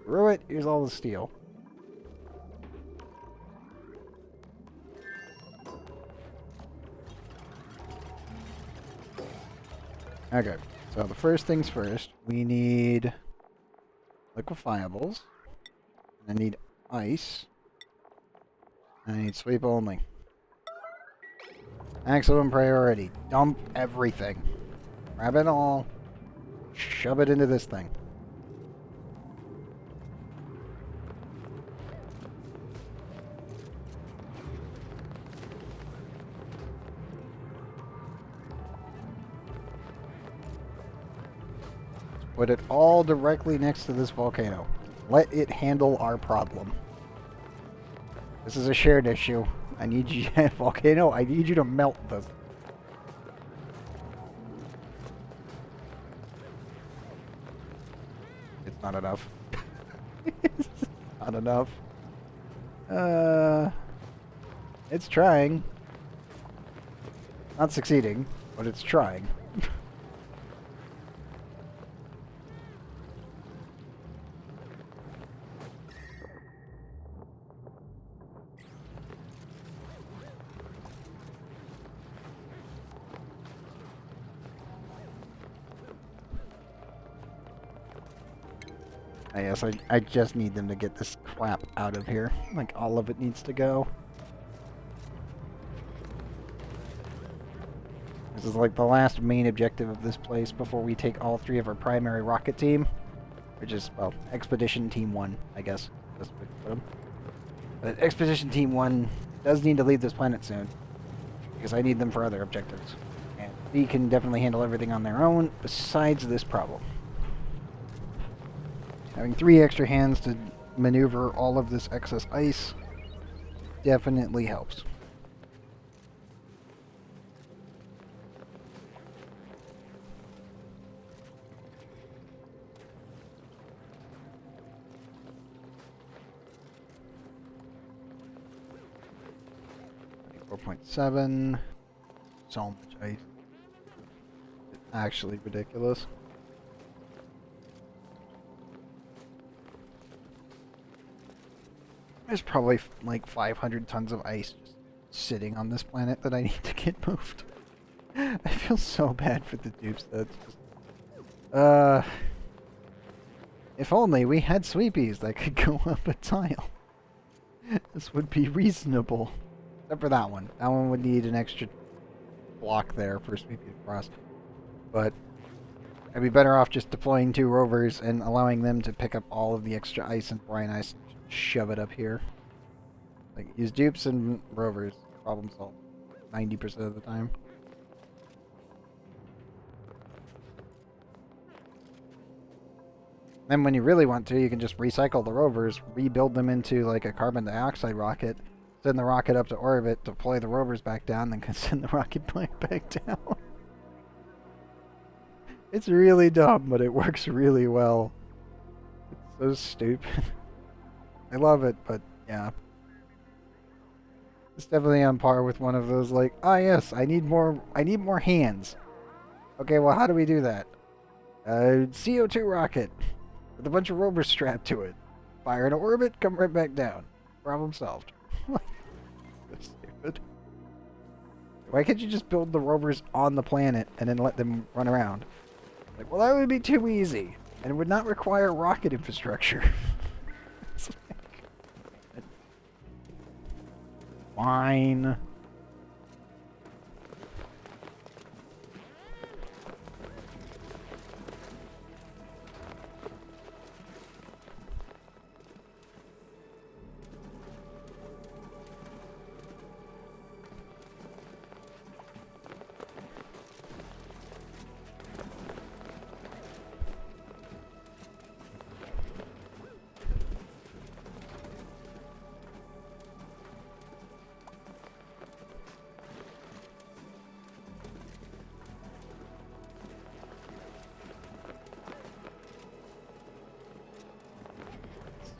screw it. Here's all the steel. Okay, so the first things first. We need liquefiables. I need ice. I need sweep only. Maximum priority. Dump everything. Grab it all. Shove it into this thing. Put it all directly next to this volcano. Let it handle our problem. This is a shared issue. I need you, volcano, I need you to melt this. It's not enough. It's not enough. It's trying. Not succeeding, but it's trying. Yes, I just need them to get this crap out of here. Like, all of it needs to go. This is like the last main objective of this place before we take all 3 of our primary rocket team. Which is, well, Expedition Team 1, I guess. That's what we put them. But Expedition Team 1 does need to leave this planet soon. Because I need them for other objectives. And we can definitely handle everything on their own, besides this problem. Having 3 extra hands to maneuver all of this excess ice definitely helps. .7. So much ice. It's actually ridiculous. There's probably like 500 tons of ice just sitting on this planet that I need to get moved. I feel so bad for the dupes. That's just... if only we had sweepies that could go up a tile. This would be reasonable. Except for that one. That one would need an extra block there for sweeping across. But I'd be better off just deploying 2 rovers and allowing them to pick up all of the extra ice and brine ice and shove it up here. Like, use dupes and rovers. Problem solved. 90% of the time. Then when you really want to, you can just recycle the rovers, rebuild them into like a carbon dioxide rocket, send the rocket up to orbit, deploy the rovers back down, then send the rocket back down. It's really dumb, but it works really well. It's so stupid. I love it, but yeah. It's definitely on par with one of those like, ah yes, I need more hands. Okay, well how do we do that? CO2 rocket with a bunch of rovers strapped to it. Fire into orbit, come right back down. Problem solved. That's stupid. Why can't you just build the rovers on the planet and then let them run around? Like, well, that would be too easy, and it would not require rocket infrastructure. It's like, fine.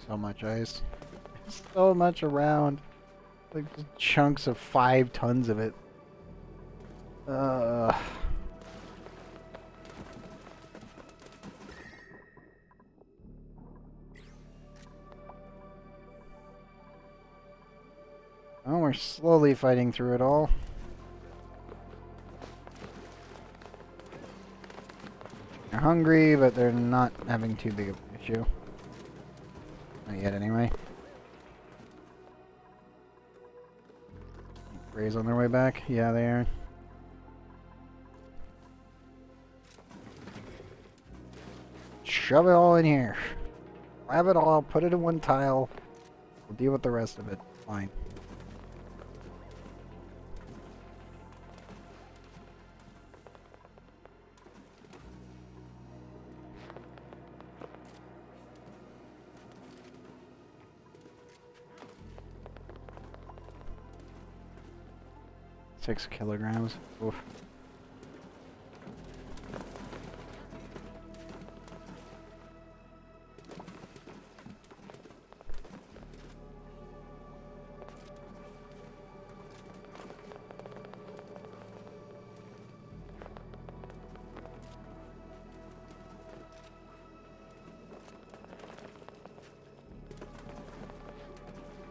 So much ice. So much around. Like just chunks of 5 tons of it. Oh, we're slowly fighting through it all. They're hungry, but they're not having too big of an issue. Not yet, anyway. Rays on their way back? Yeah, they are. Shove it all in here. Grab it all, put it in one tile. We'll deal with the rest of it. Fine. Six kilograms. Oof.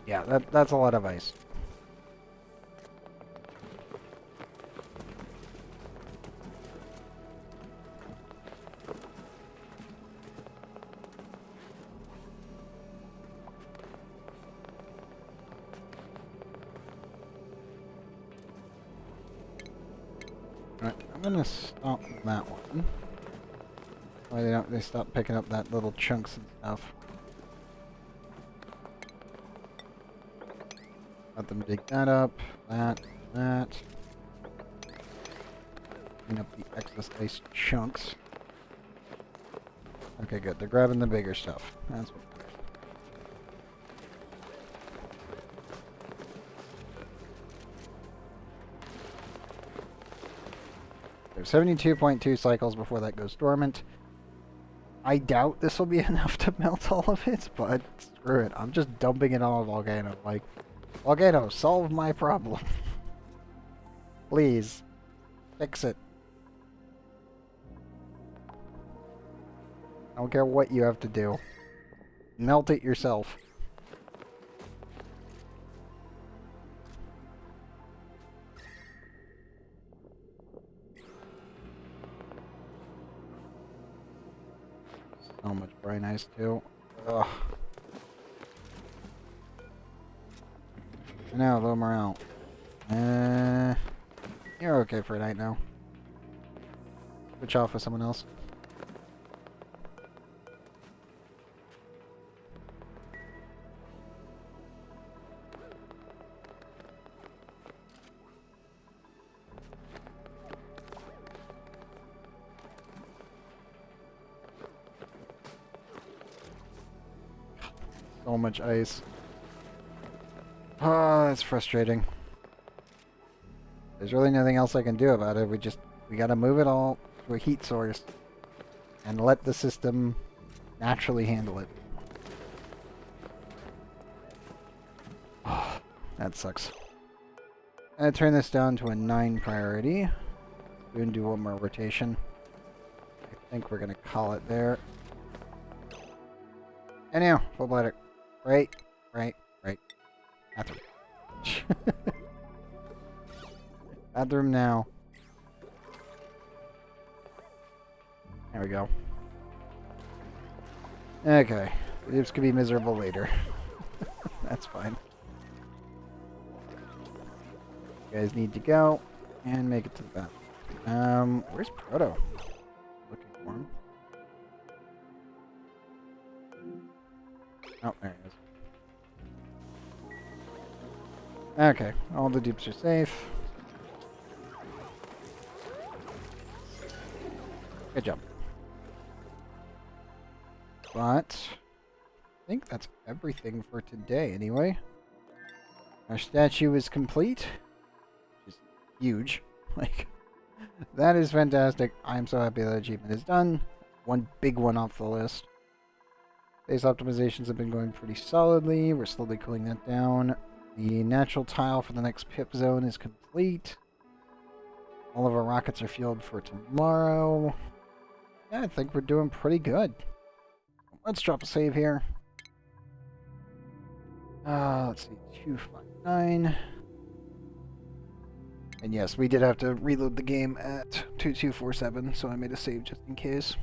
Yeah, that's a lot of ice. Alright. I'm gonna stop that one. Why they stop picking up that little chunks and stuff. Let them dig that up, that. Clean up the excess ice chunks. Okay, good. They're grabbing the bigger stuff. That's what matters. There's 72.2 cycles before that goes dormant. I doubt this will be enough to melt all of it, but screw it. I'm just dumping it on a volcano. Like, volcano, solve my problem. Please. Fix it. I don't care what you have to do. Melt it yourself. So much brine ice too. Ugh. Now, low morale. You're okay for a night now. Switch off with someone else. So much ice. Oh, that's frustrating. There's really nothing else I can do about it. We gotta move it all to a heat source and let the system naturally handle it. Oh, that sucks. I'm gonna turn this down to a 9 priority. We're gonna do one more rotation. I think we're gonna call it there. Anyhow, full bladder. Right. Bathroom. Bathroom now. There we go. Okay. This could be miserable later. That's fine. You guys need to go and make it to the bathroom. Where's Proto? Looking for him. Oh, there he is. Okay, all the dupes are safe. Good job. But I think that's everything for today anyway. Our statue is complete. Which is huge. Like, that is fantastic. I'm so happy that achievement is done. One big one off the list. Base optimizations have been going pretty solidly. We're slowly cooling that down. The natural tile for the next pip zone is complete. All of our rockets are fueled for tomorrow. Yeah, I think we're doing pretty good. Let's drop a save here. Let's see, 259. And yes, we did have to reload the game at 2247, so I made a save just in case.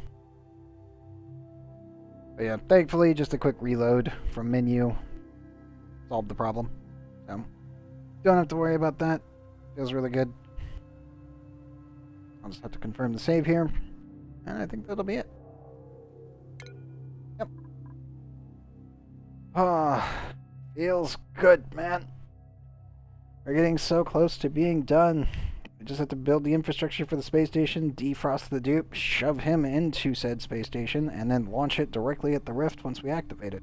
But yeah, thankfully, just a quick reload from menu solved the problem. So, don't have to worry about that. Feels really good. I'll just have to confirm the save here. And I think that'll be it. Yep. Feels good, man. We're getting so close to being done. We just have to build the infrastructure for the space station, defrost the dupe, shove him into said space station, and then launch it directly at the rift once we activate it.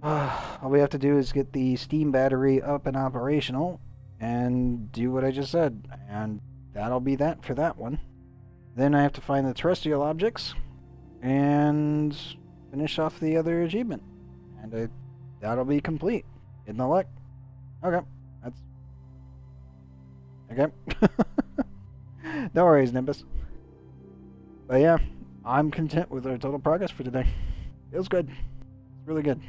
All we have to do is get the steam battery up and operational and do what I just said, and that'll be that for that one. Then I have to find the terrestrial objects and finish off the other achievement, and that'll be complete. In the luck. Okay, that's okay. No worries, Nimbus. But yeah, I'm content with our total progress for today. Feels good. It's really good.